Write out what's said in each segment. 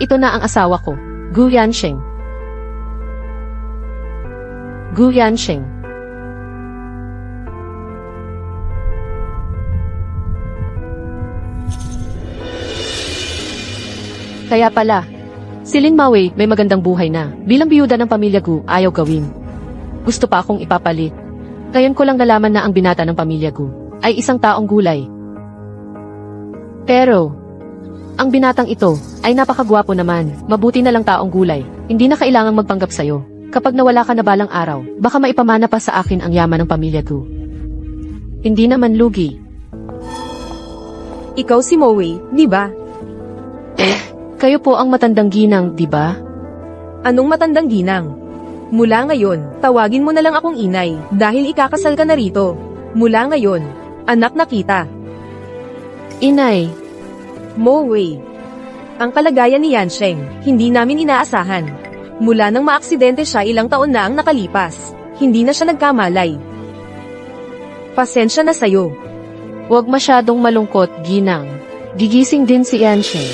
Ito na ang asawa ko, Gu Yansheng. Gu Yansheng. Kaya pala, si Lin Mawei may magandang buhay na. Bilang biyuda ng pamilya Gu, ayaw gawin. Gusto pa akong ipapalit. Ngayon ko lang nalaman na ang binata ng pamilya Gu ay isang taong gulay. Pero, ang binatang ito ay napakagwapo naman, mabuti na lang taong gulay. Hindi na kailangang magpanggap sa'yo. Kapag nawala ka na balang araw, baka maipamana pa sa akin ang yaman ng pamilya Gu. Hindi naman lugi. Ikaw si Mowei, di ba? Kayo po ang matandang ginang, di ba? Anong matandang ginang? Mula ngayon, tawagin mo na lang akong inay, dahil ikakasal ka na rito. Mula ngayon, anak na kita. Inay. Mowei. Ang kalagayan ni Yansheng, hindi namin inaasahan. Mula nang maaksidente siya ilang taon na ang nakalipas, hindi na siya nagkamalay. Pasensya na sayo. Huwag masyadong malungkot, ginang. Gigising din si Yansheng.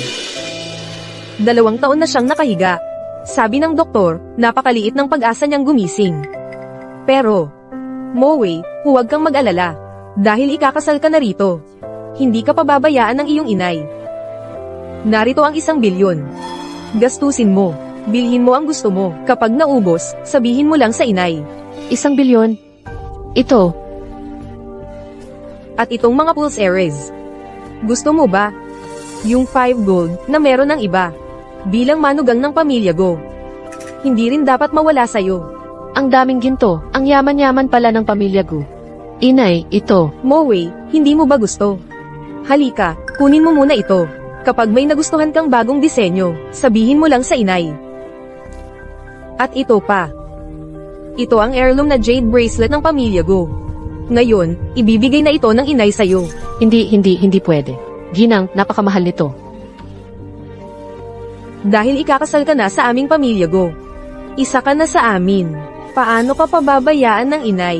2 taon na siyang nakahiga. Sabi ng doktor, napakaliit ng pag-asa niyang gumising. Pero, Mowei, huwag kang mag-alala. Dahil ikakasal ka na rito. Hindi ka pababayaan ng iyong inay. Narito ang 1 bilyon. Gastusin mo. Bilhin mo ang gusto mo. Kapag naubos, sabihin mo lang sa inay. 1 bilyon? Ito. At itong mga pulseres. Gusto mo ba? Yung 5 gold na meron ng iba. Bilang manugang ng pamilya Go. Hindi rin dapat mawala sa'yo. Ang daming ginto. Ang yaman-yaman pala ng pamilya Gu. Inay, ito. Mowei, hindi mo ba gusto? Halika, kunin mo muna ito. Kapag may nagustuhan kang bagong disenyo, sabihin mo lang sa inay. At ito pa. Ito ang heirloom na jade bracelet ng pamilya Go. Ngayon, ibibigay na ito ng inay sa'yo. Hindi pwede. Ginang, napakamahal nito. Dahil ikakasal ka na sa aming pamilya Go. Isa ka na sa amin. Paano ka pababayaan ng inay?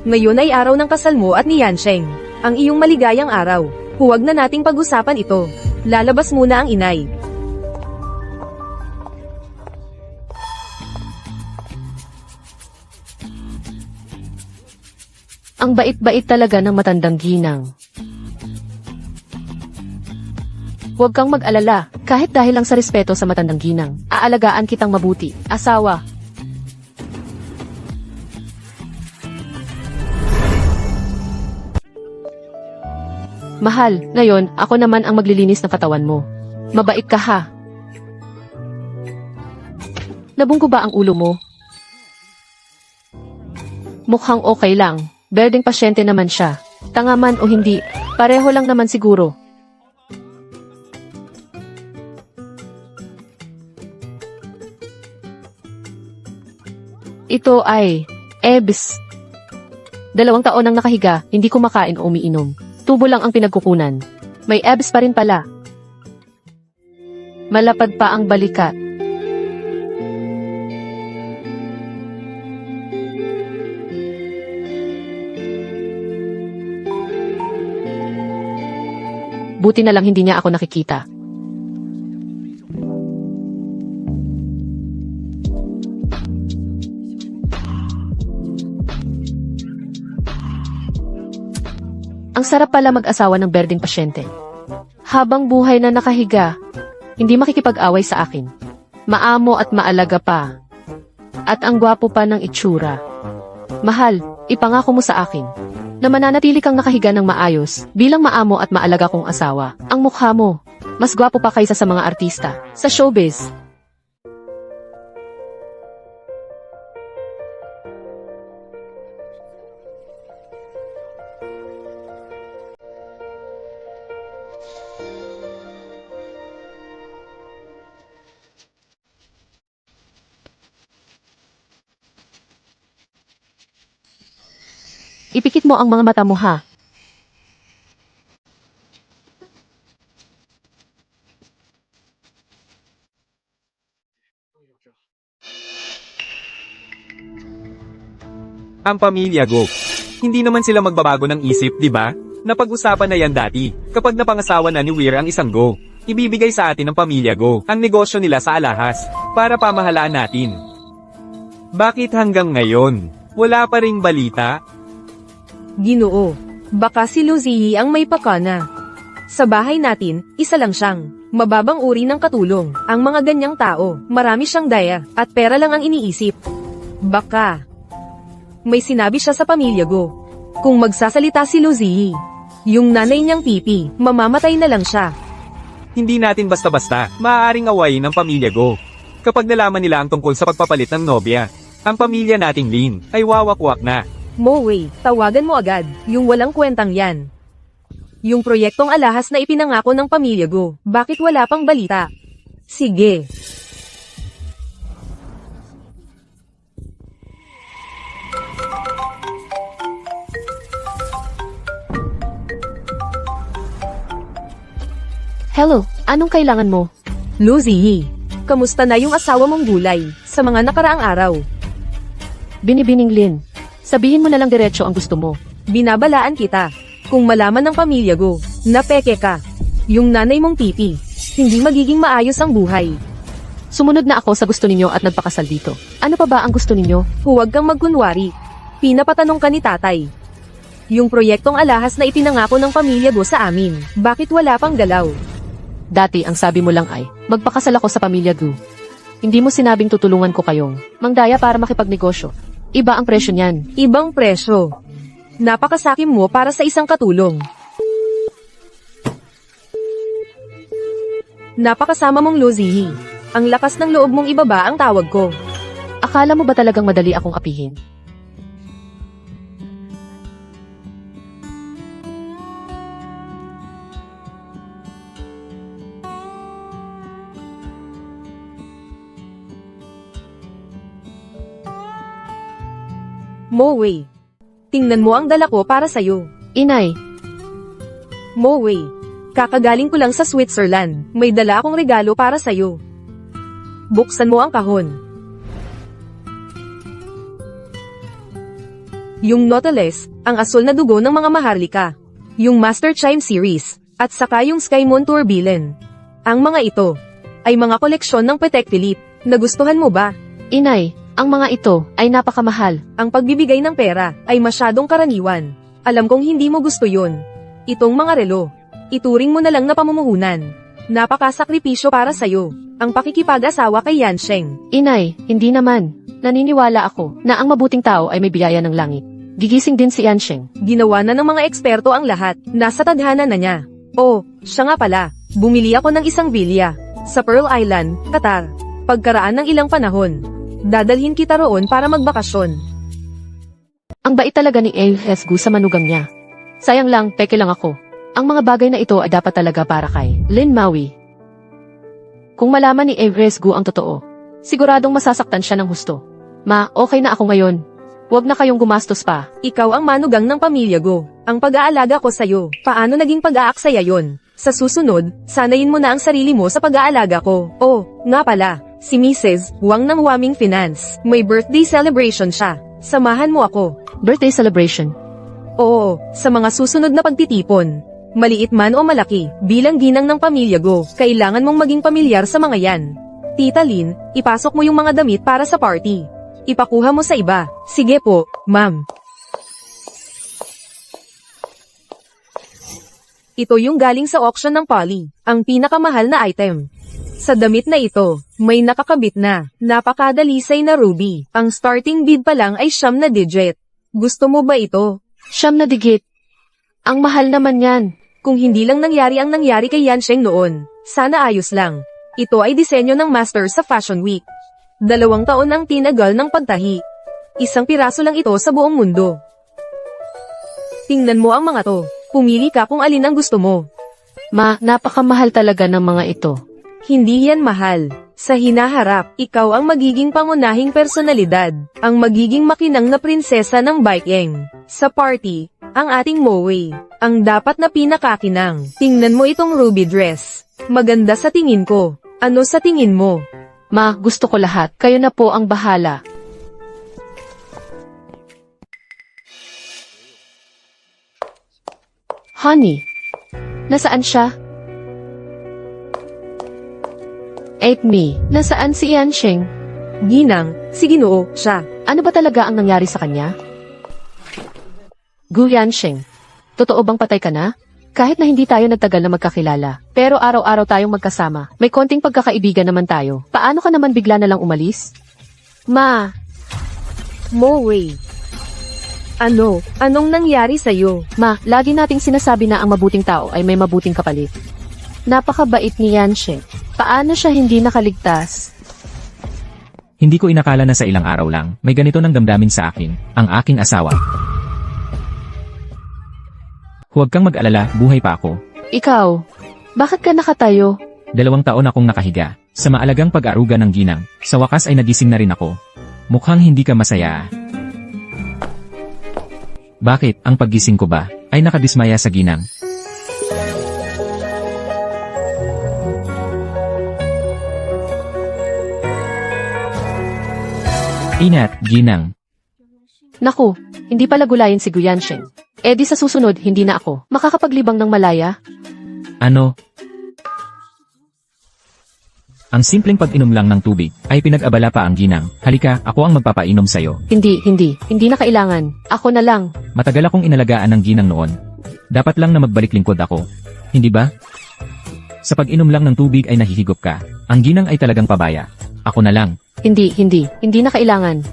Ngayon ay araw ng kasal mo at ni Yansheng. Ang iyong maligayang araw. Huwag na nating pag-usapan ito. Lalabas muna ang inay. Ang bait-bait talaga ng matandang ginang. Huwag kang mag-alala, kahit dahil lang sa respeto sa matandang ginang. Aalagaan kitang mabuti, asawa. Mahal, ngayon, ako naman ang maglilinis ng katawan mo. Mabait ka ha. Nabunggo ba ang ulo mo? Mukhang okay lang. Berdeng pasyente naman siya. Tanga man o hindi, pareho lang naman siguro. Ito ay, EBS. 2 taon nang nakahiga, hindi kumakain o umiinom. Tubo lang ang pinagkukunan. May EBS pa rin pala. Malapad pa ang balikat. Buti na lang hindi niya ako nakikita. Ang sarap pala mag-asawa ng berdeng pasyente. Habang buhay na nakahiga, hindi makikipag-away sa akin. Maamo at maalaga pa. At ang gwapo pa ng itsura. Mahal, ipangako mo sa akin na mananatili kang nakahiga ng maayos bilang maamo at maalaga kong asawa. Ang mukha mo, mas gwapo pa kaysa sa mga artista sa showbiz. Ipikit mo ang mga mata mo ha. Ang pamilya Go. Hindi naman sila magbabago ng isip, di ba? Napag-usapan na yan dati. Kapag napangasawa na ni Weir ang isang Go, ibibigay sa atin ng pamilya Go ang negosyo nila sa alahas para pamahalaan natin. Bakit hanggang ngayon, wala pa ring balita? Ginoo, baka si Luzihi ang may pakana. Sa bahay natin, isa lang siyang mababang uri ng katulong. Ang mga ganyang tao, marami siyang daya, at pera lang ang iniisip. Baka may sinabi siya sa pamilya Go. Kung magsasalita si Luzihi, yung nanay niyang pipi, mamamatay na lang siya. Hindi natin basta-basta maaaring awayin ng pamilya Go. Kapag nalaman nila ang tungkol sa pagpapalit ng nobya, ang pamilya nating Lin ay wawakwak na. Moe, tawagan mo agad, yung walang kwentang yan. Yung proyektong alahas na ipinangako ng pamilya Go, bakit wala pang balita? Sige. Hello, anong kailangan mo? Luzihi, kamusta na yung asawa mong gulay sa mga nakaraang araw? Binibining Lin. Sabihin mo na lang diretso ang gusto mo. Binabalaan kita. Kung malaman ng pamilya Go, na peke ka, yung nanay mong pipi, hindi magiging maayos ang buhay. Sumunod na ako sa gusto ninyo at nagpakasal dito. Ano pa ba ang gusto ninyo? Huwag kang magkunwari. Pinapatanong ka ni tatay. Yung proyektong alahas na ipinangako ng pamilya Go sa amin, bakit wala pang galaw? Dati ang sabi mo lang ay, magpakasal ako sa pamilya Gu. Hindi mo sinabing tutulungan ko kayong mangdaya para makipagnegosyo. Iba ang presyo niyan. Ibang presyo. Napakasakim mo para sa isang katulong. Napakasama mong Luzihi. Ang lakas ng loob mong ibaba ang tawag ko. Akala mo ba talagang madali akong apihin? Moe, tingnan mo ang dala ko para sa'yo. Inay, Moe, kakagaling ko lang sa Switzerland. May dala akong regalo para sa'yo. Buksan mo ang kahon. Yung Nautilus, ang asul na dugo ng mga Maharlika. Yung Master Chime Series, at saka yung Sky Moon Tourbillon. Ang mga ito, ay mga koleksyon ng Patek Philippe. Nagustuhan mo ba? Inay, ang mga ito ay napakamahal. Ang pagbibigay ng pera ay masyadong karaniwan. Alam kong hindi mo gusto yun. Itong mga relo, ituring mo na lang na pamumuhunan. Napakasakripisyo para sa'yo. Ang pakikipag-asawa kay Yansheng. Inay, hindi naman. Naniniwala ako na ang mabuting tao ay may biyaya ng langit. Gigising din si Yansheng. Ginawa na ng mga eksperto ang lahat. Nasa tadhana na niya. Oh, siya nga pala. Bumili ako ng isang villa sa Pearl Island, Qatar. Pagkaraan ng ilang panahon, dadalhin kita roon para magbakasyon. Ang bait talaga ni A.S. Gu sa manugang niya. Sayang lang, peke lang ako. Ang mga bagay na ito ay dapat talaga para kay Lin Maui. Kung malaman ni A.S. Gu ang totoo, siguradong masasaktan siya ng husto. Ma, okay na ako ngayon. Huwag na kayong gumastos pa. Ikaw ang manugang ng pamilya Go. Ang pag-aalaga ko sa'yo. Paano naging pag-aaksaya yon? Sa susunod, sanayin mo na ang sarili mo sa pag-aalaga ko. Oh, nga pala, si Mrs. Wang ng Waming Finance. May birthday celebration siya. Samahan mo ako. Birthday celebration. Oo, sa mga susunod na pagtitipon. Maliit man o malaki, bilang ginang ng pamilya Go, kailangan mong maging pamilyar sa mga yan. Tita Lin, ipasok mo yung mga damit para sa party. Ipakuha mo sa iba. Sige po, ma'am. Ito yung galing sa auction ng Polly, ang pinakamahal na item. Sa damit na ito, may nakakabit na, napakadalisay na ruby. Ang starting bid pa lang ay 9 na digit. Gusto mo ba ito? 9 na digit. Ang mahal naman yan. Kung hindi lang nangyari ang nangyari kay Yansheng noon, sana ayos lang. Ito ay disenyo ng master sa Fashion Week. 2 taon ang tinagal ng pagtahi. 1 piraso lang ito sa buong mundo. Tingnan mo ang mga to. Pumili ka kung alin ang gusto mo. Ma, napakamahal talaga ng mga ito. Hindi yan mahal. Sa hinaharap, ikaw ang magiging pangunahing personalidad, ang magiging makinang na prinsesa ng Baekeng. Sa party, ang ating Moe, ang dapat na pinakakinang. Tingnan mo itong ruby dress. Maganda sa tingin ko. Ano sa tingin mo? Ma, gusto ko lahat. Kayo na po ang bahala. Honey, nasaan siya? Me, nasaan si Yansheng? Ginang, si Ginoo, siya. Ano ba talaga ang nangyari sa kanya? Gu Yansheng, totoo bang patay ka na? Kahit na hindi tayo nagtagal na magkakilala, pero araw-araw tayong magkasama, may konting pagkakaibigan naman tayo. Paano ka naman bigla na lang umalis? Ma, Moe. Ano? Anong nangyari sa'yo? Ma, lagi nating sinasabi na ang mabuting tao ay may mabuting kapalit. Napakabait ni Yansheng. Paano siya hindi nakaligtas? Hindi ko inakala na sa ilang araw lang, may ganito nang damdamin sa akin, ang aking asawa. Huwag kang mag-alala, buhay pa ako. Ikaw, bakit ka nakatayo? 2 taon akong nakahiga, sa maalagang pag-aruga ng ginang, sa wakas ay nagising na rin ako. Mukhang hindi ka masaya. Bakit, ang paggising ko ba, ay nakadismaya sa ginang? Inat, ginang. Naku, hindi pala gulayin si Gu Yansheng. Eh di sa susunod, hindi na ako makakapaglibang ng malaya. Ano? Ang simpleng pag-inom lang ng tubig, ay pinag-abala pa ang ginang. Halika, ako ang magpapainom sa'yo. Hindi na kailangan. Ako na lang. Matagal akong inalagaan ng ginang noon. Dapat lang na magbalik lingkod ako. Hindi ba? Sa pag-inom lang ng tubig ay nahihigop ka. Ang ginang ay talagang pabaya. Ako na lang. Hindi na kailangan.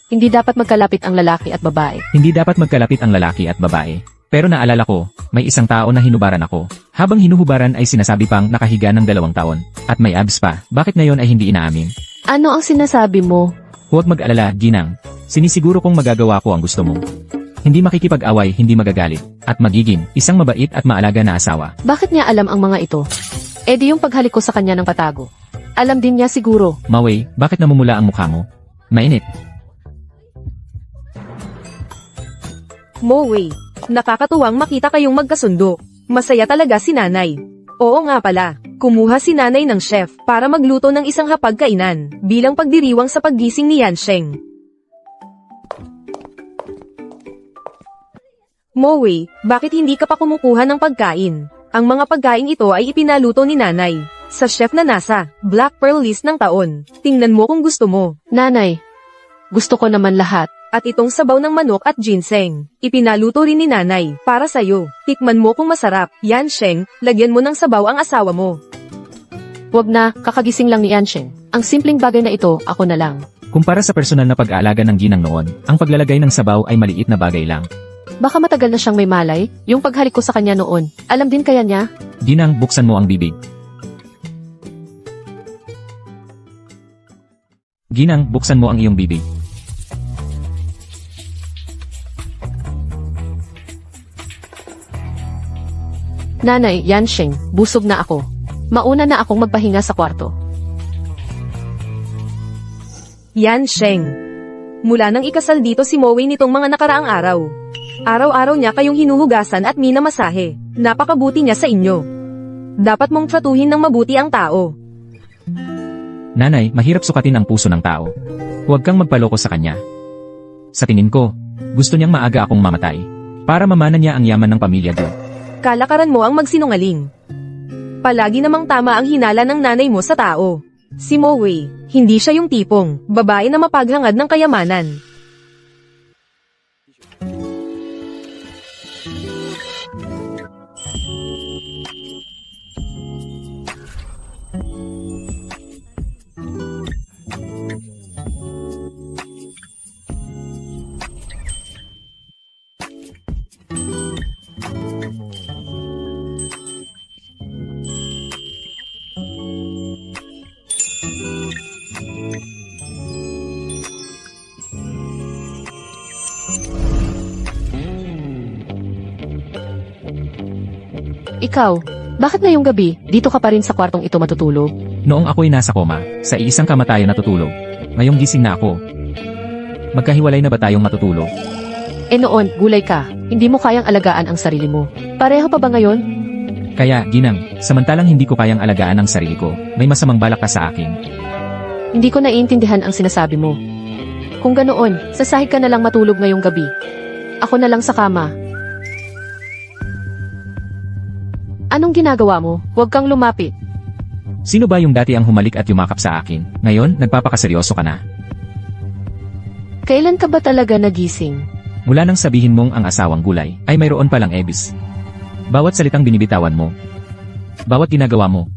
Hindi dapat magkalapit ang lalaki at babae. Hindi dapat magkalapit ang lalaki at babae. Pero naalala ko, may isang tao na hinubaran ako. Habang hinuhubaran ay sinasabi pang nakahiga ng 2 taon. At may abs pa. Bakit ngayon ay hindi inaamin? Ano ang sinasabi mo? Huwag mag-alala, ginang. Sinisiguro kong magagawa ko ang gusto mo. Hindi makikipag-away, hindi magagalit. At magiging isang mabait at maalaga na asawa. Bakit niya alam ang mga ito? Eh di yung paghalik ko sa kanya ng patago. Alam din niya siguro. Mawei, bakit namumula ang mukha mo? Mainit. Moe, nakakatuwang makita kayong magkasundo. Masaya talaga si nanay. Oo nga pala, kumuha si nanay ng chef para magluto ng isang hapagkainan bilang pagdiriwang sa paggising ni Yansheng. Moe, bakit hindi ka pa kumukuha ng pagkain? Ang mga pagkain ito ay ipinaluto ni nanay sa chef na nasa Black Pearl list ng taon. Tingnan mo kung gusto mo. Nanay, gusto ko naman lahat. At itong sabaw ng manok at ginseng, ipinaluto rin ni nanay, para sa'yo. Tikman mo kung masarap. Yansheng, lagyan mo ng sabaw ang asawa mo. Wag na, kakagising lang ni Yansheng. Ang simpleng bagay na ito, ako na lang. Kumpara sa personal na pag-aalaga ng ginang noon, ang paglalagay ng sabaw ay maliit na bagay lang. Baka matagal na siyang may malay, yung paghalik ko sa kanya noon. Alam din kaya niya? Ginang, buksan mo ang bibig. Ginang, buksan mo ang iyong bibig. Nanay, Yansheng, busog na ako. Mauna na akong magpahinga sa kwarto. Yansheng. Mula nang ikasal dito si Moe nitong mga nakaraang araw. Araw-araw niya kayong hinuhugasan at minamasahe. Napakabuti niya sa inyo. Dapat mong tratuhin ng mabuti ang tao. Nanay, mahirap sukatin ang puso ng tao. Huwag kang magpaloko sa kanya. Sa tingin ko, gusto niyang maaga akong mamatay. Para mamana niya ang yaman ng pamilya ko. Kalakaran mo ang magsinungaling. Palagi namang tama ang hinala ng nanay mo sa tao. Si Moe, hindi siya yung tipong babae na mapaghangad ng kayamanan. Ikaw, bakit ngayong gabi, dito ka pa rin sa kwartong ito matutulog? Noong ako'y nasa koma, sa iisang kamatayan natutulog. Ngayong gising na ako. Magkahiwalay na ba tayong matutulog? Noon, gulay ka. Hindi mo kayang alagaan ang sarili mo. Pareho pa ba ngayon? Kaya, Ginang, samantalang hindi ko kayang alagaan ang sarili ko, may masamang balak ka sa akin. Hindi ko naiintindihan ang sinasabi mo. Kung ganoon, sasahig ka na lang matulog ngayong gabi. Ako na lang sa kama. Anong ginagawa mo? Huwag kang lumapit. Sino ba yung dati ang humalik at yumakap sa akin? Ngayon, nagpapakaseryoso ka na. Kailan ka ba talaga nagising? Mula nang sabihin mong ang asawang gulay, ay mayroon palang ebis. Bawat salitang binibitawan mo. Bawat ginagawa mo.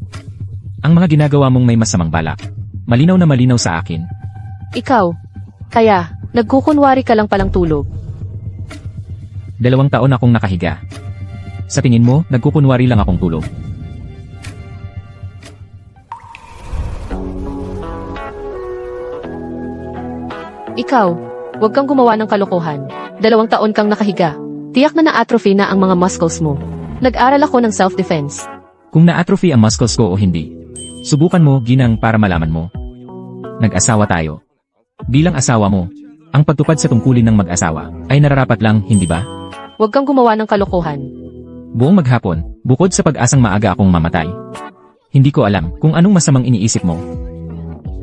Ang mga ginagawa mong may masamang balak. Malinaw na malinaw sa akin. Ikaw. Kaya, nagkukunwari ka lang palang tulog. 2 taon akong nakahiga. Sa tingin mo, nagkukunwari lang akong tulog. Ikaw, huwag kang gumawa ng kalokohan. 2 taon kang nakahiga. Tiyak na na-atrophy na ang mga muscles mo. Nag-aral ako ng self-defense. Kung na-atrophy ang muscles ko o hindi. Subukan mo, Ginang, para malaman mo. Nag-asawa tayo. Bilang asawa mo, ang pagtupad sa tungkulin ng mag-asawa ay nararapat lang, hindi ba? Huwag kang gumawa ng kalokohan. Buong maghapon, bukod sa pag-asang maaga akong mamatay. Hindi ko alam kung anong masamang iniisip mo.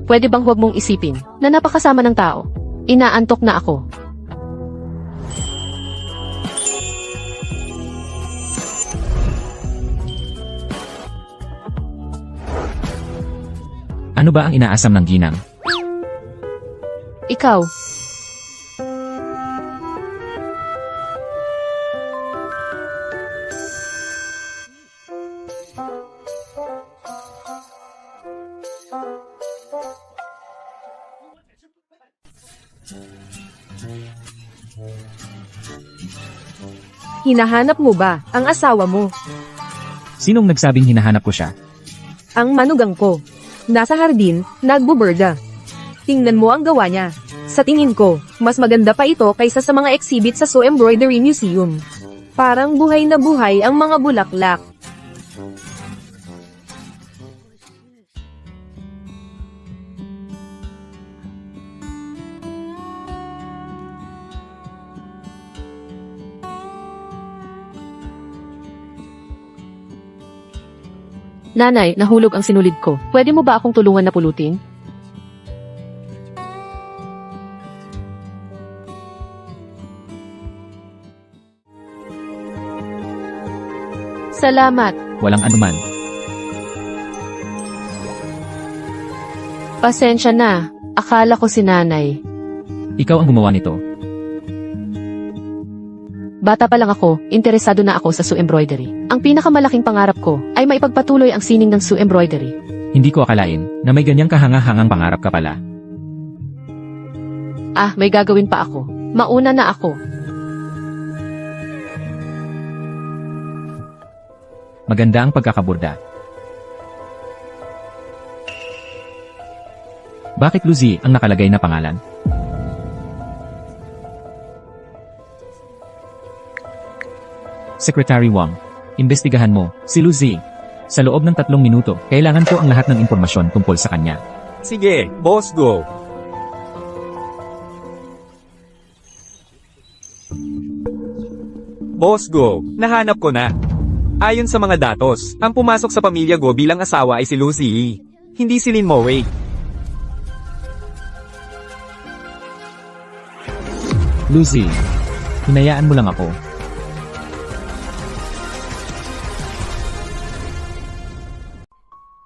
Pwede bang huwag mong isipin na napakasama ng tao? Inaantok na ako. Ano ba ang inaasam ng Ginang? Ikaw. Hinahanap mo ba ang asawa mo? Sinong nagsabing hinahanap ko siya? Ang manugang ko. Nasa hardin, nagbuburda. Tingnan mo ang gawa niya. Sa tingin ko, mas maganda pa ito kaysa sa mga exhibit sa Sew Embroidery Museum. Parang buhay na buhay ang mga bulaklak. Nanay, nahulog ang sinulid ko. Pwede mo ba akong tulungan na pulutin? Salamat. Walang anuman. Pasensya na. Akala ko si nanay. Ikaw ang gumawa nito. Bata pa lang ako, interesado na ako sa Sew Embroidery. Ang pinakamalaking pangarap ko ay maipagpatuloy ang sining ng Sew Embroidery. Hindi ko akalain na may ganyang kahanga-hangang pangarap ka pala. May gagawin pa ako. Mauna na ako. Maganda ang pagkakaburda. Bakit Lucy ang nakalagay na pangalan? Secretary Wang, imbestigahan mo, si Lucy. Sa loob ng 3 minuto, kailangan ko ang lahat ng impormasyon tungkol sa kanya. Sige, boss, go. Boss, go. Nahanap ko na. Ayon sa mga datos, ang pumasok sa pamilya Go bilang asawa ay si Lucy. Hindi si Lin Moway. Lucy, hinayaan mo lang ako.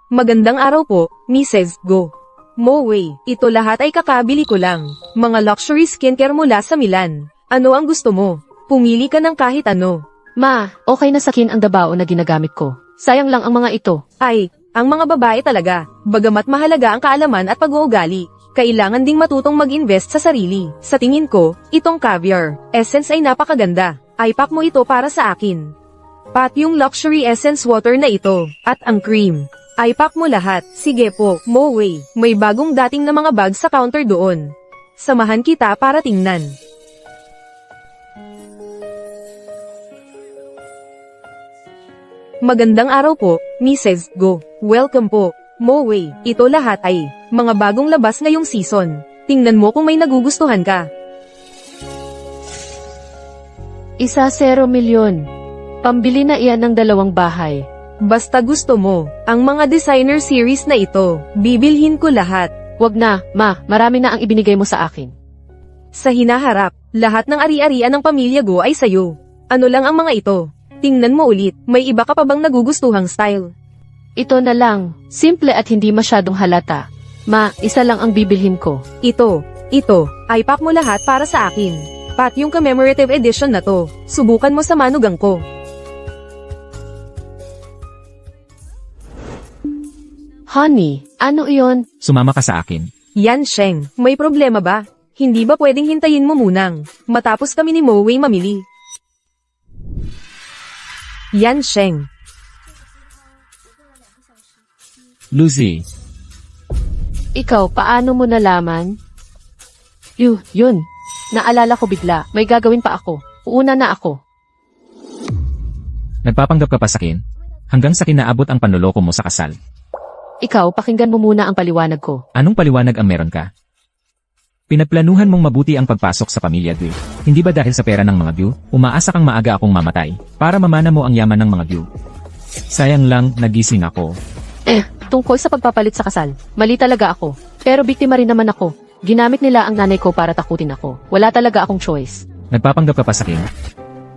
Magandang araw po, Mrs. Go. Moway, ito lahat ay kakabili ko lang. Mga luxury skincare mula sa Milan. Ano ang gusto mo? Pumili ka ng kahit ano. Ma, okay na sakin ang dabao na ginagamit ko. Sayang lang ang mga ito. Ay, ang mga babae talaga. Bagamat mahalaga ang kaalaman at pag-uugali, kailangan ding matutong mag-invest sa sarili. Sa tingin ko, itong caviar essence ay napakaganda. Ipack mo ito para sa akin. Pat yung luxury essence water na ito, at ang cream. Ipack mo lahat. Sige po, Moway. May bagong dating na mga bag sa counter doon. Samahan kita para tingnan. Magandang araw po, Mrs. Go. Welcome po. Moe, ito lahat ay mga bagong labas ngayong season. Tingnan mo kung may nagugustuhan ka. 1 milyon. Pambili na iyan ng 2 bahay. Basta gusto mo, ang mga designer series na ito, bibilhin ko lahat. Wag na, ma, marami na ang ibinigay mo sa akin. Sa hinaharap, lahat ng ari-arian ng pamilya Go ay sayo. Ano lang ang mga ito? Tingnan mo ulit, may iba ka pa bang nagugustuhang style? Ito na lang, simple at hindi masyadong halata. Ma, isa lang ang bibilhin ko. Ito, ay pack mo lahat para sa akin. Pat yung commemorative edition na to, subukan mo sa manugang ko. Honey, ano iyon? Sumama ka sa akin. Yan Sheng, may problema ba? Hindi ba pwedeng hintayin mo munang, matapos kami ni Moe mamili? Yan Sheng. Lucy, Ikaw, paano mo nalaman? Yun. Naalala ko bigla, may gagawin pa ako. Uuna na ako. nagpapanggap ka pa sa akin? Hanggang sa kinaabot ang panloloko mo sa kasal. Ikaw, pakinggan mo muna ang paliwanag ko. Anong paliwanag ang meron ka? Pinagplanuhan mong mabuti ang pagpasok sa pamilya Gu. Hindi ba dahil sa pera ng mga Gu, umaasa kang maaga akong mamatay, para mamana mo ang yaman ng mga Gu? Sayang lang, nagising ako. Tungkol sa pagpapalit sa kasal, mali talaga ako. Pero biktima rin naman ako. Ginamit nila ang nanay ko para takutin ako. Wala talaga akong choice. Nagpapanggap ka pa sa akin?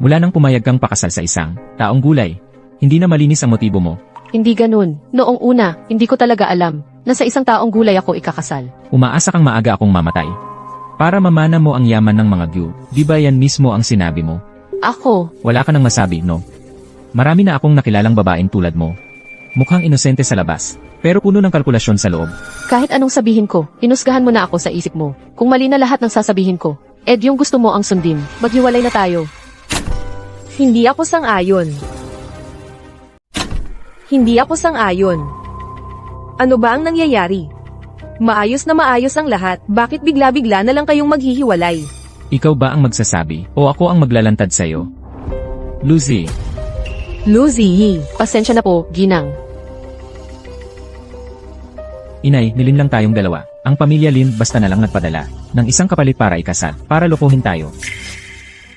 Mula nang pumayag kang pakasal sa isang taong gulay, hindi na malinis ang motibo mo. Hindi ganun. Noong una, hindi ko talaga alam na sa isang taong gulay ako ikakasal. Umaasa kang maaga akong mamatay, para mamana mo ang yaman ng mga Gu. Di ba yan mismo ang sinabi mo? Ako, Wala ka nang masabi, no? Marami na akong nakilalang babaeng tulad mo. Mukhang inosente sa labas, pero puno ng kalkulasyon sa loob. kahit anong sabihin ko, hinusgahan mo na ako sa isip mo. Kung mali na lahat ng sasabihin ko, yung gusto mo ang sundin, maghiwalay na tayo. Hindi ako sang-ayon. Hindi ako sang-ayon. Ano ba ang nangyayari? Maayos na maayos ang lahat, bakit bigla-bigla na lang kayong maghihiwalay? Ikaw ba ang magsasabi, o ako ang maglalantad sa'yo? Lucy, Lucy, Pasensya na po, Ginang. inay, nilin lang tayong dalawa. Ang pamilya Lin basta na lang nagpadala ng isang kapalit para ikasal, para lokohin tayo.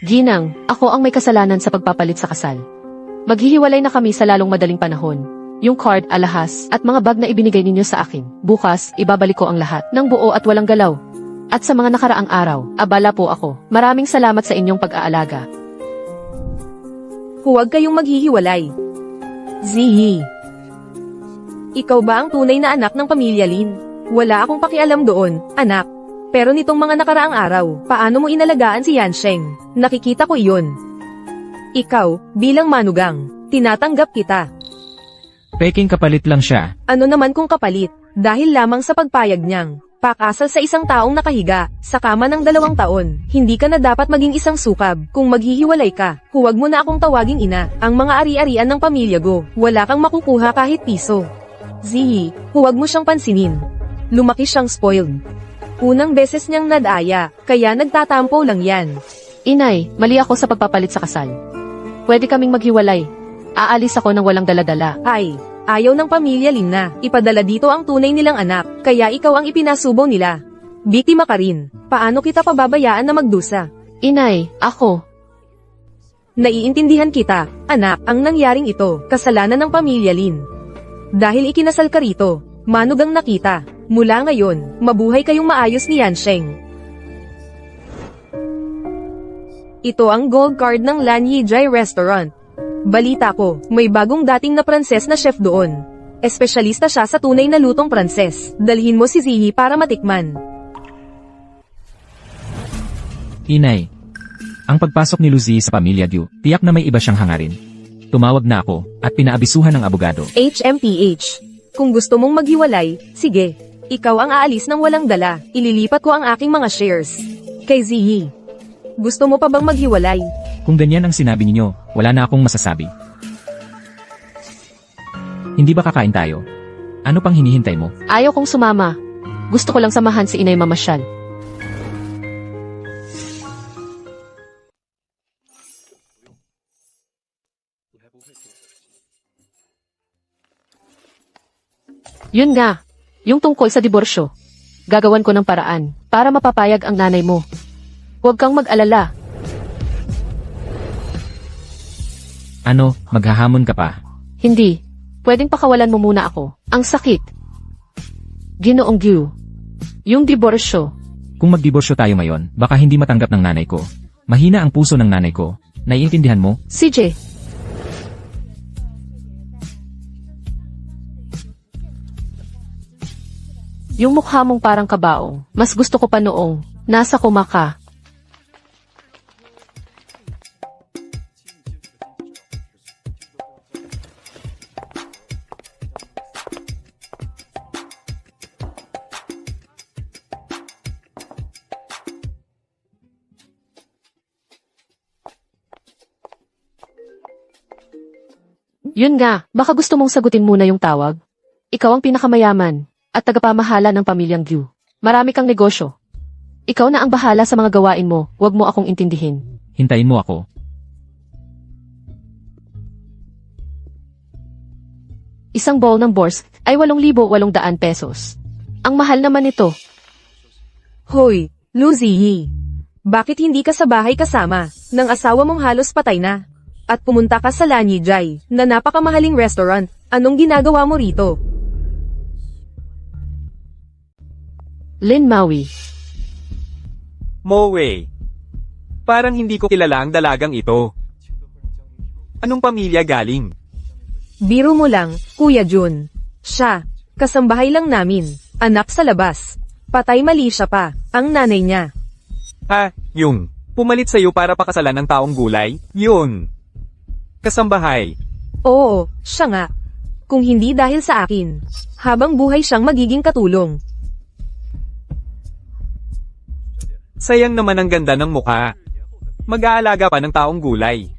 Ginang, ako ang may kasalanan sa pagpapalit sa kasal. Maghihiwalay na kami sa lalong madaling panahon. Yung card, alahas, at mga bag na ibinigay ninyo sa akin. Bukas, ibabalik ko ang lahat, ng buo at walang galaw. At sa mga nakaraang araw, abala po ako. Maraming salamat sa inyong pag-aalaga. huwag kayong maghihiwalay. Ziyi. Ikaw ba ang tunay na anak ng pamilya Lin? Wala akong pakialam doon, anak. Pero nitong mga nakaraang araw, paano mo inalagaan si Yansheng? Nakikita ko iyon. Ikaw, bilang manugang, tinatanggap kita. Peking kapalit lang siya. Ano naman kung kapalit, dahil lamang sa pagpayag niyang pakasal sa isang taong nakahiga, sa kama ng 2 taon, hindi ka na dapat maging isang sukab. Kung maghihiwalay ka, huwag mo na akong tawaging ina. Ang mga ari-arian ng pamilya Go, wala kang makukuha kahit piso. Zihi, huwag mo siyang pansinin. Lumaki siyang spoiled. Unang beses niyang nadaya, kaya nagtatampo lang yan. Inay, mali ako sa pagpapalit sa kasal. Pwede kaming maghiwalay. Aalis ako ng walang daladala. Ay, ayaw ng pamilya Lin na ipadala dito ang tunay nilang anak, kaya ikaw ang ipinasubo nila. Biktima ka rin. Paano kita pababayaan na magdusa? Inay, ako. Naiintindihan kita, anak, ang nangyaring ito, kasalanan ng pamilya Lin. Dahil ikinasal ka rito, manugang nakita. Mula ngayon, mabuhay kayong maayos ni Yansheng. Ito ang gold card ng Lanyi Jai Restaurant. Balita ko, may bagong dating na Pranses na chef doon. Espesyalista siya sa tunay na lutong Pranses. Dalhin mo si Zihi para matikman. Inay, ang pagpasok ni Lucy sa pamilya Gu, tiyak na may iba siyang hangarin. Tumawag na ako, at pinaabisuhan ng abogado. HMPH. Kung gusto mong maghiwalay, sige. Ikaw ang aalis ng walang dala. Ililipat ko ang aking mga shares. Kay Zihi. Gusto mo pa bang maghiwalay? Kung ganyan ang sinabi ninyo, wala na akong masasabi. Hindi ba kakain tayo? Ano pang hinihintay mo? Ayaw kong sumama. Gusto ko lang samahan si inay mamasyal. Yun nga, yung tungkol sa diborsyo. Gagawan ko ng paraan para mapapayag ang nanay mo. Huwag kang mag-alala. Ano, maghahamon ka pa? Hindi. Pwedeng pakawalan mo muna ako. Ang sakit. Ginoong Gyu. Yung diborsyo. Kung magdiborsyo tayo ngayon, baka hindi matanggap ng nanay ko. Mahina ang puso ng nanay ko. Naiintindihan mo? CJ. Yung mukha mong parang kabaong, mas gusto ko pa noong nasa kuma ka. Yun nga, baka gusto mong sagutin muna yung tawag. Ikaw ang pinakamayaman at tagapamahala ng pamilyang Gyu. Marami kang negosyo. Ikaw na ang bahala sa mga gawain mo, huwag mo akong intindihin. Hintayin mo ako. Isang bowl ng bors ay 8,800 pesos. Ang mahal naman ito. Hoy, Lu Ziyi. Bakit hindi ka sa bahay kasama ng asawa mong halos patay na? At pumunta ka sa Lanyijay na napakamahaling restaurant. Anong ginagawa mo rito? Lin Maui. Moe. Parang hindi ko kilala ang dalagang ito. Anong pamilya galing? Biro mo lang, Kuya Jun. Siya, kasambahay lang namin. Anak sa labas. Patay mali siya pa, ang nanay niya. Yung pumalit sa'yo para pakasalan ng taong gulay? Yun. Kasambahay. Oo, siya nga. Kung hindi dahil sa akin, habang buhay siyang magiging katulong. Sayang naman ang ganda ng mukha. Mag-aalaga pa ng taong gulay.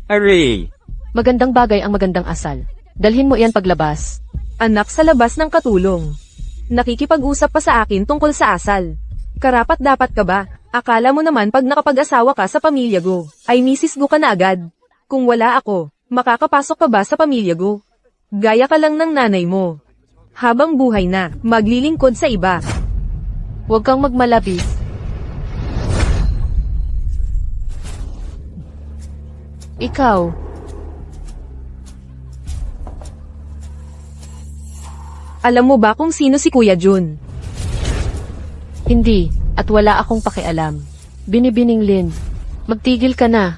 Aray. Magandang bagay ang magandang asal. Dalhin mo iyan paglabas. Anak sa labas ng katulong. Nakikipag-usap pa sa akin tungkol sa asal. Karapat dapat ka ba? Akala mo naman pag nakapag-asawa ka sa pamilya go, ay misis go ka na agad. Kung wala ako, makakapasok ka ba sa pamilya go? Gaya ka lang ng nanay mo. Habang buhay na, maglilingkod sa iba. Huwag kang magmalabis. Ikaw. Alam mo ba kung sino si Kuya Jun? Hindi, at wala akong pakialam. Binibining Lin. Magtigil ka na.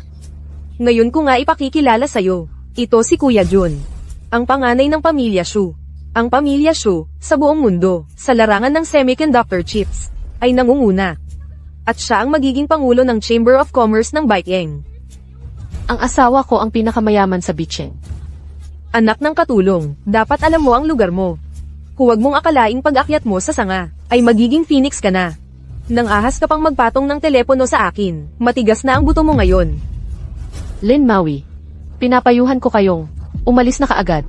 Ngayon ko nga ipakikilala sa'yo. Ito si Kuya Jun. Ang panganay ng pamilya Shu. Ang pamilya Shu, sa buong mundo, sa larangan ng semiconductor chips, ay nangunguna. At siya ang magiging pangulo ng Chamber of Commerce ng Baikeng. Ang asawa ko ang pinakamayaman sa Bicheng. Anak ng katulong, dapat alam mo ang lugar mo. Huwag mong akalaing pag-akyat mo sa sanga, ay magiging phoenix ka na. Nang ahas ka pang magpatong ng telepono sa akin, matigas na ang buto mo ngayon. Lin Maui. Pinapayuhan ko kayong umalis na kaagad.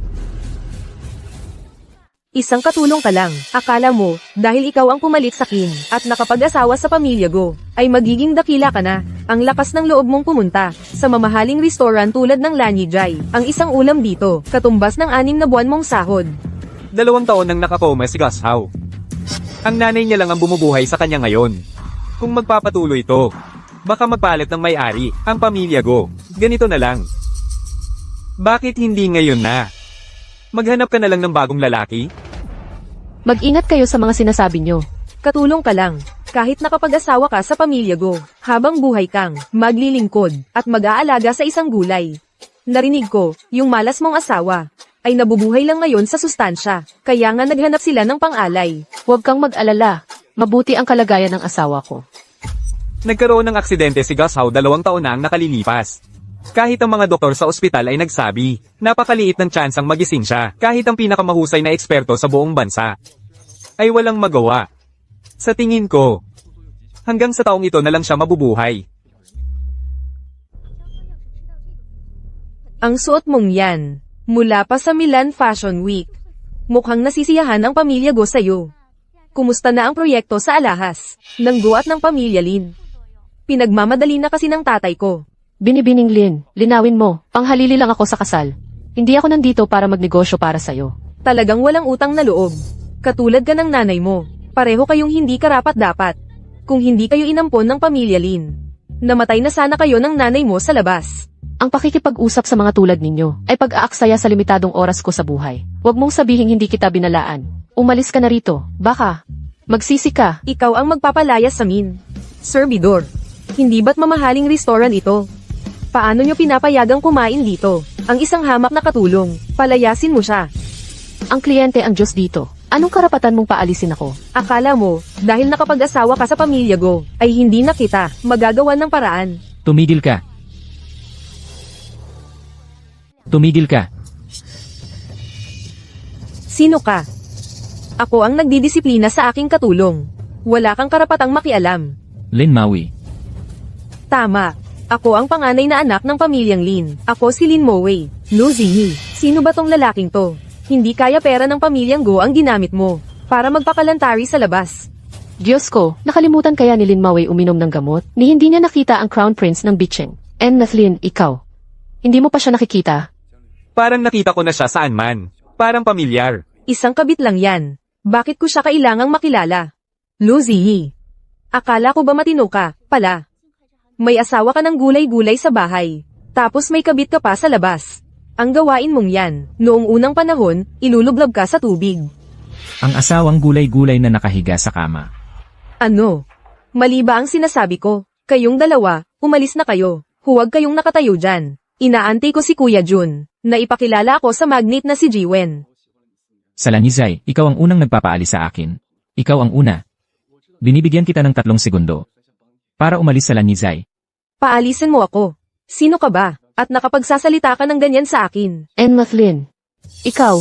Isang katulong ka lang, akala mo, dahil ikaw ang pumalit sa kin, at nakapag-asawa sa pamilya go, ay magiging dakila ka na. Ang lakas ng loob mong pumunta, sa mamahaling restaurant tulad ng Lanyijay, ang isang ulam dito, katumbas ng 6 na buwan mong sahod. 2 taon nang nakakoma si Gashao. Ang nanay niya lang ang bumubuhay sa kanya ngayon. Kung magpapatuloy ito, baka magpalit ng may-ari, ang pamilya go. Ganito na lang. Bakit hindi ngayon na? Maghanap ka na lang ng bagong lalaki? Mag-ingat kayo sa mga sinasabi nyo. Katulong ka lang, kahit nakapag-asawa ka sa pamilya go, habang buhay kang maglilingkod at mag-aalaga sa isang gulay. Narinig ko, yung malas mong asawa, ay nabubuhay lang ngayon sa sustansya, kaya nga naghanap sila ng pang-alay. Huwag kang mag-alala. Mabuti ang kalagayan ng asawa ko. Nagkaroon ng aksidente si Gashao 2 taon na ang nakalilipas. Kahit ang mga doktor sa ospital ay nagsabi, napakaliit ng tsansang magising siya, kahit ang pinakamahusay na eksperto sa buong bansa ay walang magawa. Sa tingin ko, hanggang sa taong ito na lang siya mabubuhay. Ang suot mong yan, mula pa sa Milan Fashion Week. Mukhang nasisiyahan ang pamilya Go sa'yo. Kumusta na ang proyekto sa alahas, ng Go at ng pamilya Lin? Pinagmamadali na kasi ng tatay ko. Binibining Lin, linawin mo, panghalili lang ako sa kasal. Hindi ako nandito para magnegosyo para sa'yo. Talagang walang utang na loob. Katulad ka ng nanay mo. Pareho kayong hindi karapat-dapat. Kung hindi kayo inampon ng pamilya Lin, namatay na sana kayo ng nanay mo sa labas. Ang pakikipag-usap sa mga tulad ninyo ay pag-aaksaya sa limitadong oras ko sa buhay. Huwag mong sabihing hindi kita binalaan. Umalis ka na rito. Baka magsisi ka. Ikaw ang magpapalayas sa amin. Servidor, hindi ba't mamahaling restaurant ito? Paano nyo pinapayagang kumain dito? Ang isang hamak na katulong, palayasin mo siya. Ang kliyente ang Diyos dito. Anong karapatan mong paalisin ako? Akala mo, dahil nakapag-asawa ka sa pamilya Go, ay hindi na kita magagawan ng paraan. Tumigil ka. Tumigil ka. Sino ka? Ako ang nagdidisiplina sa aking katulong. Wala kang karapatang makialam. Lin Maui. Tama. Ako ang panganay na anak ng pamilyang Lin. Ako si Lin Mowei. Lu Ziyi. Sino ba tong lalaking to? Hindi kaya pera ng pamilyang Go ang ginamit mo para magpakalantari sa labas. Diyos ko, nakalimutan kaya ni Lin Maui uminom ng gamot? Ni hindi niya nakita ang Crown Prince ng Bicheng. And Nathlin, ikaw. Hindi mo pa siya nakikita? Parang nakita ko na siya saan man. Parang pamilyar. Isang kabit lang yan. Bakit ko siya kailangang makilala? Lu Ziyi. Akala ko ba matino ka, pala? May asawa ka ng gulay-gulay sa bahay. Tapos may kabit ka pa sa labas. Ang gawain mong yan, noong unang panahon, ilulublab ka sa tubig. Ang asawang gulay-gulay na nakahiga sa kama. Ano? Mali ba ang sinasabi ko? Kayong dalawa, umalis na kayo. Huwag kayong nakatayo dyan. Inaantay ko si Kuya Jun, na ipakilala ako sa magnate na si Jiwen. Salanizay, ikaw ang unang nagpapaalis sa akin. Ikaw ang una. Binibigyan kita ng 3 segundo. Para umalis sa Lanizay. Paalisin mo ako. Sino ka ba? At nakapagsasalita ka ng ganyan sa akin. And Nathlin, ikaw,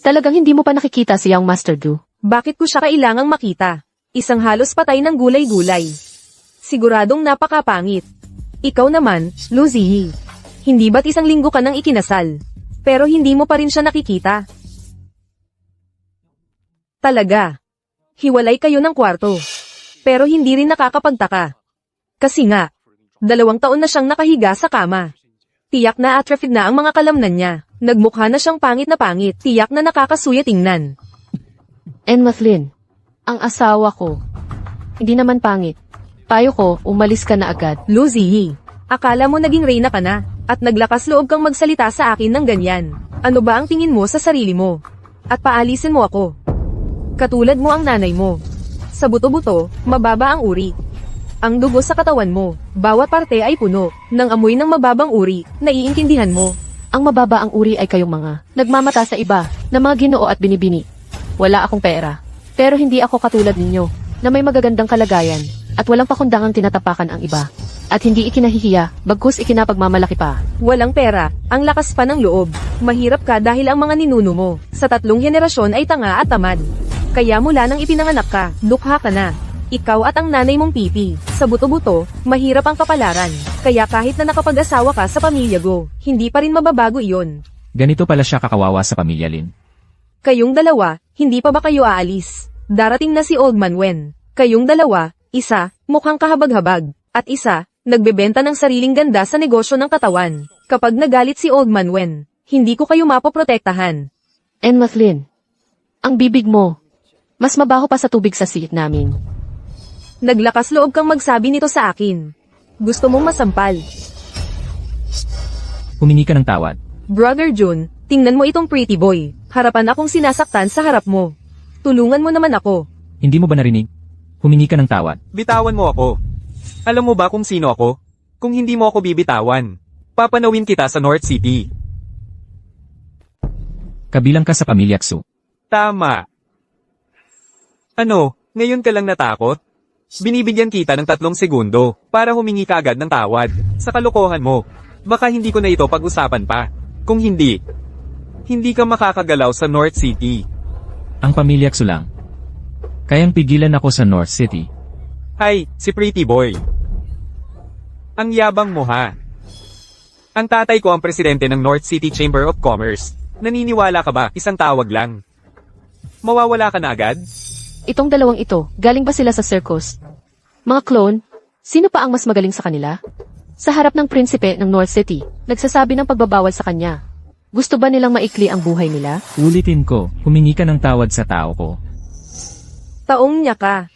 talagang hindi mo pa nakikita si Young Master Du? Bakit ko siya kailangang makita? Isang halos patay ng gulay-gulay. Siguradong napakapangit. Ikaw naman, Lu Ziyi. Hindi ba't isang linggo ka nang ikinasal? Pero hindi mo pa rin siya nakikita. Talaga. Hiwalay kayo ng kwarto. Pero hindi rin nakakapagtaka. Kasi nga, 2 taon na siyang nakahiga sa kama. Tiyak na atrophied na ang mga kalamnan niya. Nagmukha na siyang pangit na pangit. Tiyak na nakakasuya tingnan. And Nathlin, ang asawa ko, hindi naman pangit. Payo ko, umalis ka na agad. Lu Ziyi, akala mo naging reyna ka na, at naglakas loob kang magsalita sa akin ng ganyan. Ano ba ang tingin mo sa sarili mo? At paalisin mo ako. Katulad mo ang nanay mo. Sa buto-buto, mababa ang uri. Ang dugo sa katawan mo, bawat parte ay puno ng amoy ng mababang uri, naiintindihan mo. Ang mababa ang uri ay kayong mga nagmamata sa iba na mga ginoo at binibini. Wala akong pera. Pero hindi ako katulad ninyo na may magagandang kalagayan at walang pakundangang tinatapakan ang iba. At hindi ikinahihiya, bagkus ikinapagmamalaki pa. Walang pera, ang lakas pa ng loob. Mahirap ka dahil ang mga ninuno mo sa 3 henerasyon ay tanga at tamad. Kaya mula nang ipinanganak ka, dukha ka na. Ikaw at ang nanay mong pipi, sa buto-buto, mahirap ang kapalaran. Kaya kahit na nakapag-asawa ka sa pamilya Go, hindi pa rin mababago iyon. Ganito pala siya kakawawa sa pamilya Lin. Kayong dalawa, hindi pa ba kayo aalis? Darating na si Old Man Wen. Kayong dalawa, isa, mukhang kahabag-habag, at isa, nagbebenta ng sariling ganda sa negosyo ng katawan. Kapag nagalit si Old Man Wen, hindi ko kayo mapoprotektahan. And Nathlin, ang bibig mo, mas mabaho pa sa tubig sa siit namin. Naglakas loob kang magsabi nito sa akin. Gusto mong masampal. Humingi ka ng tawad. Brother Jun, tingnan mo itong pretty boy. Harapan akong sinasaktan sa harap mo. Tulungan mo naman ako. Hindi mo ba narinig? Humingi ka ng tawad. Bitawan mo ako. Alam mo ba kung sino ako? Kung hindi mo ako bibitawan, papanawin kita sa North City. Kabilang ka sa pamilya Xu. Tama. Ano, ngayon ka lang natakot? Binibigyan kita ng 3 segundo para humingi ka agad ng tawad sa kalokohan mo. Baka hindi ko na ito pag-usapan pa. Kung hindi, hindi ka makakagalaw sa North City. Ang pamilya Xu lang. Kayang pigilan ako sa North City. Hay, si Pretty Boy. Ang yabang mo ha. Ang tatay ko ang presidente ng North City Chamber of Commerce. Naniniwala ka ba? Isang tawag lang. Mawawala ka na agad? Itong dalawang ito, galing ba sila sa circus? Mga clone, sino pa ang mas magaling sa kanila? Sa harap ng prinsipe ng North City, nagsasabi ng pagbabawal sa kanya. Gusto ba nilang maikli ang buhay nila? Ulitin ko, humingi ka ng tawad sa tao ko. Taong niya ka.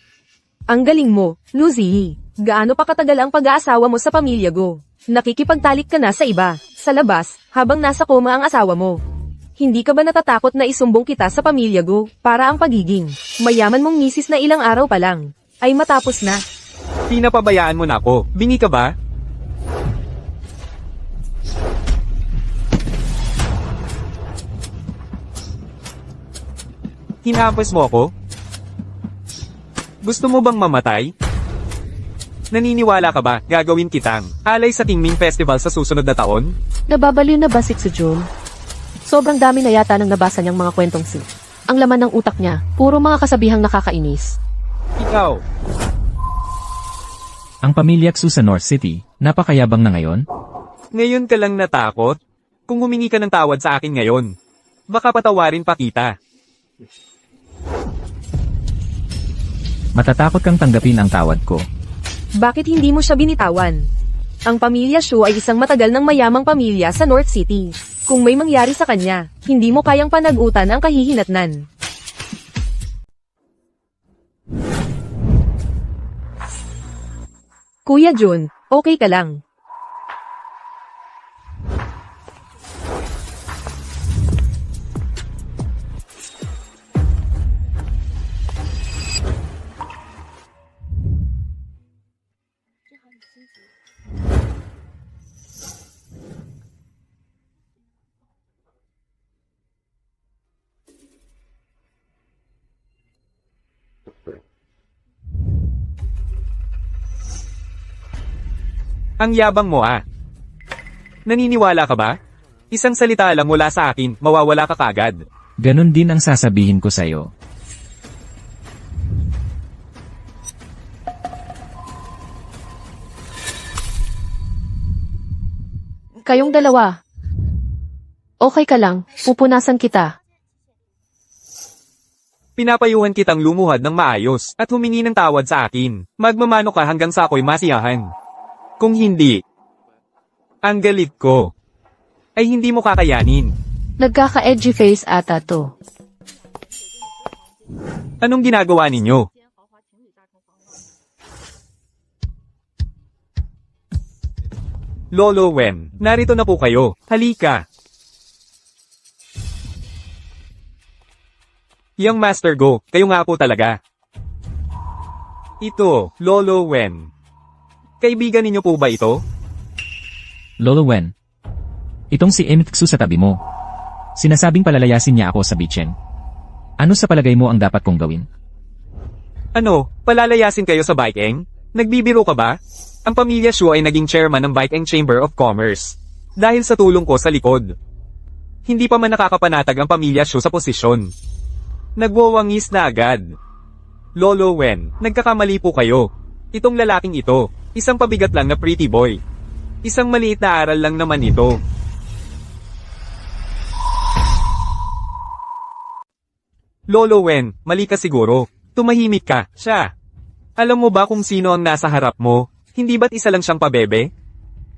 Ang galing mo, Lucy. Gaano pa katagal ang pag-aasawa mo sa pamilya Go? Nakikipagtalik ka na sa iba, sa labas, habang nasa koma ang asawa mo. Hindi ka ba natatakot na isumbong kita sa pamilya Go, para ang pagiging mayaman mong misis na ilang araw pa lang, ay matapos na? Pinapabayaan mo na ako. Bingi ka ba? Hinahampas mo ako? Gusto mo bang mamatay? Naniniwala ka ba, gagawin kitang alay sa Tingming Festival sa susunod na taon? Nababaliw na ba si Sejun? Sobrang dami na yata nang nabasa niyang mga kwentong si. Ang laman ng utak niya, puro mga kasabihang nakakainis. Ikaw, Ang pamilya Xu sa North City, napakayabang na ngayon? ngayon ka lang natakot? Kung humingi ka ng tawad sa akin ngayon, baka patawarin pa kita. Matatakot kang tanggapin ang tawad ko. Bakit hindi mo siya binitawan? Ang pamilya Shu ay isang matagal ng mayamang pamilya sa North City. Kung may mangyari sa kanya, hindi mo kayang panagutan ang kahihinatnan. Kuya Jun, okay ka lang? Ang yabang mo ah. Naniniwala ka ba? Isang salita lang mula sa akin, mawawala ka kagad. Ganon din ang sasabihin ko sa'yo. Kayong dalawa. Okay ka lang, pupunasan kita. Pinapayuhan kitang lumuhad ng maayos at humingi ng tawad sa akin. Magmamano ka hanggang sa ako'y masiyahan. Kung hindi, ang galit ko ay hindi mo kakayanin. Nagkaka-edgy face ata to. Anong ginagawa ninyo? Lolo Wen, narito na po kayo. Halika. Young Master Go, kayo nga po talaga. Ito, Lolo Wen. Kaibigan ninyo po ba ito? Lolo Wen. Itong si Xu sa tabi mo. Sinasabing palalayasin niya ako sa Bichen. Ano sa palagay mo ang dapat kong gawin? Ano, palalayasin kayo sa Baikeng? Nagbibiro ka ba? Ang pamilya Shu ay naging chairman ng Baikeng Chamber of Commerce. Dahil sa tulong ko sa likod. Hindi pa man nakakapanatag ang pamilya Shu sa posisyon. Nagwawangis na agad. Lolo Wen, nagkakamali po kayo. Itong lalaking ito, isang pabigat lang na pretty boy. Isang maliit na aral lang naman ito. Lolo Wen, mali ka siguro. Tumahimik ka, siya. Alam mo ba kung sino ang nasa harap mo? Hindi ba't isa lang siyang pabebe?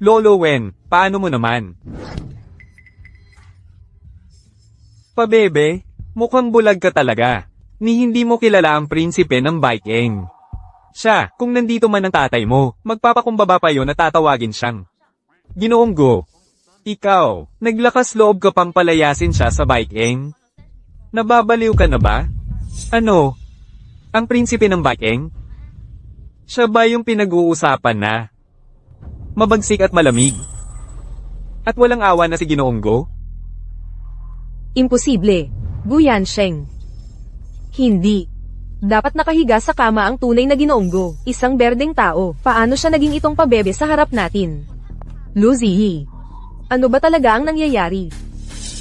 Lolo Wen, paano mo naman? Pabebe? Mukhang bulag ka talaga. Ni hindi mo kilala ang prinsipe ng Baikeng. Siya, kung nandito man ang tatay mo, magpapakumbaba pa yun at tatawagin siyang Ginoong Go. Ikaw, naglakas loob ka pang palayasin siya sa Baikeng? Nababaliw ka na ba? Ano? Ang prinsipe ng Baikeng? Siya ba yung pinag-uusapan na? Mabagsik at malamig? At walang awa na si Ginoong Go? Imposible. Guyan Sheng. Hindi. Dapat nakahiga sa kama ang tunay na Ginoong Go, isang berdeng tao. Paano siya naging itong pabebe sa harap natin? Lucy, ano ba talaga ang nangyayari?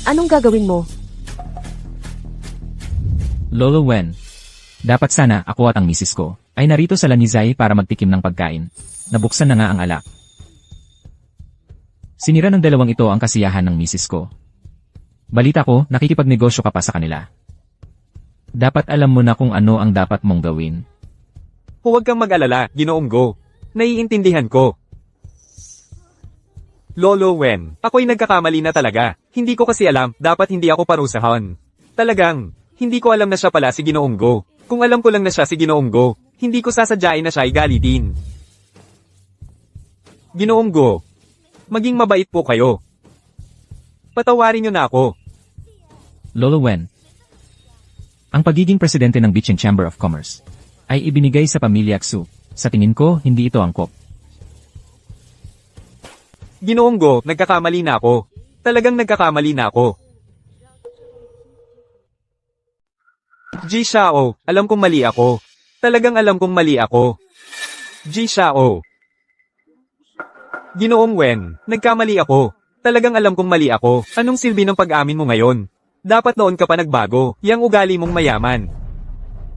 Anong gagawin mo? Lolo Wen. Dapat sana ako at ang misis ko ay narito sa Lanizay para magtikim ng pagkain. Nabuksan na nga ang alak. Sinira ng dalawang ito ang kasiyahan ng misis ko. Balita ko, nakikipagnegosyo ka pa sa kanila. Dapat alam mo na kung ano ang dapat mong gawin. Huwag kang mag-alala, Ginoong Go. Naiintindihan ko. Lolo Wen, ako'y nagkakamali na talaga. Hindi ko kasi alam, dapat hindi ako parusahan. Talagang, hindi ko alam na siya pala si Ginoong Go. Kung alam ko lang na siya si Ginoong Go, hindi ko sasadyain na siya ay galitin. Ginoong Go, maging mabait po kayo. Patawarin niyo na ako. Lolo Wen, ang pagiging presidente ng Bicheng Chamber of Commerce ay ibinigay sa pamilya Xu. Sa tingin ko, hindi ito angkop. Ginoong Go, nagkakamali na ako. Talagang nagkakamali na ako. Ji Xiao, alam kong mali ako. Talagang alam kong mali ako. Ji Xiao. Ginoong Wen, nagkamali ako. Talagang alam kong mali ako. Anong silbi ng pag-amin mo ngayon? Dapat noon ka pa nagbago, yang ugali mong mayaman.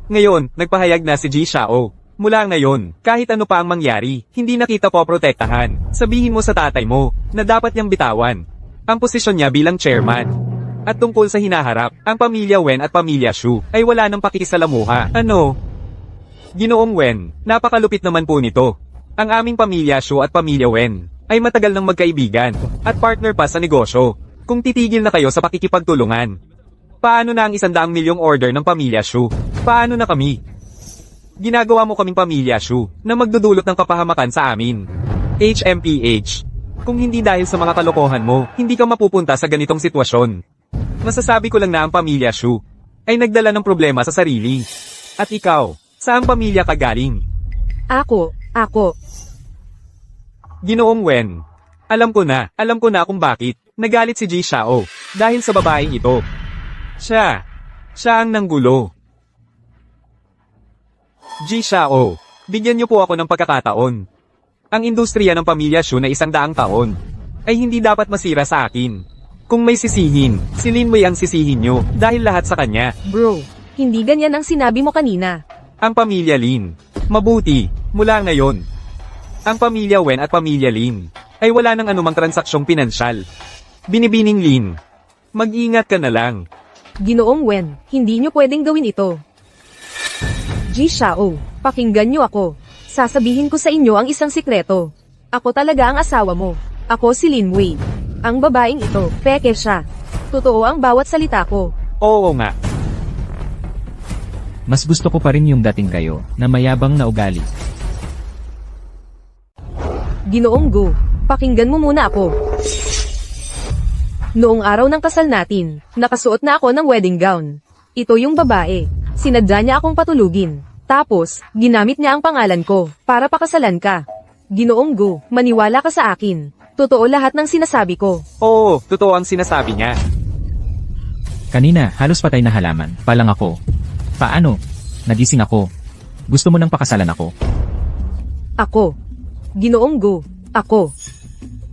Ngayon, nagpahayag na si Ji Xiao. Mula ngayon, kahit ano pa ang mangyari, hindi na kita poprotektahan. Sabihin mo sa tatay mo, na dapat niyang bitawan ang posisyon niya bilang chairman. At tungkol sa hinaharap, ang pamilya Wen at pamilya Shu, ay wala nang pakikisalamuha. Ano? Ginoong Wen, napakalupit naman po nito. Ang aming pamilya Shu at pamilya Wen, ay matagal nang magkaibigan, at partner pa sa negosyo. Kung titigil na kayo sa pakikipagtulungan, paano na ang 100 milyong order ng pamilya Shu? Paano na kami? Ginagawa mo kaming pamilya Shu, na magdudulot ng kapahamakan sa amin. HMPH. Kung hindi dahil sa mga kalokohan mo, hindi ka mapupunta sa ganitong sitwasyon. Masasabi ko lang na ang pamilya Shu, ay nagdala ng problema sa sarili. At ikaw, saan pamilya ka galing? Ako. Ginoong Wen. Alam ko na kung bakit, nagalit si Ji Xiao, dahil sa babaeng ito. Siya ang nanggulo. Ji Xiao, bigyan niyo po ako ng pagkakataon. Ang industriya ng pamilya Shu na 100 taon, ay hindi dapat masira sa akin. Kung may sisihin, si Lin Wei ang sisihin niyo, dahil lahat sa kanya. Bro, hindi ganyan ang sinabi mo kanina. Ang pamilya Lin, mabuti, mula ngayon. Ang pamilya Wen at pamilya Lin, ay wala nang anumang transaksyong pinansyal. Binibining Lin, mag-ingat ka na lang. Ginoong Wen, hindi nyo pwedeng gawin ito. Ji Xiao, pakinggan nyo ako. Sasabihin ko sa inyo ang isang sikreto. Ako talaga ang asawa mo. Ako si Lin Wei. Ang babaeng ito, peke siya. Totoo ang bawat salita ko. Oo nga. Mas gusto ko pa rin yung dating kayo, na mayabang na ugali. Ginoong Go, pakinggan mo muna ako. Noong araw ng kasal natin, nakasuot na ako ng wedding gown. Ito yung babae. Sinadya niya akong patulugin. Tapos, ginamit niya ang pangalan ko, para pakasalan ka. Ginoong Go, maniwala ka sa akin. Totoo lahat ng sinasabi ko. Oo, totoo ang sinasabi niya. Kanina, halos patay na halaman, palang ako. Paano? Nagising ako. Gusto mo nang pakasalan ako? Ako. Ginoong Go, ako.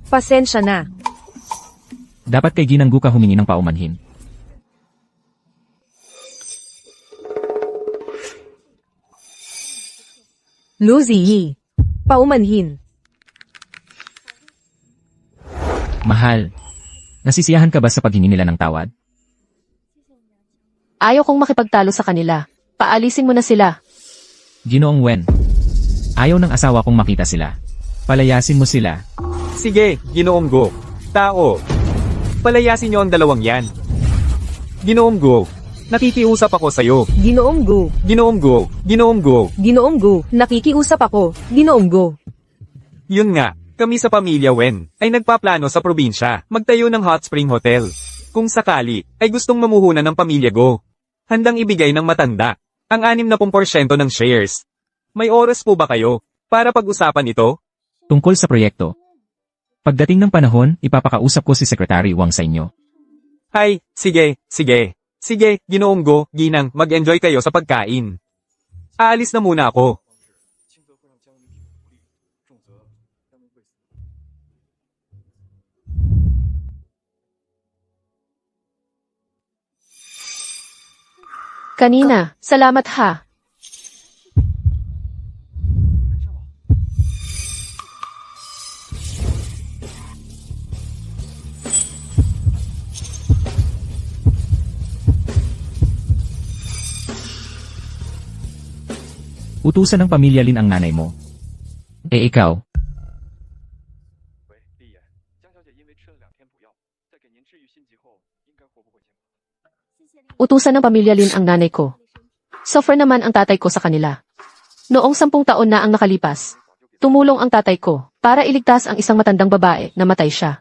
Pasensya na. Dapat kay Ginanggu ka humingi ng paumanhin. Lu Ziyi. Paumanhin. Mahal. Nasisiyahan ka ba sa paghingi nila ng tawad? Ayaw kong makipagtalo sa kanila. Paalisin mo na sila. Ginoong Wen. Ayaw ng asawa kong makita sila. Palayasin mo sila. Sige, Ginoong Go. Tao. Palayasin niyo ang dalawang yan. Ginoong Go. Nakikiusap ako sa'yo. Ginoong Go. Ginoong Go. Ginoong Go. Ginoong Go. Nakikiusap ako. Ginoong Go. Yun nga, kami sa pamilya Wen, ay nagpaplano sa probinsya, magtayo ng hot spring hotel. Kung sakali, ay gustong mamuhunan ng pamilya Go. Handang ibigay ng matanda, ang 60% ng shares. May oras po ba kayo, para pag-usapan ito? Tungkol sa proyekto. Pagdating ng panahon, ipapakausap ko si Secretary Wang sa inyo. Ay, sige. Sige, Ginoong Go, Ginang, mag-enjoy kayo sa pagkain. Aalis na muna ako. Kanina, salamat ha. Utusan ng pamilya Lin ang nanay mo. Eh ikaw, Utusan ng pamilya Lin ang nanay ko. Suffer naman ang tatay ko sa kanila. Noong 10 taon na ang nakalipas, tumulong ang tatay ko para iligtas ang isang matandang babae na matay siya.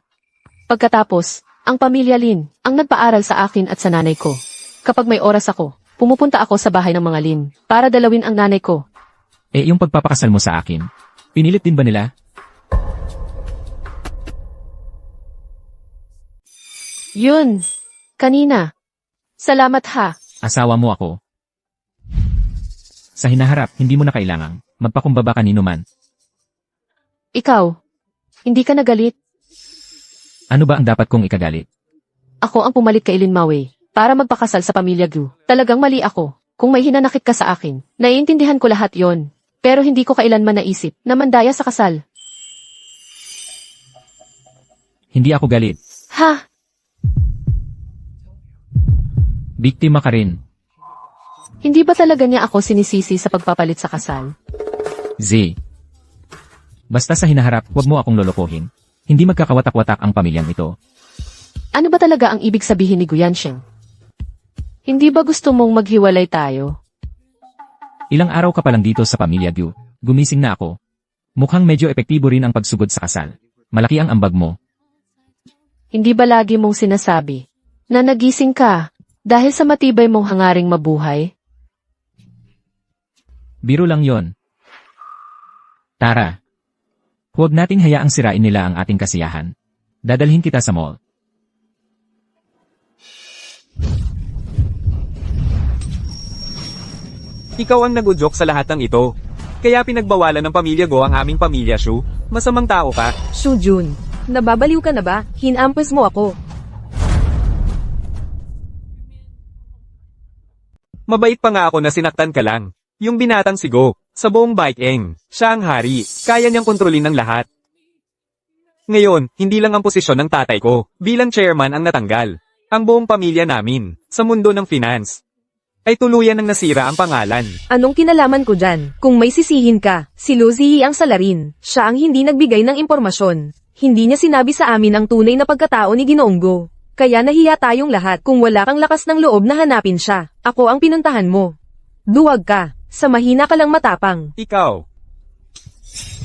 Pagkatapos, ang pamilya Lin ang nagpaaral sa akin at sa nanay ko. Kapag may oras ako, pumupunta ako sa bahay ng mga Lin para dalawin ang nanay ko. Yung pagpapakasal mo sa akin, pinilit din ba nila? Yun. Kanina. Salamat ha. Asawa mo ako. Sa hinaharap, hindi mo na kailangang magpakumbaba kanino man. Ikaw. Hindi ka nagalit. Ano ba ang dapat kong ikagalit? Ako ang pumalit kay Lin Maui para magpakasal sa pamilya Gu. Talagang mali ako. Kung may hinanakit ka sa akin, naiintindihan ko lahat yon. Pero hindi ko kailanman naisip na mandaya sa kasal. Hindi ako galit. Ha? Biktima ka rin. Hindi ba talaga niya ako sinisisi sa pagpapalit sa kasal? Z. Basta sa hinaharap, huwag mo akong lolokohin. Hindi magkakawatak-watak ang pamilyang ito. Ano ba talaga ang ibig sabihin ni Guyansheng? Hindi ba gusto mong maghiwalay tayo? Ilang araw ka pa lang dito sa pamilya Gu. Gumising na ako. Mukhang medyo epektibo rin ang pagsugod sa kasal. Malaki ang ambag mo. Hindi ba lagi mong sinasabi na nagising ka dahil sa matibay mong hangaring mabuhay? Biro lang yon. Tara. Huwag nating hayaang sirain nila ang ating kasiyahan. Dadalhin kita sa mall. Ikaw ang nagudyok sa lahat ng ito. Kaya pinagbawalan ng pamilya Go ang aming pamilya Shu. Masamang tao ka. Shujun, nababaliw ka na ba? Hinampes mo ako. Mabait pa nga ako na sinaktan ka lang. Yung binatang si Go, sa buong Baikeng, siya ang hari, kaya niyang kontrolin ng lahat. Ngayon, hindi lang ang posisyon ng tatay ko, bilang chairman ang natanggal. Ang buong pamilya namin, sa mundo ng finance, ay tuluyan ng nasira ang pangalan. Anong kinalaman ko dyan? Kung may sisihin ka, si Lucy ang salarin. Siya ang hindi nagbigay ng impormasyon. Hindi niya sinabi sa amin ang tunay na pagkatao ni Ginoong Go. Kaya nahiya tayong lahat kung wala kang lakas ng loob na hanapin siya. Ako ang pinuntahan mo. Duwag ka. Sa mahina ka lang matapang. Ikaw,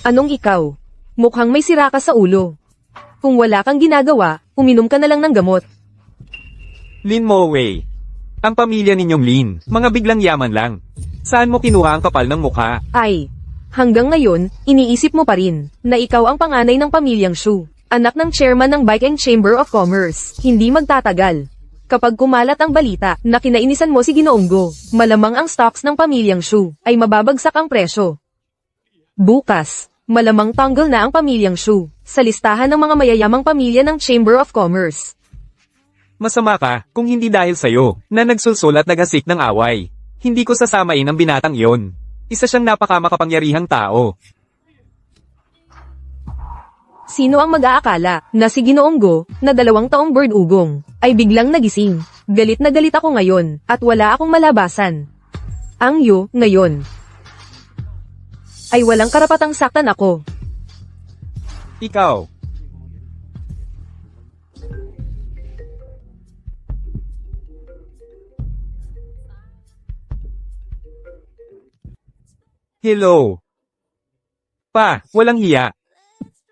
Anong ikaw? Mukhang may sira ka sa ulo. Kung wala kang ginagawa, uminom ka na lang ng gamot. Lin Mowei. Ang pamilya ninyong Lin, mga biglang yaman lang. Saan mo kinuha ang kapal ng mukha? Ay, hanggang ngayon, iniisip mo pa rin na ikaw ang panganay ng pamilyang Shu. Anak ng chairman ng Baikeng Chamber of Commerce. Hindi magtatagal. Kapag kumalat ang balita na kinainisan mo si Ginoong Go, malamang ang stocks ng pamilyang Shu ay mababagsak ang presyo. Bukas, malamang tanggal na ang pamilyang Shu sa listahan ng mga mayayamang pamilya ng Chamber of Commerce. Masama ka, kung hindi dahil sa'yo, na nagsulsul at naghasik ng away. Hindi ko sasamain ang binatang iyon. Isa siyang napakamakapangyarihang tao. Sino ang mag-aakala na si Ginoong Go, na 2 taong bird ugong, ay biglang nagising? Galit na galit ako ngayon, at wala akong malabasan. Ang Yu, ngayon, ay walang karapatang saktan ako. Ikaw. Hello. Pa, walang hiya.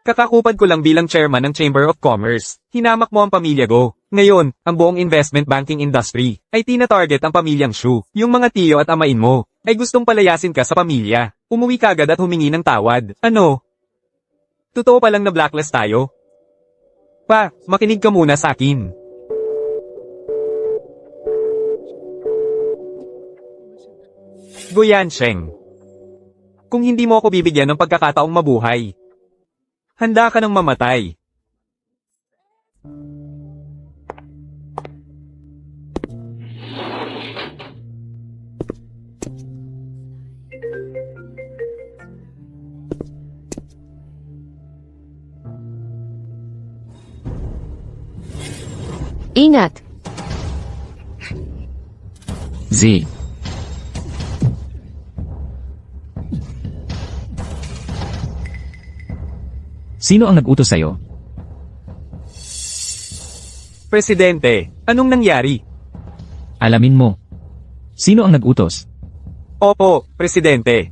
Kakakupad ko lang bilang chairman ng Chamber of Commerce. Hinamak mo ang pamilya Go. Ngayon, ang buong investment banking industry ay tina-target ang pamilyang Shu. Yung mga tiyo at amain mo ay gustong palayasin ka sa pamilya. Umuwi ka agad at humingi ng tawad. Ano? Totoo palang na blacklist tayo? Pa, makinig ka muna sa akin. Guyansheng. Kung hindi mo ako bibigyan ng pagkakataong mabuhay, handa ka ng mamatay. Ingat! Z. Sino ang nag-utos sa'yo? Presidente, anong nangyari? Alamin mo. Sino ang nag-utos? Opo, Presidente.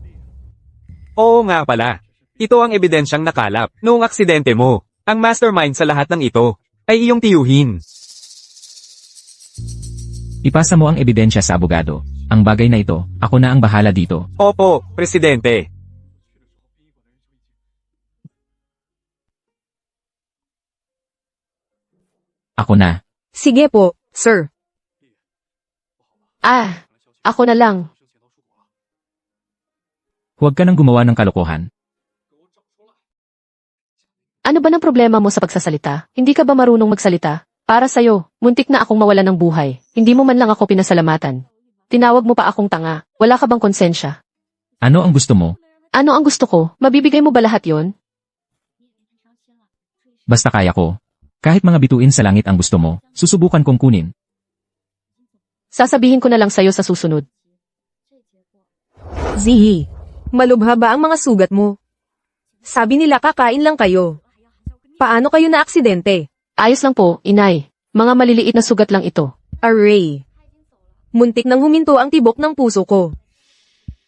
Oo nga pala. Ito ang ebidensyang nakalap noong aksidente mo. Ang mastermind sa lahat ng ito ay iyong tiyuhin. Ipasa mo ang ebidensya sa abogado. Ang bagay na ito, ako na ang bahala dito. Opo, Presidente. Ako na. Sige po, sir. Ako na lang. Huwag ka nang gumawa ng kalokohan. Ano ba ng problema mo sa pagsasalita? Hindi ka ba marunong magsalita? Para sa'yo, muntik na akong mawalan ng buhay. Hindi mo man lang ako pinasalamatan. Tinawag mo pa akong tanga. Wala ka bang konsensya? Ano ang gusto mo? Ano ang gusto ko? Mabibigay mo ba lahat yon? Basta kaya ko. Kahit mga bituin sa langit ang gusto mo, susubukan kong kunin. Sasabihin ko na lang sa'yo sa susunod. Zihi, malubha ba ang mga sugat mo? Sabi nila kakain lang kayo. Paano kayo na aksidente? Ayos lang po, inay. Mga maliliit na sugat lang ito. Array. Muntik nang huminto ang tibok ng puso ko.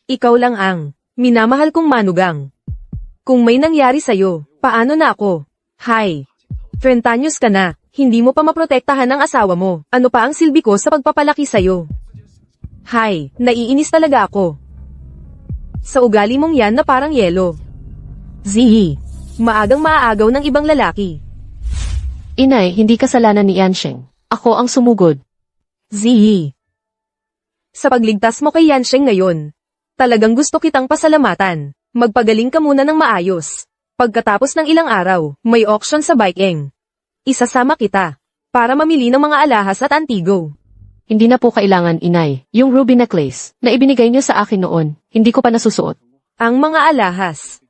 Ikaw lang ang minamahal kong manugang. Kung may nangyari sa'yo, paano na ako? Hay. 30 anyos ka na, hindi mo pa maprotektahan ang asawa mo. Ano pa ang silbi ko sa pagpapalaki sa'yo? Hay, naiinis talaga ako. Sa ugali mong yan na parang yelo. Zihi, maagang maaagaw ng ibang lalaki. Inay, hindi kasalanan ni Yansheng. Ako ang sumugod. Zihi. Sa pagligtas mo kay Yansheng ngayon, talagang gusto kitang pasalamatan. Magpagaling ka muna ng maayos. Pagkatapos ng ilang araw, may auction sa Baikeng. Isasama kita, para mamili ng mga alahas at antigo. Hindi na po kailangan, inay. Yung ruby necklace, na ibinigay niyo sa akin noon, hindi ko pa nasusuot. Ang mga alahas.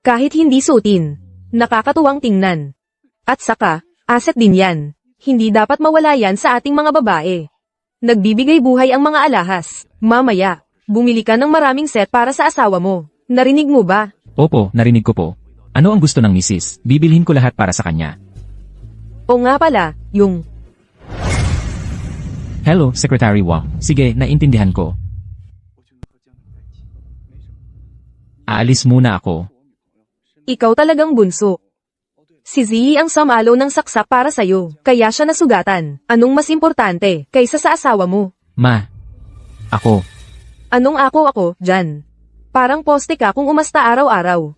Kahit hindi suotin, nakakatuwang tingnan. At saka, asset din yan. Hindi dapat mawala yan sa ating mga babae. Nagbibigay buhay ang mga alahas. Mamaya, bumili ka ng maraming set para sa asawa mo. Narinig mo ba? Opo, narinig ko po. Ano ang gusto ng misis? Bibilhin ko lahat para sa kanya. O nga pala, yung... Hello, Secretary Wang. Sige, naintindihan ko. Aalis muna ako. Ikaw talagang bunso. Si Ziyi ang samalo ng saksak para sa'yo, kaya siya nasugatan. Anong mas importante, kaysa sa asawa mo? Ma. Ako. Anong ako, dyan? Parang poste ka kung umasta araw-araw.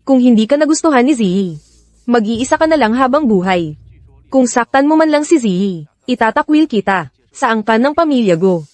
Kung hindi ka nagustuhan ni Ziyi, mag-iisa ka na lang habang buhay. Kung saktan mo man lang si Ziyi, itatakwil kita sa angkan ng pamilya ko.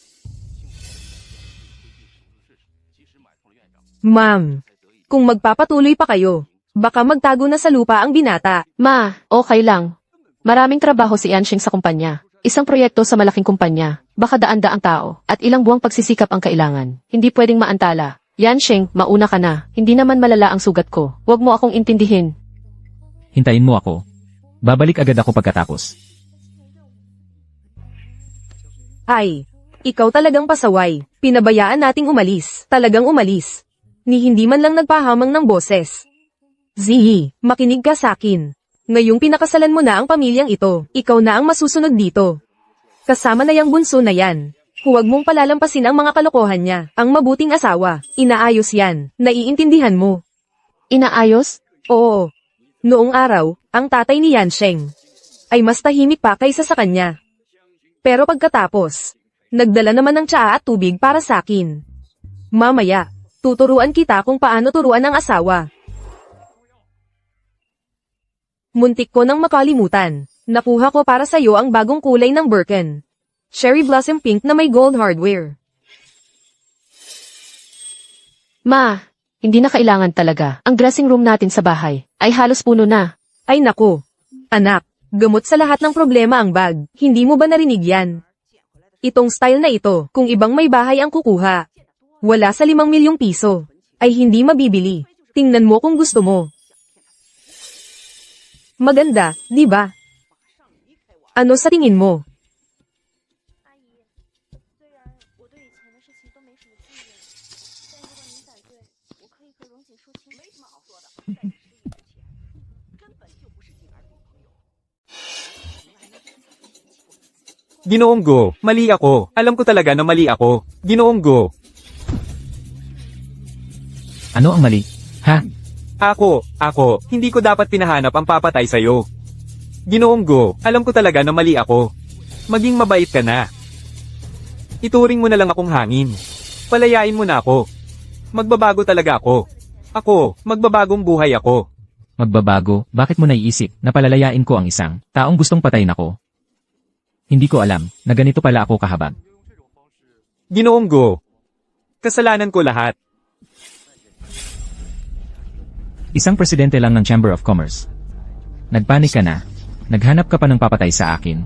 Ma'am, kung magpapatuloy pa kayo, baka magtago na sa lupa ang binata. Ma, okay lang. Maraming trabaho si Yansheng sa kumpanya. Isang proyekto sa malaking kumpanya. Baka daan-daang tao. At ilang buwang pagsisikap ang kailangan. Hindi pwedeng maantala. Yansheng, mauna ka na. Hindi naman malala ang sugat ko. Huwag mo akong intindihin. Hintayin mo ako. Babalik agad ako pagkatapos. Ay, ikaw talagang pasaway. Pinabayaan nating umalis. Talagang umalis. Ni hindi man lang nagpahamang ng boses. Zihi, makinig ka sakin. Ngayong pinakasalan mo na ang pamilyang ito, ikaw na ang masusunod dito. Kasama na yang bunso na yan. Huwag mong palalampasin ang mga kalokohan niya. Ang mabuting asawa, inaayos yan. Naiintindihan mo. Inaayos? Oo. Noong araw, ang tatay ni Yansheng ay mas tahimik pa kaysa sa kanya. Pero pagkatapos, nagdala naman ng tsaa at tubig para sa akin. Mamaya, tuturuan kita kung paano turuan ang asawa. Muntik ko nang makalimutan. Nakuha ko para sa'yo ang bagong kulay ng Birkin. Cherry Blossom Pink na may gold hardware. Ma, hindi na kailangan talaga. Ang dressing room natin sa bahay ay halos puno na. Ay naku. Anak, gamot sa lahat ng problema ang bag. Hindi mo ba narinig yan? Itong style na ito, kung ibang may bahay ang kukuha. Wala sa 5 milyong piso. Ay hindi mabibili. Tingnan mo kung gusto mo. Maganda, di ba? Ano sa tingin mo? Ginoong Go, mali ako. Alam ko talaga na mali ako. Ginoong Go. Ano ang mali? Ha? Ako, hindi ko dapat pinahanap ang papatay sa'yo. Ginoong Go, alam ko talaga na mali ako. Maging mabait ka na. Ituring mo na lang akong hangin. Palayain mo na ako. Magbabago talaga ako. Magbabagong buhay ako. Magbabago, bakit mo naiisip na palalayain ko ang isang taong gustong patayin ako? Hindi ko alam na ganito pala ako kahabag. Ginoong Go, kasalanan ko lahat. Isang presidente lang ng Chamber of Commerce. Nagpanik ka na. Naghanap ka pa ng papatay sa akin.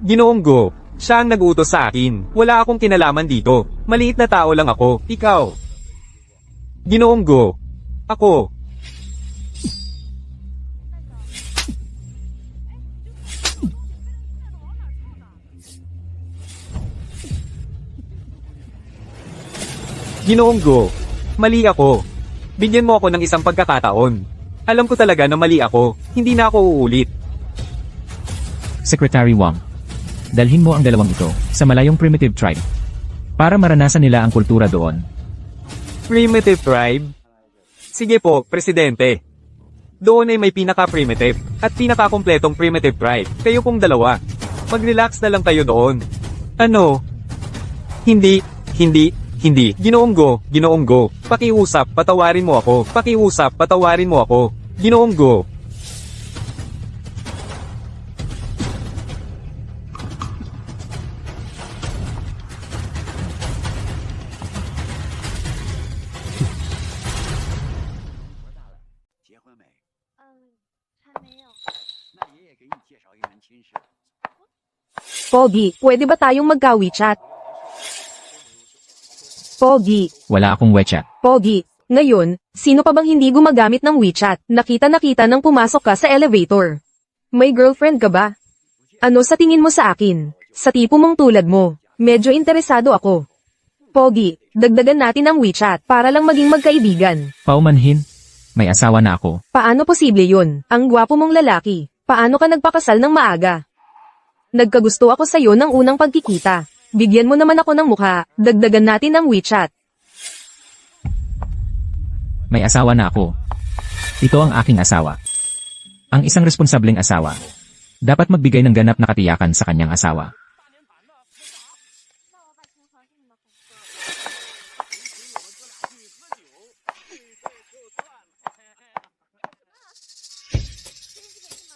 Ginoong Go, siya ang nag-utos sa akin. Wala akong kinalaman dito. Maliit na tao lang ako. Ikaw. Ginoong Go, ako. Ginoong Go, mali ako. Bigyan mo ako ng isang pagkakataon. Alam ko talaga na mali ako. Hindi na ako uulit. Secretary Wang, dalhin mo ang dalawang ito sa malayong primitive tribe para maranasan nila ang kultura doon. Primitive tribe? Sige po, Presidente. Doon ay may pinaka-primitive at pinaka-kompletong primitive tribe. Kayo pong dalawa. Mag-relax na lang kayo doon. Ano? Hindi. Ginoong Go. Pakiusap, patawarin mo ako. Ginoong Go. Pogi, pwede ba tayong magka-WeChat? Pogi, Wala akong WeChat. Pogi. Ngayon, sino pa bang hindi gumagamit ng WeChat? Nakita nang pumasok ka sa elevator. May girlfriend ka ba? Ano sa tingin mo sa akin? Sa tipo mong tulad mo, medyo interesado ako. Pogi, dagdagan natin ang WeChat para lang maging magkaibigan. Paumanhin, may asawa na ako. Paano posible yun? Ang gwapo mong lalaki. Paano ka nagpakasal ng maaga? Nagkagusto ako sa'yo ng unang pagkikita. Bigyan mo naman ako ng mukha, dagdagan natin ang WeChat. May asawa na ako. Ito ang aking asawa. Ang isang responsableng asawa. Dapat magbigay ng ganap na katiyakan sa kanyang asawa.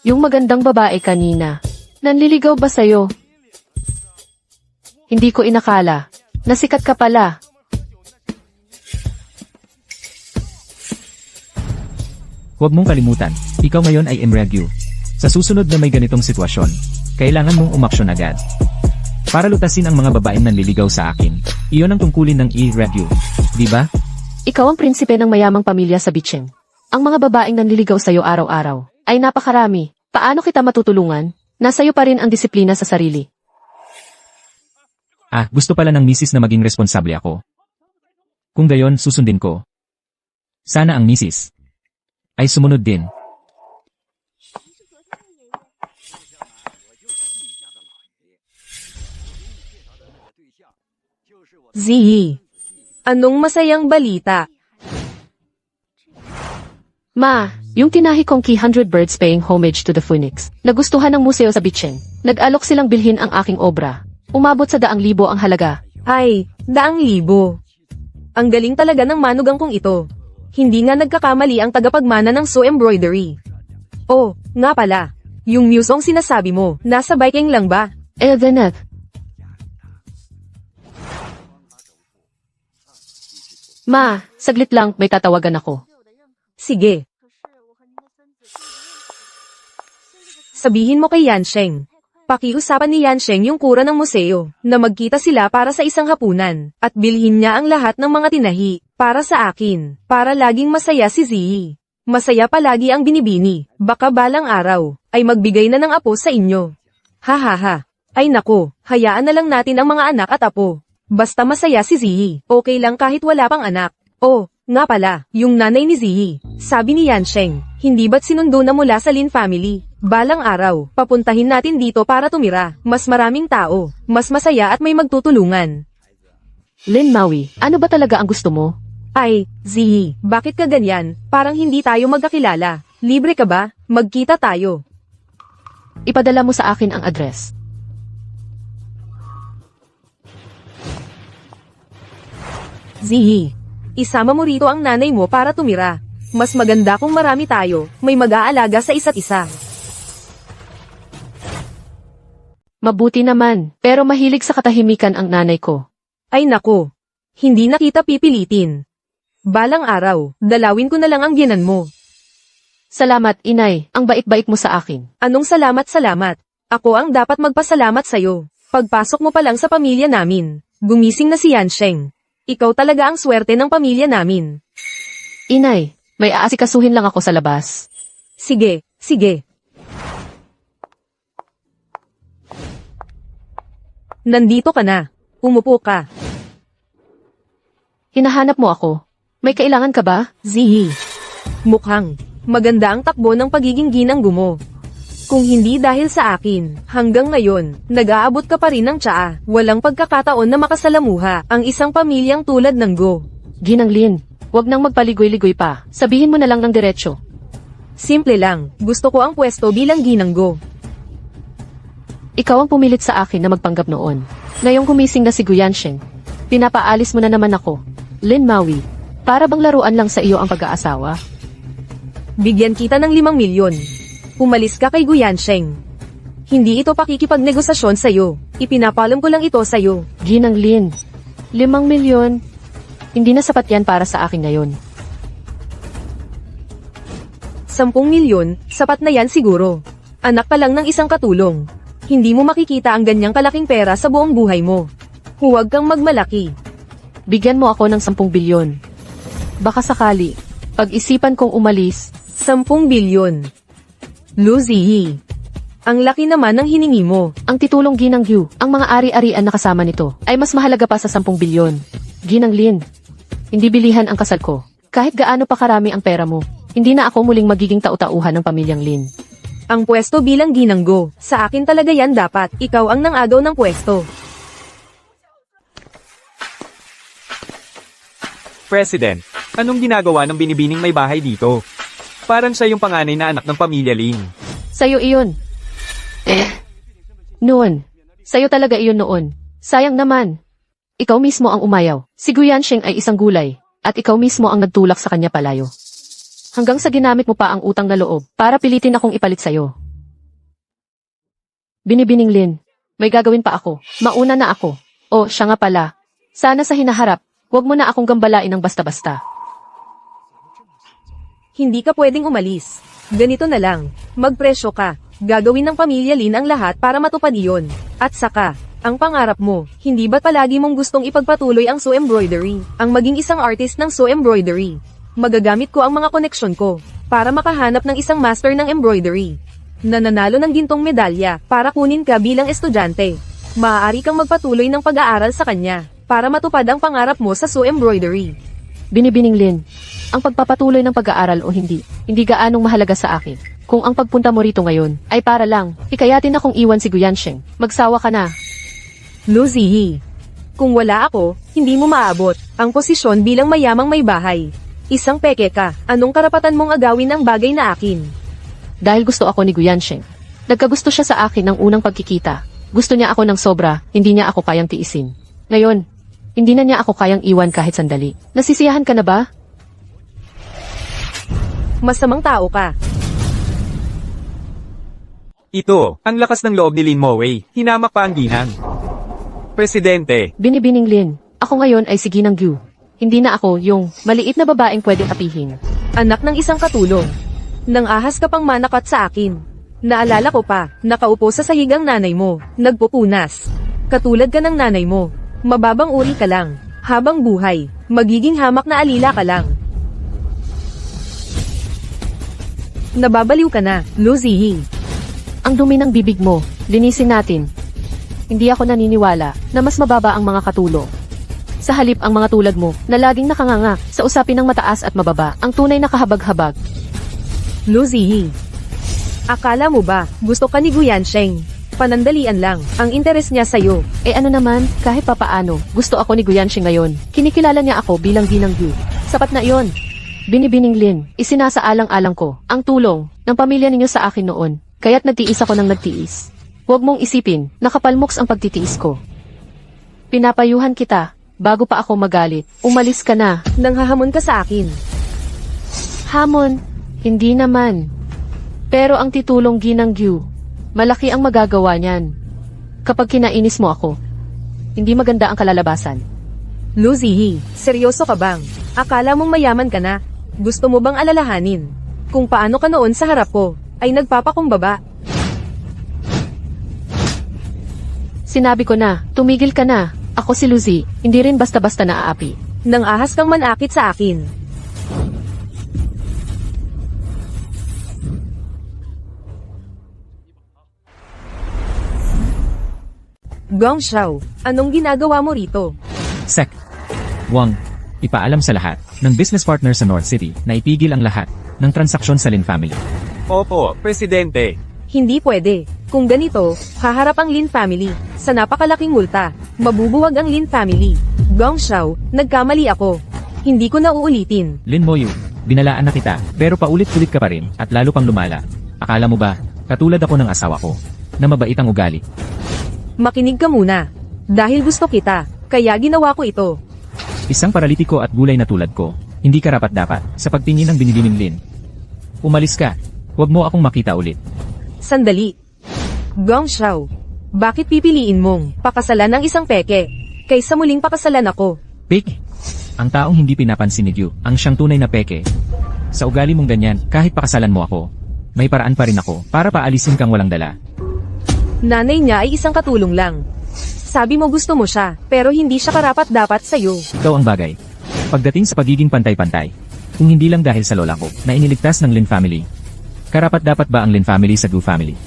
Yung magandang babae kanina, nanliligaw ba sa'yo? Hindi ko inakala. Nasikat ka pala. Huwag mong kalimutan, ikaw ngayon ay Imragyu. Sa susunod na may ganitong sitwasyon, kailangan mong umaksyon agad. Para lutasin ang mga babaeng nanliligaw sa akin, iyon ang tungkulin ng Imragyu. Di ba? Ikaw ang prinsipe ng mayamang pamilya sa Bicheng. Ang mga babaeng nanliligaw sa'yo araw-araw ay napakarami. Paano kita matutulungan? Nasa'yo pa rin ang disiplina sa sarili. Gusto pala ng misis na maging responsable ako. Kung gayon, susundin ko. Sana ang misis ay sumunod din. Ziyi. Anong masayang balita? Ma, yung tinahi kong key 100 birds paying homage to the phoenix. Nagustuhan ng museo sa Bicheng. Nag-alok silang bilhin ang aking obra. Umabot sa 200,000 ang halaga. Ay, 200,000. Ang galing talaga ng manugang kong ito. Hindi nga nagkakamali ang tagapagmana ng So Embroidery. Oh, nga pala. Yung musong sinasabi mo, nasa Biking lang ba? Edenet. Ma, saglit lang, may tatawagan ako. Sige. Sabihin mo kay Yansheng. Pakiusapan ni Yansheng yung kura ng museo, na magkita sila para sa isang hapunan, at bilhin niya ang lahat ng mga tinahi, para sa akin, para laging masaya si Ziyi. Masaya palagi ang binibini, baka balang araw, ay magbigay na ng apo sa inyo. Ha ha ha. Ay nako, hayaan na lang natin ang mga anak at apo. Basta masaya si Ziyi, okay lang kahit wala pang anak. Oh, nga pala, yung nanay ni Ziyi, sabi ni Yansheng, Hindi ba't sinundo na mula sa Lin family? Balang araw, papuntahin natin dito para tumira. Mas maraming tao, mas masaya at may magtutulungan. Lin Maui, ano ba talaga ang gusto mo? Ay, Ziyi, bakit ka ganyan? Parang hindi tayo magkakilala. Libre ka ba? Magkita tayo. Ipadala mo sa akin ang address. Ziyi, isama mo rito ang nanay mo para tumira. Mas maganda kung marami tayo, may mag-aalaga sa isa't isa. Mabuti naman, pero mahilig sa katahimikan ang nanay ko. Ay nako, hindi na kita pipilitin. Balang araw, dalawin ko na lang ang biyenan mo. Salamat, inay, ang bait-bait mo sa akin. Anong salamat? Ako ang dapat magpasalamat sa'yo. Pagpasok mo pa lang sa pamilya namin, gumising na si Yansheng. Ikaw talaga ang swerte ng pamilya namin. Inay, may aasikasuhin lang ako sa labas. Sige. Nandito ka na. Umupo ka. Hinahanap mo ako. May kailangan ka ba? Ziyi. Mukhang maganda ang takbo ng pagiging ginanggo mo. Kung hindi dahil sa akin, hanggang ngayon, nag-aabot ka pa rin ng tsaa. Walang pagkakataon na makasalamuha ang isang pamilyang tulad ng Go. Ginang Lin, wag nang magpaligoy-ligoy pa. Sabihin mo na lang ng diretsyo. Simple lang, gusto ko ang pwesto bilang ginanggo. Ikaw ang pumilit sa akin na magpanggap noon. Ngayong gumising na si Guyansheng, pinapaalis mo na naman ako. Lin Maui, para bang laruan lang sa iyo ang pag-aasawa? Bigyan kita ng 5 milyon. Umalis ka kay Guyansheng. Hindi ito pakikipagnegosasyon sa'yo. Ipinapalam ko lang ito sa'yo. Ginang Lin, 5 milyon. Hindi na sapat yan para sa akin ngayon. 10 milyon, sapat na yan siguro. Anak ka lang ng isang katulong. Hindi mo makikita ang ganyang kalaking pera sa buong buhay mo. Huwag kang magmalaki. Bigyan mo ako ng 10 bilyon. Baka sakali, pag-isipan kong umalis. 10 bilyon. Luzi. Ang laki naman ng hiningi mo. Ang titulong Ginang Yu, ang mga ari-arian na kasama nito, ay mas mahalaga pa sa 10 bilyon. Ginang Lin, hindi bilihan ang kasal ko. Kahit gaano pa karami ang pera mo, hindi na ako muling magiging tau-tauhan ng pamilyang Lin. Ang pwesto bilang ginanggo, sa akin talaga yan dapat. Ikaw ang nangagaw ng pwesto. President, anong ginagawa ng binibining may bahay dito? Parang siya yung panganay na anak ng pamilya Lin. Sa'yo iyon. Noon. Sa'yo talaga iyon noon. Sayang naman. Ikaw mismo ang umayaw. Si Guyansheng ay isang gulay, at ikaw mismo ang nagtulak sa kanya palayo. Hanggang sa ginamit mo pa ang utang na loob para pilitin akong ipalit sa'yo. Binibining Lin, may gagawin pa ako. Mauna na ako. O, siya nga pala. Sana sa hinaharap, huwag mo na akong gambalain ng basta-basta. Hindi ka pwedeng umalis. Ganito na lang, magpresyo ka. Gagawin ng pamilya Lin ang lahat para matupad iyon. At saka, ang pangarap mo, hindi ba't palagi mong gustong ipagpatuloy ang sew embroidery? Ang maging isang artist ng sew embroidery. Magagamit ko ang mga koneksyon ko para makahanap ng isang master ng embroidery na nanalo ng gintong medalya para kunin ka bilang estudyante. Maaari kang magpatuloy ng pag-aaral sa kanya para matupad ang pangarap mo sa sew embroidery. Binibining Lin, ang pagpapatuloy ng pag-aaral o hindi gaanong mahalaga sa akin. Kung ang pagpunta mo rito ngayon ay para lang, hikayatin akong iwan si Guyansheng. Magsawa ka na. Luzi, kung wala ako, hindi mo maabot ang posisyon bilang mayamang may bahay. Isang peke ka, anong karapatan mong agawin ang bagay na akin? Dahil gusto ako ni Guyansheng. Nagkagusto siya sa akin ng unang pagkikita. Gusto niya ako ng sobra, hindi niya ako kayang tiisin. Ngayon, hindi na niya ako kayang iwan kahit sandali. Nasisiyahan ka na ba? Masamang tao ka. Ito, ang lakas ng loob ni Lin Maui. Hinamak pa ang ginang. Presidente, Binibining Lin, ako ngayon ay si Ginang Yu. Hindi na ako yung maliit na babaeng pwedeng apihin. Anak ng isang katulong. Nang ahas ka pang manakat sa akin. Naalala ko pa, nakaupo sa sahig ang nanay mo, nagpupunas. Katulad ka ng nanay mo, mababang uri ka lang, habang buhay, magiging hamak na alila ka lang. Nababaliw ka na, Luzi. Ang dumi ng bibig mo, linisin natin. Hindi ako naniniwala na mas mababa ang mga katulong. Sa halip ang mga tulad mo, na laging nakanganga sa usapin ng mataas at mababa, ang tunay na kahabag-habag. Lu Ziyi. Akala mo ba, gusto ka ni Gu Yansheng? Panandalian lang, ang interes niya sa'yo. Eh ano naman, kahit papaano, gusto ako ni Guyanshi ngayon. Kinikilala niya ako bilang Ginang Yu. Sapat na iyon. Binibining Lin, isinasaalang-alang ko ang tulong ng pamilya ninyo sa akin noon. Kaya't nagtiis ako ng nagtiis. Huwag mong isipin, nakapalmoks ang pagtitiis ko. Pinapayuhan kita, bago pa ako magalit. Umalis ka na. Nanghahamon ka sa akin. Hamon, hindi naman. Pero ang titulong Ginang Yu, malaki ang magagawa niyan. Kapag kinainis mo ako, hindi maganda ang kalalabasan. Lu Ziyi, seryoso ka bang? Akala mong mayaman ka na? Gusto mo bang alalahanin? Kung paano ka noon sa harap ko, ay nagpapakumbaba. Sinabi ko na, tumigil ka na. Ako si Luzi, hindi rin basta-basta naaapi. Nang ahas kang manakit sa akin. Gong Xiao, anong ginagawa mo rito? Sek. Wang, ipaalam sa lahat ng business partner sa North City na ipigil ang lahat ng transaksyon sa Lin family. Opo, Presidente. Hindi pwede. Kung ganito, haharap ang Lin family sa napakalaking multa. Mabubuwag ang Lin family. Gong Xiao, nagkamali ako. Hindi ko na uulitin. Lin Moyu, binalaan na kita, pero paulit-ulit ka pa rin at lalo pang lumala. Akala mo ba, katulad ako ng asawa ko, na mabait ang ugali? Makinig ka muna. Dahil gusto kita, kaya ginawa ko ito. Isang paralitiko at gulay na tulad ko, hindi karapat-dapat sa pagtingin ng binibining Lin. Umalis ka, huwag mo akong makita ulit. Sandali. Gong Xiao, bakit pipiliin mong pakasalan ang isang peke kaysa muling pakasalan ako? Peke, ang taong hindi pinapansin ni Gyu, ang siyang tunay na peke. Sa ugali mong ganyan, kahit pakasalan mo ako, may paraan pa rin ako para paalisin kang walang dala. Nanay niya ay isang katulong lang. Sabi mo gusto mo siya, pero hindi siya karapat-dapat sa'yo. Ikaw ang bagay. Pagdating sa pagiging pantay-pantay, kung hindi lang dahil sa lola ko na iniligtas ng Lin family, karapat-dapat ba ang Lin family sa Gu family?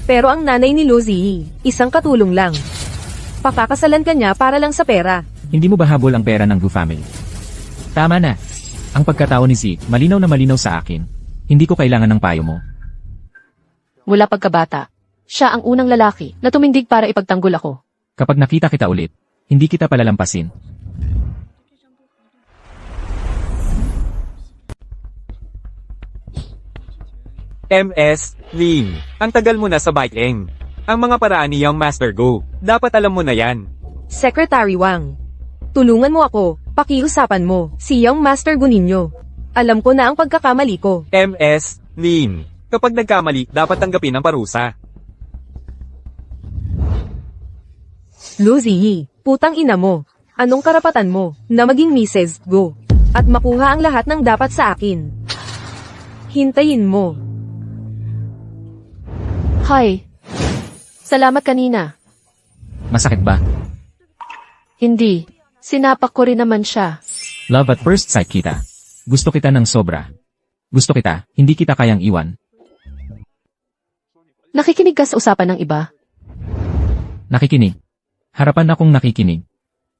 Pero ang nanay ni Lu Ziyi, isang katulong lang. Pakakasalan ka niya para lang sa pera. Hindi mo ba habol ang pera ng Gu family? Tama na. Ang pagkatao ni Z, malinaw na malinaw sa akin. Hindi ko kailangan ng payo mo. Mula pagkabata, siya ang unang lalaki na tumindig para ipagtanggol ako. Kapag nakita kita ulit, hindi kita palalampasin. MS, Lin. Ang tagal mo na sa Baikeng. Ang mga paraan niyang Master Go. Dapat alam mo na yan. Secretary Wang, tulungan mo ako, pakiusapan mo, si Young Master Guninyo. Alam ko na ang pagkakamali ko. MS, Lin. Kapag nagkamali, dapat tanggapin ang parusa. Lu Ziyi, putang ina mo. Anong karapatan mo na maging Mrs. Go at makuha ang lahat ng dapat sa akin? Hintayin mo. Hi. Salamat kanina. Masakit ba? Hindi. Sinapak ko rin naman siya. Love at first sight kita. Gusto kita ng sobra. Gusto kita, hindi kita kayang iwan. Nakikinig ka sa usapan ng iba? Nakikinig. Harapan akong nakikinig.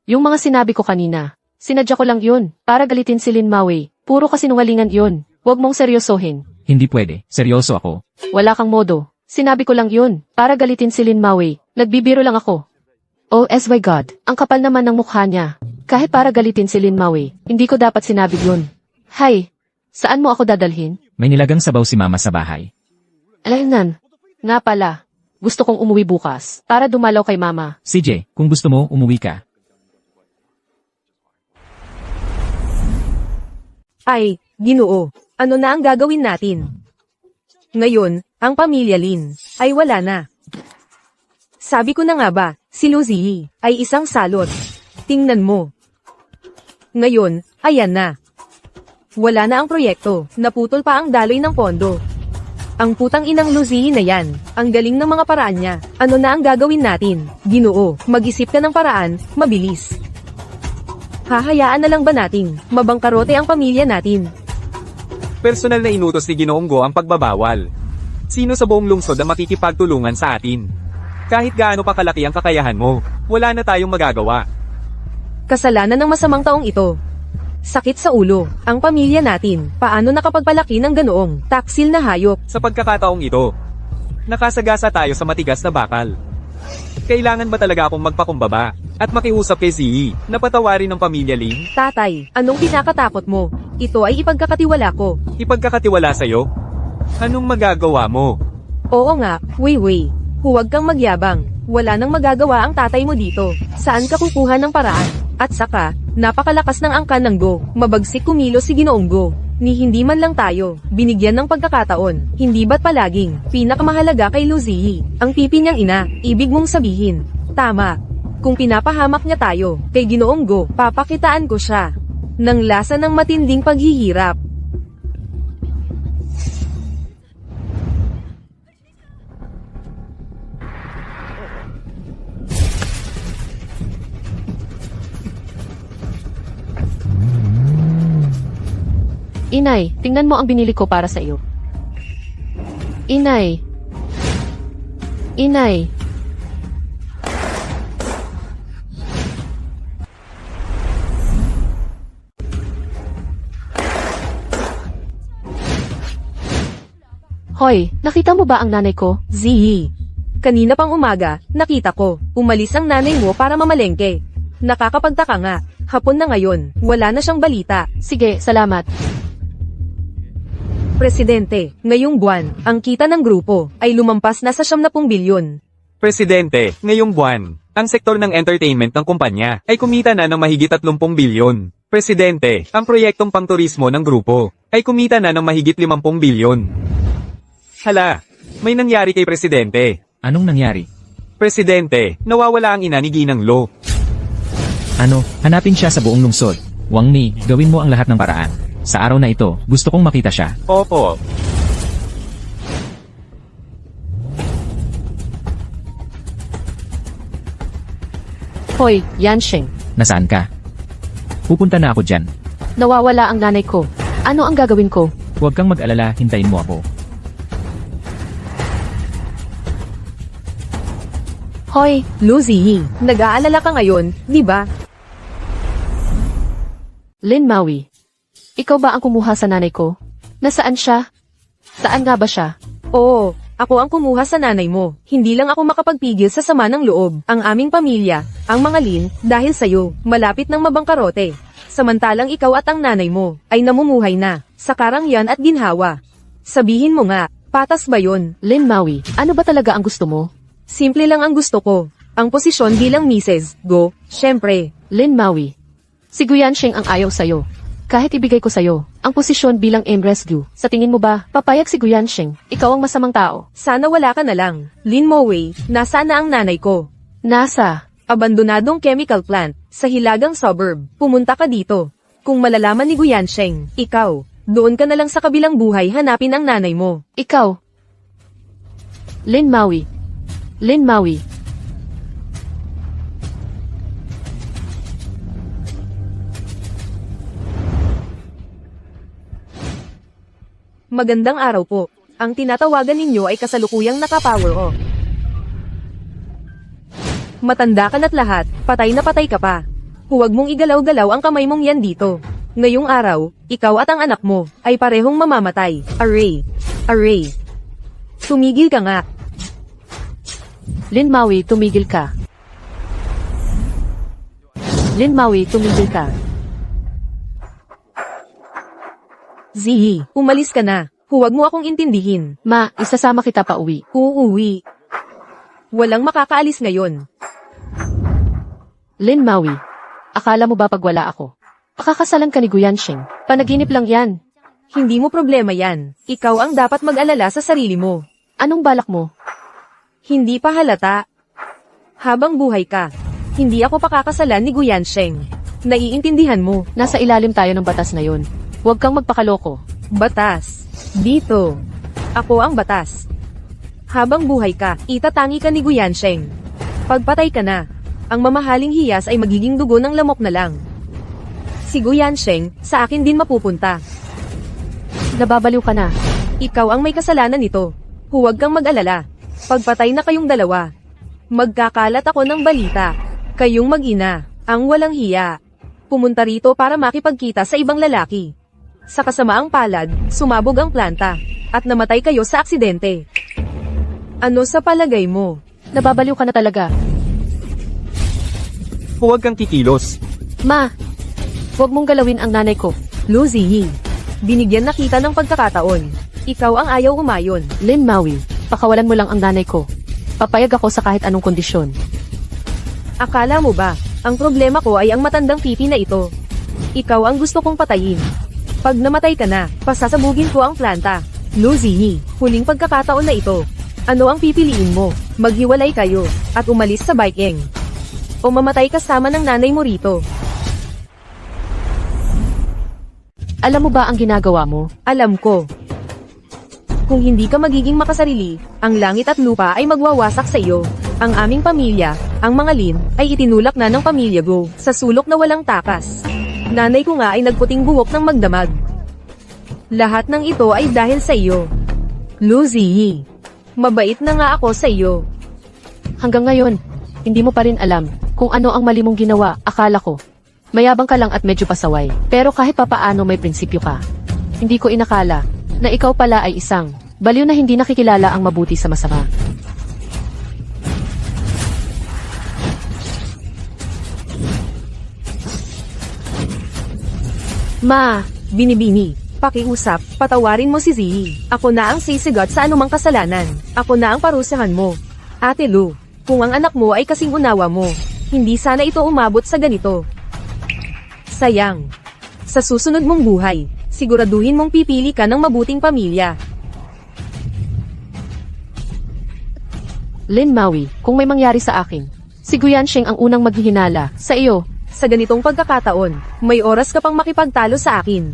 Yung mga sinabi ko kanina, sinadya ko lang yun, para galitin si Lin Maui. Puro kasinungalingan yun. Huwag mong seryosohin. Hindi pwede, seryoso ako. Wala kang modo. Sinabi ko lang yun, para galitin si Lin Maui. Nagbibiro lang ako. Oh my God, ang kapal naman ng mukha niya. Kahit para galitin si Lin Maui, hindi ko dapat sinabi yun. Hay, saan mo ako dadalhin? May nilagang sabaw si mama sa bahay. Alaynan. Nga pala, gusto kong umuwi bukas, para dumalaw kay mama. CJ, kung gusto mo, umuwi ka. Ay, Ginoo, ano na ang gagawin natin? Ngayon, ang pamilya Lin ay wala na. Sabi ko na nga ba, si Lu Ziyi ay isang salot. Tingnan mo. Ngayon, ayan na. Wala na ang proyekto, naputol pa ang daloy ng pondo. Ang putang inang Lu Ziyi na yan, ang galing ng mga paraan niya. Ano na ang gagawin natin? Ginoo, mag-isip ka ng paraan, mabilis. Hahayaan na lang ba nating mabangkarote ang pamilya natin? Personal na inutos ni Ginoong Go ang pagbabawal. Sino sa buong lungsod ang makikipagtulungan sa atin? Kahit gaano pa kalaki ang kakayahan mo, wala na tayong magagawa. Kasalanan ng masamang taong ito. Sakit sa ulo. Ang pamilya natin, paano nakapagpalaki ng ganoong taksil na hayop? Sa pagkakataong ito, nakasagasa tayo sa matigas na bakal. Kailangan ba talaga akong magpakumbaba at makiusap kay Ziyi na patawarin ng pamilya Ling? Tatay, anong kinakatakot mo? Ito ay ipagkakatiwala ko. Ipagkakatiwala sa'yo? Anong magagawa mo? Oo nga, Wei. Huwag kang magyabang. Wala nang magagawa ang tatay mo dito. Saan ka kukuha ng paraan? At saka, napakalakas ng angkan ng Go. Mabagsik kumilos si Ginoong Go. Ni hindi man lang tayo, binigyan ng pagkakataon. Hindi ba't palaging, pinakamahalaga kay Lu Ziyi, ang pipi niyang ina, ibig mong sabihin. Tama. Kung pinapahamak niya tayo, kay Ginoong Go, papakitaan ko siya ng lasa ng matinding paghihirap. Inay, tingnan mo ang binili ko para sa iyo. Inay. Inay. Hoy, nakita mo ba ang nanay ko? Ziyi. Kanina pang umaga, nakita ko, umalis ang nanay mo para mamalengke. Nakakapagtaka nga, hapon na ngayon, wala na siyang balita. Sige, salamat. Presidente, ngayong buwan, ang kita ng grupo ay lumampas na sa 70 bilyon. Presidente, ngayong buwan, ang sektor ng entertainment ng kumpanya ay kumita na ng mahigit 30 bilyon. Presidente, ang proyektong pangturismo ng grupo ay kumita na ng mahigit 50 bilyon. Hala, may nangyari kay Presidente. Anong nangyari? Presidente, nawawala ang ina ni Ginang Lo. Ano, hanapin siya sa buong lungsod. Wang Ni, gawin mo ang lahat ng paraan. Sa araw na ito, gusto kong makita siya. Opo. Hoy, Yansheng. Nasaan ka? Pupunta na ako dyan. Nawawala ang nanay ko. Ano ang gagawin ko? Huwag kang mag-alala, hintayin mo ako. Hoy, Lu Ziyi, nag-aalala ka ngayon, di ba? Lin Maui. Ikaw ba ang kumuha sa nanay ko? Nasaan siya? Saan nga ba siya? Oo, ako ang kumuha sa nanay mo. Hindi lang ako makapagpigil sa sama ng loob. Ang aming pamilya, ang mga Lin, dahil sa'yo, malapit ng mabangkarote. Samantalang ikaw at ang nanay mo, ay namumuhay na, sa karangyan at ginhawa. Sabihin mo nga, patas ba yun? Lin Maui, ano ba talaga ang gusto mo? Simple lang ang gusto ko. Ang posisyon bilang Mrs. Go, syempre. Lin Maui. Si Guyansheng ang ayaw sa'yo. Kahit ibigay ko sa'yo, ang posisyon bilang Empress Gu, sa tingin mo ba, papayag si Guyansheng, ikaw ang masamang tao? Sana wala ka na lang. Lin Mowei, nasaan na ang nanay ko? Nasa. Abandonadong chemical plant, sa hilagang suburb. Pumunta ka dito. Kung malalaman ni Guyansheng, ikaw, doon ka na lang sa kabilang buhay hanapin ang nanay mo. Ikaw. Lin Maui. Lin Maui. Magandang araw po. Ang tinatawagan ninyo ay kasalukuyang naka-power off. Matanda ka na't lahat, patay na patay ka pa. Huwag mong igalaw-galaw ang kamay mong yan dito. Ngayong araw, ikaw at ang anak mo ay parehong mamamatay. Array. Array. Tumigil ka nga. Lin Maui, tumigil ka. Lin Maui, tumigil ka. Ziyi, umalis ka na. Huwag mo akong intindihin. Ma, isasama kita pa uwi. Uuwi. Walang makakaalis ngayon. Lin Maui, akala mo ba pag wala ako? Pakakasalan ka ni Guyansheng. Panaginip lang yan. Hindi mo problema yan. Ikaw ang dapat mag-alala sa sarili mo. Anong balak mo? Hindi pa halata. Habang buhay ka, hindi ako pakakasalan ni Guyansheng. Naiintindihan mo. Nasa ilalim tayo ng batas na yun. Huwag kang magpakaloko. Batas. Dito. Ako ang batas. Habang buhay ka, itatangi ka ni Guyansheng. Pagpatay ka na, ang mamahaling hiyas ay magiging dugo ng lamok na lang. Si Guyansheng, sa akin din mapupunta. Nababaliw ka na. Ikaw ang may kasalanan nito. Huwag kang mag-alala. Pagpatay na kayong dalawa, magkakalat ako ng balita. Kayong mag-ina, ang walang hiya. Pumunta rito para makipagkita sa ibang lalaki. Sa kasamaang palad, sumabog ang planta, at namatay kayo sa aksidente. Ano sa palagay mo? Nababaliw ka na talaga. Huwag kang kikilos. Ma, huwag mong galawin ang nanay ko. Lu Ziyi, binigyan na kita ng pagkakataon. Ikaw ang ayaw umayon. Lin Maui, pakawalan mo lang ang nanay ko. Papayag ako sa kahit anong kondisyon. Akala mo ba, ang problema ko ay ang matandang pipi na ito? Ikaw ang gusto kong patayin. Pag namatay ka na, pasasabugin ko ang planta. Lu Ziyi, huling pagkakataon na ito. Ano ang pipiliin mo? Maghiwalay kayo, at umalis sa Baikeng. O mamatay kasama ng nanay mo rito. Alam mo ba ang ginagawa mo? Alam ko. Kung hindi ka magiging makasarili, ang langit at lupa ay magwawasak sa iyo. Ang aming pamilya, ang mga Lin, ay itinulak na ng pamilya Go sa sulok na walang takas. Nanay ko nga ay nagputing buhok ng magdamag. Lahat ng ito ay dahil sa iyo. Lu Ziyi, mabait na nga ako sa iyo. Hanggang ngayon, hindi mo pa rin alam kung ano ang mali mong ginawa. Akala ko, mayabang ka lang at medyo pasaway. Pero kahit papaano may prinsipyo ka. Hindi ko inakala na ikaw pala ay isang baliw na hindi nakikilala ang mabuti sa masama. Ma, binibini, pakiusap, patawarin mo si Ziyi. Ako na ang sisigat sa anumang kasalanan. Ako na ang parusahan mo. Ate Lu, kung ang anak mo ay kasing unawa mo, hindi sana ito umabot sa ganito. Sayang. Sa susunod mong buhay, siguraduhin mong pipili ka ng mabuting pamilya. Lin Maui, kung may mangyari sa akin, si Guyansheng ang unang maghihinala sa iyo. Sa ganitong pagkakataon, may oras ka pang makipagtalo sa akin.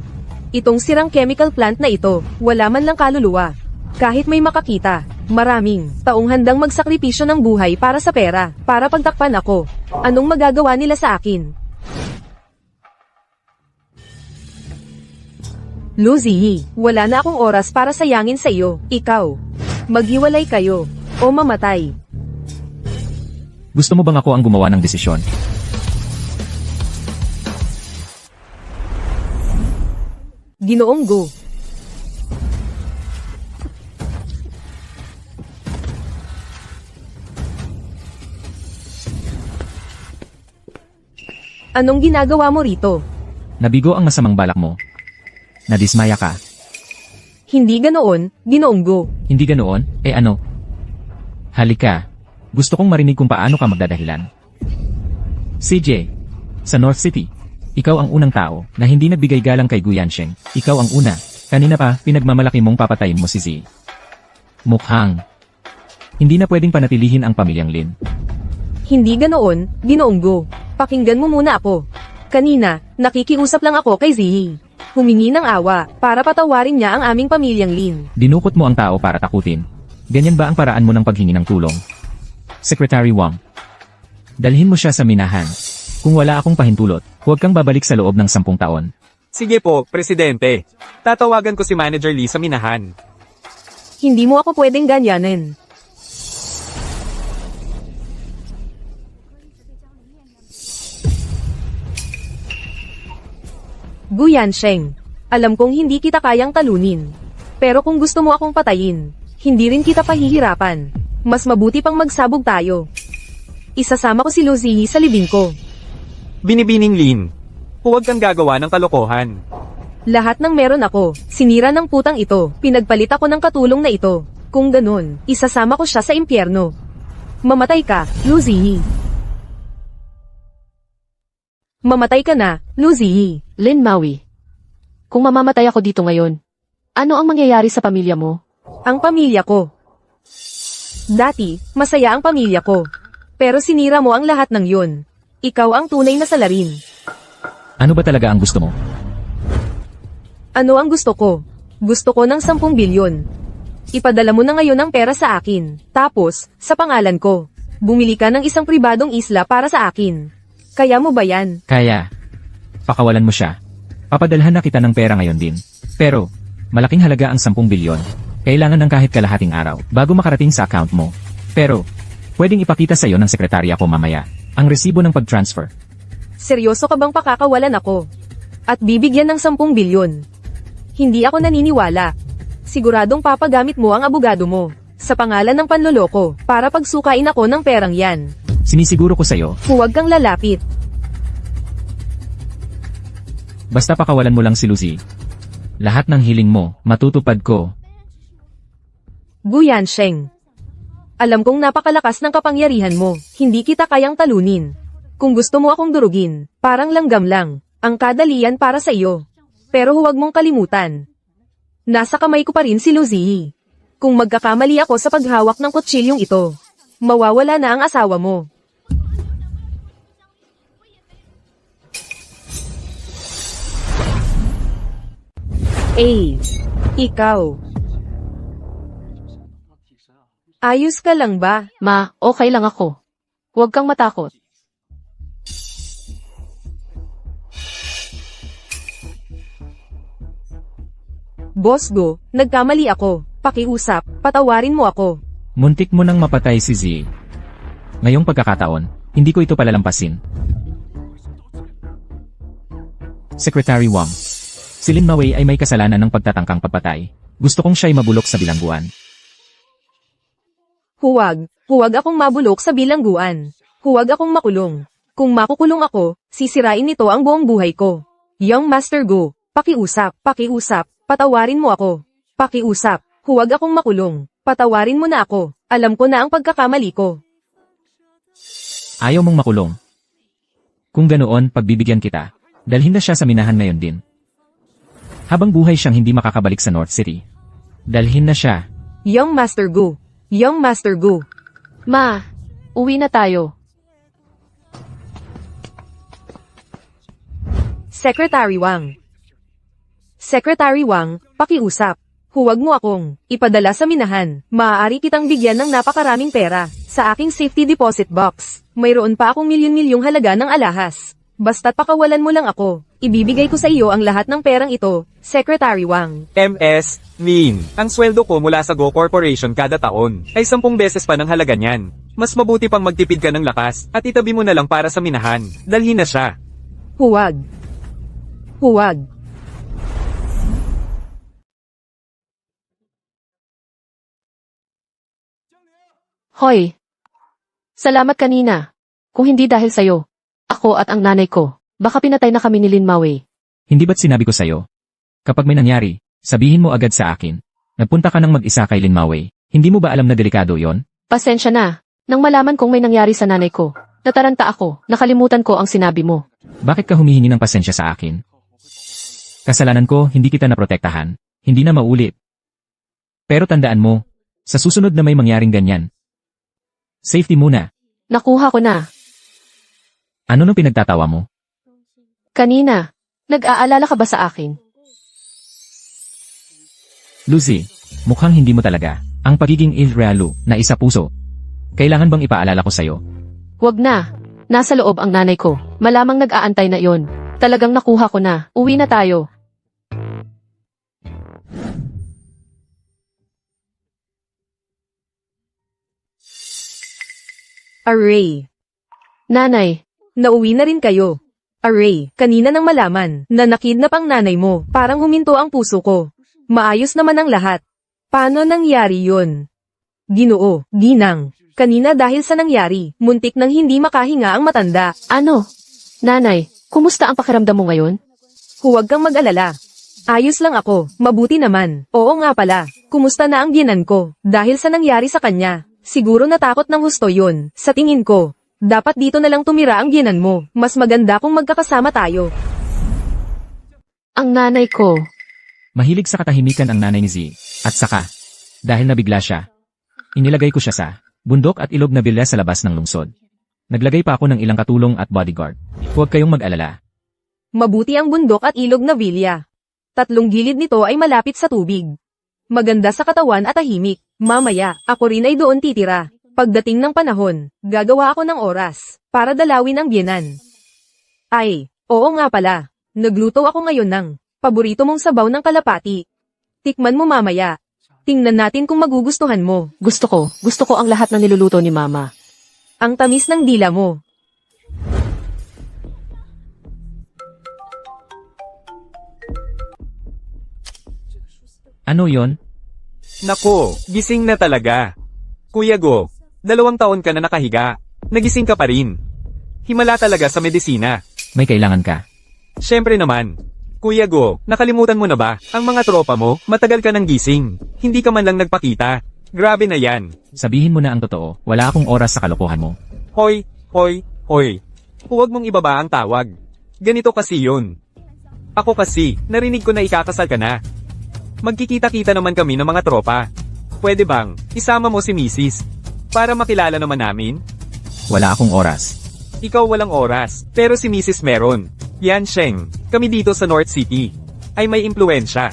Itong sirang chemical plant na ito, wala man lang kaluluwa. Kahit may makakita, maraming taong handang magsakripisyo ng buhay para sa pera, para pagtakpan ako. Anong magagawa nila sa akin? Lu Ziyi, wala na akong oras para sayangin sa iyo. Ikaw, maghiwalay kayo, o mamatay. Gusto mo bang ako ang gumawa ng desisyon? Ginoong Go. Anong ginagawa mo rito? Nabigo ang masamang balak mo. Nadismaya ka. Hindi ganoon, Ginoong Go. Hindi ganoon? Eh ano? Halika. Gusto kong marinig kung paano ka magdadahilan. CJ, sa North City, ikaw ang unang tao na hindi nagbigay galang kay Guyansheng. Ikaw ang una. Kanina pa, pinagmamalaki mong papatayin mo si Z. Mukhang. Hindi na pwedeng panatilihin ang pamilyang Lin. Hindi ganoon, Ginoong Go. Pakinggan mo muna ako. Kanina, nakikiusap lang ako kay Ziyi. Humingi ng awa, para patawarin niya ang aming pamilyang Lin. Dinukot mo ang tao para takutin. Ganyan ba ang paraan mo ng paghingi ng tulong? Secretary Wang. Dalhin mo siya sa minahan. Kung wala akong pahintulot, huwag kang babalik sa loob ng 10 taon. Sige po, Presidente. Tatawagan ko si Manager Lee sa minahan. Hindi mo ako pwedeng ganyanin. Guyansheng, alam kong hindi kita kayang talunin. Pero kung gusto mo akong patayin, hindi rin kita pahihirapan. Mas mabuti pang magsabog tayo. Isasama ko si Lu Ziyi sa libing ko. Binibining Lin. Huwag kang gagawa ng kalokohan. Lahat ng meron ako, sinira ng putang ito, pinagpalit ako ng katulong na ito. Kung ganun, isasama ko siya sa impyerno. Mamatay ka, Lu Ziyi. Mamatay ka na, Lu Ziyi. Lin Maui, kung mamamatay ako dito ngayon, ano ang mangyayari sa pamilya mo? Ang pamilya ko. Dati, masaya ang pamilya ko. Pero sinira mo ang lahat ng yun. Ikaw ang tunay na salarin. Ano ba talaga ang gusto mo? Ano ang gusto ko? Gusto ko ng 10 bilyon. Ipadala mo na ngayon ang pera sa akin. Tapos, sa pangalan ko, bumili ka ng isang pribadong isla para sa akin. Kaya mo ba yan? Kaya. Pakawalan mo siya. Papadalhan na kita ng pera ngayon din. Pero, malaking halaga ang 10 bilyon. Kailangan ng kahit kalahating araw bago makarating sa account mo. Pero, pwedeng ipakita sa iyo ng sekretarya ko mamaya ang resibo ng pag-transfer. seryoso ka bang pakakawalan ako? At bibigyan ng 10 bilyon? Hindi ako naniniwala. Siguradong papagamit mo ang abogado mo sa pangalan ng panloloko para pagsukain ako ng perang yan. Sinisiguro ko sa'yo, Huwag kang lalapit. basta pakawalan mo lang si Lucy. Lahat ng hiling mo, matutupad ko. Gu Yansheng. Alam kong napakalakas ng kapangyarihan mo, hindi kita kayang talunin. Kung gusto mo akong durugin, parang langgam lang, ang kadalian para sa iyo. Pero huwag mong kalimutan. Nasa kamay ko pa rin si Lucy. Kung magkakamali ako sa paghawak ng kutsilyong ito, mawawala na ang asawa mo. Ikaw. Ayos ka lang ba? Ma, okay lang ako. Huwag kang matakot. Boss Go, nagkamali ako. Pakiusap, patawarin mo ako. Muntik mo nang mapatay si Z. Ngayong pagkakataon, hindi ko ito palalampasin. Secretary Wang. Si Lin Mawei ay may kasalanan ng pagtatangkang pagpatay. Gusto kong siya'y mabulok sa bilangguan. Huwag akong mabulok sa bilangguan. Huwag akong makulong. Kung makukulong ako, sisirain nito ang buong buhay ko. Young Master Go, pakiusap, patawarin mo ako. Pakiusap, huwag akong makulong. Patawarin mo na ako. Alam ko na ang pagkakamali ko. Ayaw mong makulong. Kung ganoon, pagbibigyan kita. Dalhin na siya sa minahan ngayon din. Habang buhay siyang hindi makakabalik sa North City. Dalhin na siya. Young Master Go. Young Master Go. Ma, uwi na tayo. Secretary Wang. Secretary Wang, pakiusap. Huwag mo akong ipadala sa minahan. Maaari kitang bigyan ng napakaraming pera sa aking safety deposit box. Mayroon pa akong milyon-milyong halaga ng alahas. Basta't pakawalan mo lang ako. Ibibigay ko sa iyo ang lahat ng perang ito, Secretary Wang. MS, Min. Ang sweldo ko mula sa Go Corporation kada taon ay 10 beses pa ng halaga niyan. Mas mabuti pang magtipid ka ng lakas at itabi mo na lang para sa minahan. Dalhin na siya. Huwag. Hoy! Salamat kanina. Kung hindi dahil sa'yo, ako at ang nanay ko, baka pinatay na kami ni Lin Mawei. Hindi ba't sinabi ko sa'yo? Kapag may nangyari, sabihin mo agad sa akin. Nagpunta ka ng mag-isa kay Lin Mawei. Hindi mo ba alam na delikado yon? Pasensya na. Nang malaman kong may nangyari sa nanay ko, nataranta ako, nakalimutan ko ang sinabi mo. Bakit ka humihingi ng pasensya sa akin? Kasalanan ko, hindi kita naprotektahan. Hindi na maulit. Pero tandaan mo, sa susunod na may mangyaring ganyan, safety muna. Nakuha ko na. Ano nang pinagtatawa mo? Kanina, nag-aalala ka ba sa akin? Lucy, mukhang hindi mo talaga ang pagiging Israelu na isa puso. Kailangan bang ipaalala ko sa'yo? Huwag na. Nasa loob ang nanay ko. Malamang nag-aantay na yon. Talagang nakuha ko na. Uwi na tayo. Array. Nanay, Nauwi na rin kayo. Array, kanina nang malaman na nakidnap ang nanay mo, parang huminto ang puso ko. Maayos naman ang lahat. Paano nangyari yun? Ginoo, ginang. Kanina dahil sa nangyari, muntik nang hindi makahinga ang matanda. ano? Nanay, kumusta ang pakiramdam mo ngayon? Huwag kang mag-alala. Ayos lang ako, mabuti naman. Oo nga pala, kumusta na ang biyenan ko? Dahil sa nangyari sa kanya, siguro natakot ng husto yun. Sa tingin ko, dapat dito na lang tumira ang biyenan mo. Mas maganda kung magkakasama tayo. Ang nanay ko. Mahilig sa katahimikan ang nanay ni Z. At saka, dahil nabigla siya, inilagay ko siya sa bundok at ilog na bilya sa labas ng lungsod. Naglagay pa ako ng ilang katulong at bodyguard. Huwag kayong mag-alala. Mabuti ang bundok at ilog na vilya. 3 gilid nito ay malapit sa tubig. Maganda sa katawan at tahimik. Mamaya, ako rin ay doon titira. Pagdating ng panahon, gagawa ako ng oras para dalawin ang biyenan. Ay, oo nga pala. Nagluto ako ngayon ng paborito mong sabaw ng kalapati. Tikman mo mamaya. Tingnan natin kung magugustuhan mo. Gusto ko ang lahat ng niluluto ni Mama. Ang tamis ng dila mo. Ano yon? Nako, gising na talaga. Kuya Go, 2 taon ka na nakahiga. Nagising ka pa rin. Himala talaga sa medisina. May kailangan ka. Siyempre naman. Kuya Go, nakalimutan mo na ba? Ang mga tropa mo, matagal ka nang gising. Hindi ka man lang nagpakita. Grabe na yan. Sabihin mo na ang totoo, wala akong oras sa kalokohan mo. Hoy, hoy, hoy. Huwag mong ibaba ang tawag. Ganito kasi yun. Ako kasi, narinig ko na ikakasal ka na. Magkikita-kita naman kami ng mga tropa. Pwede bang, isama mo si Mrs. Para makilala naman namin? Wala akong oras. Ikaw walang oras, pero si Mrs. meron. Yan Sheng, kami dito sa North City. Ay may impluensya.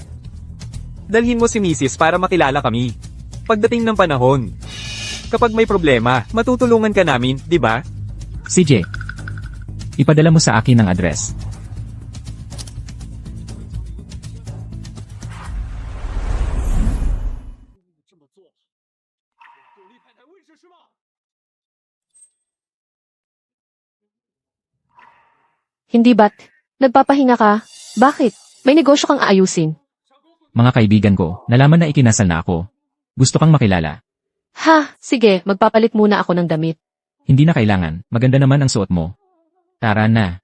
Dalhin mo si Mrs. para makilala kami. Pagdating ng panahon. Kapag may problema, matutulungan ka namin, di ba? CJ, ipadala mo sa akin ang address. Hindi ba't? Nagpapahinga ka? Bakit? May negosyo kang aayusin. Mga kaibigan ko, nalaman na ikinasal na ako. Gusto kang makilala. Ha, sige, magpapalit muna ako ng damit. Hindi na kailangan, maganda naman ang suot mo. Tara na.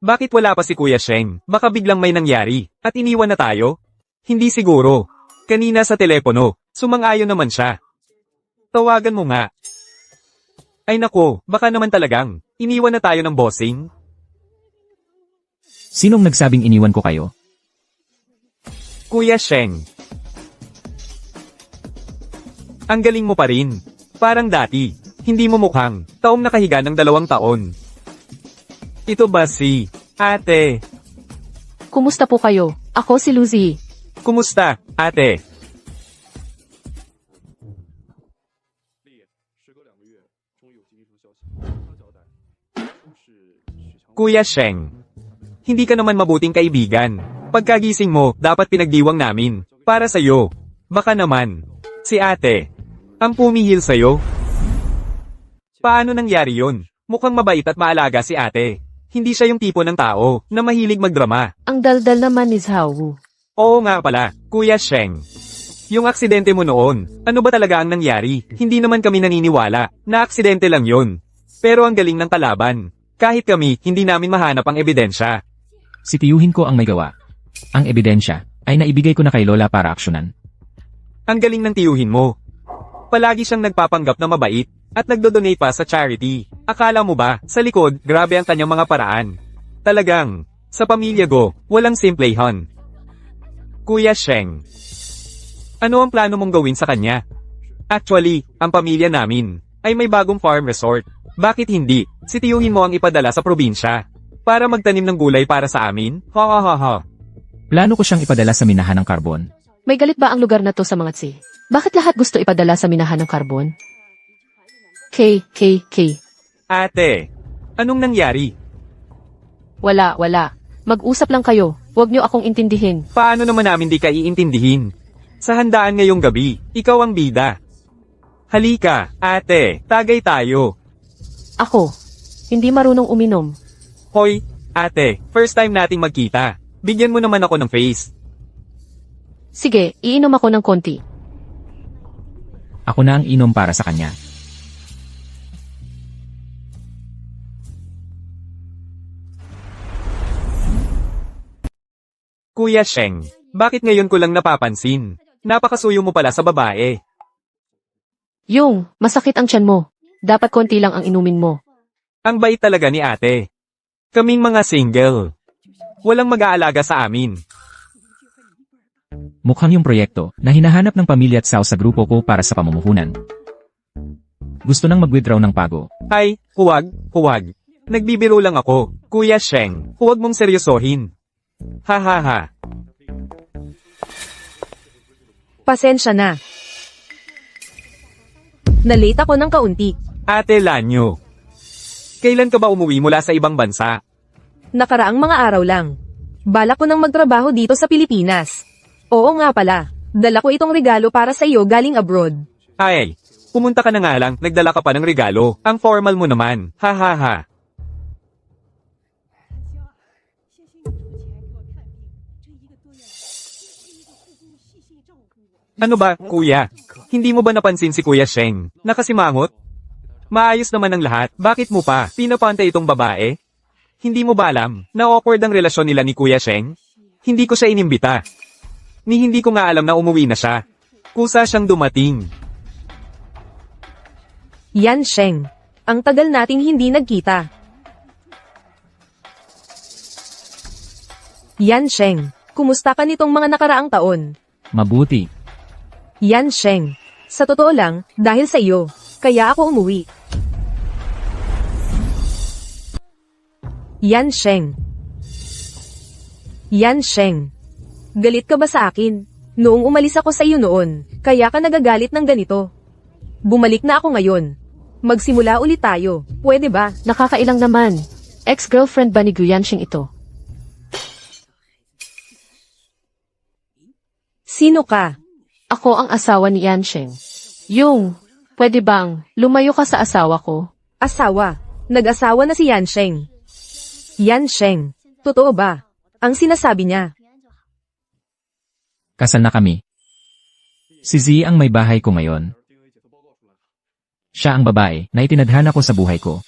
Bakit wala pa si Kuya Sheng? Baka biglang may nangyari, at iniwan na tayo? Hindi siguro. Kanina sa telepono, sumang-ayon naman siya. Tawagan mo nga. Ay nako, baka naman talagang, iniwan na tayo ng bossing. Sinong nagsabing iniwan ko kayo? Kuya Sheng. Ang galing mo pa rin. Parang dati, hindi mo mukhang, taong nakahiga ng 2 taon. Ito ba si, ate? Kumusta po kayo? Ako si Lucy. Kumusta, ate? Kuya Sheng. Hindi ka naman mabuting kaibigan. Pagkagising mo, dapat pinagdiwang namin. Para sa'yo. Baka naman. Si ate. Ang pumihil sa'yo. Paano nangyari yun? Mukhang mabait at maalaga si ate. Hindi siya yung tipo ng tao na mahilig magdrama. Ang daldal naman ni Zhao. Oo nga pala, Kuya Sheng. Yung aksidente mo noon, ano ba talaga ang nangyari? Hindi naman kami naniniwala na aksidente lang yun. Pero ang galing ng kalaban. Kahit kami, hindi namin mahanap ang ebidensya. Sitiyuhin ko ang may gawa. Ang ebidensya ay naibigay ko na kay Lola para aksyonan. Ang galing ng tiyuhin mo. Palagi siyang nagpapanggap na mabait at nagdodonate pa sa charity. Akala mo ba, sa likod, grabe ang kanyang mga paraan. Talagang, sa pamilya Go, walang simplehan. Kuya Sheng. Ano ang plano mong gawin sa kanya? Actually, ang pamilya namin ay may bagong farm resort. Bakit hindi? Sitiyuhin mo ang ipadala sa probinsya. Para magtanim ng gulay para sa amin? Ha ha ha ha. Plano ko siyang ipadala sa minahan ng karbon. May galit ba ang lugar na to sa mga tsi? Bakit lahat gusto ipadala sa minahan ng karbon? K. Ate, anong nangyari? Wala. Mag-usap lang kayo. Huwag niyo akong intindihin. Paano naman namin di ka iintindihin? Sa handaan ngayong gabi, ikaw ang bida. Halika, ate, tagay tayo. Ako, hindi marunong uminom. Hoy, ate, first time nating magkita. Bigyan mo naman ako ng face. Sige, iinom ako ng konti. Ako na ang inom para sa kanya. Kuya Sheng, bakit ngayon ko lang napapansin? Napakasuyo mo pala sa babae. Yung, masakit ang tiyan mo. Dapat konti lang ang inumin mo. Ang bait talaga ni ate. Kaming mga single. Walang mag-aalaga sa amin. Mukhang yung proyekto na hinahanap ng pamilya at Sao sa grupo ko para sa pamumuhunan. Gusto nang mag-withdraw ng pago. Ay, huwag. Nagbibiro lang ako. Kuya Sheng, huwag mong seryosohin. Ha ha ha. Pasensya na. Nalate ako ng kaunti. Ate Lanyo. Kailan ka ba umuwi mula sa ibang bansa? Nakaraang mga araw lang. Balak ko nang magtrabaho dito sa Pilipinas. Oo nga pala. Dala ko itong regalo para sa iyo galing abroad. Ay, pumunta ka na nga lang, nagdala ka pa ng regalo. Ang formal mo naman. Ha ha ha. Ano ba, kuya? Hindi mo ba napansin si Kuya Sheng? Nakasimangot? Maayos naman ang lahat, bakit mo pa pinapantay itong babae? Hindi mo ba alam na awkward ang relasyon nila ni Kuya Sheng? Hindi ko siya inimbita. Ni hindi ko nga alam na umuwi na siya. Kusa siyang dumating. Yan Sheng. Ang tagal nating hindi nagkita. Yan Sheng. Kumusta ka nitong mga nakaraang taon? Mabuti. Yan Sheng. Sa totoo lang, dahil sa iyo, kaya ako umuwi. Yan Sheng. Yan Sheng. Galit ka ba sa akin? Noong umalis ako sa iyo noon, kaya ka nagagalit ng ganito. Bumalik na ako ngayon. Magsimula ulit tayo, pwede ba? Nakakailang naman. Ex-girlfriend ba ni Guyansheng ito? Sino ka? Ako ang asawa ni Yansheng. Pwede bang lumayo ka sa asawa ko? Asawa. Nag-asawa na si Yansheng. Yansheng. Totoo ba? Ang sinasabi niya. Kasal na kami. Si Z ang may bahay ko ngayon. Siya ang babae na itinadhana ko sa buhay ko.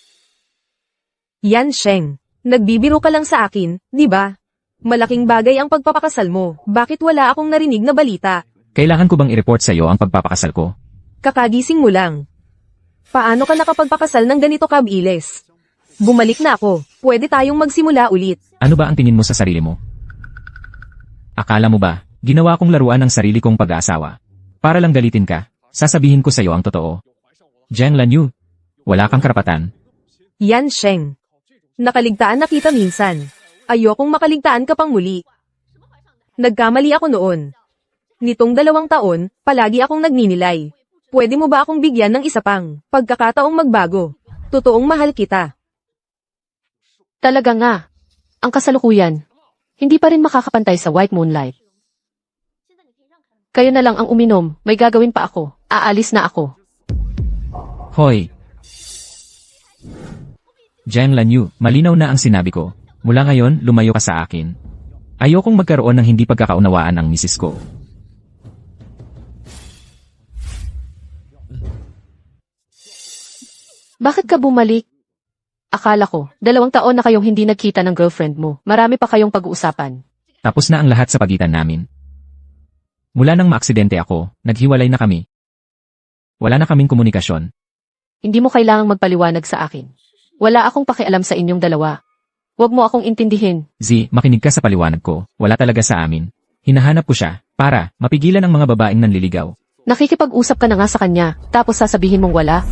Yansheng. Nagbibiro ka lang sa akin, di ba? Malaking bagay ang pagpapakasal mo. Bakit wala akong narinig na balita? Kailangan ko bang i-report sa iyo ang pagpapakasal ko? Kakagising mo lang. Paano ka nakapagpakasal ng ganito kabilis? Bumalik na ako. Pwede tayong magsimula ulit. Ano ba ang tingin mo sa sarili mo? Akala mo ba, ginawa kong laruan ang sarili kong pag-aasawa? Para lang galitin ka, sasabihin ko sa iyo ang totoo. Jiang Lanyu, wala kang karapatan. Yansheng. Nakaligtaan na kita minsan. Ayokong makaligtaan ka pang muli. Nagkamali ako noon. Nitong 2 taon, palagi akong nagninilay. Pwede mo ba akong bigyan ng isa pang pagkakataong magbago? Totoong mahal kita. Talaga nga. Ang kasalukuyan. Hindi pa rin makakapantay sa white moonlight. Kayo na lang ang uminom, may gagawin pa ako. Aalis na ako. Hoy! Jiang Lanyu, malinaw na ang sinabi ko. Mula ngayon, lumayo ka sa akin. Ayokong magkaroon ng hindi pagkakaunawaan ang misis ko. Bakit ka bumalik? Akala ko, 2 taon na kayong hindi nagkita ng girlfriend mo. Marami pa kayong pag-uusapan. Tapos na ang lahat sa pagitan namin. Mula nang maaksidente ako, naghiwalay na kami. Wala na kaming komunikasyon. Hindi mo kailangang magpaliwanag sa akin. Wala akong pakialam sa inyong dalawa. Huwag mo akong intindihin. Z, makinig ka sa paliwanag ko. Wala talaga sa amin. Hinahanap ko siya, para mapigilan ang mga babaeng nanliligaw. Nakikipag-usap ka na nga sa kanya, tapos sasabihin mong wala.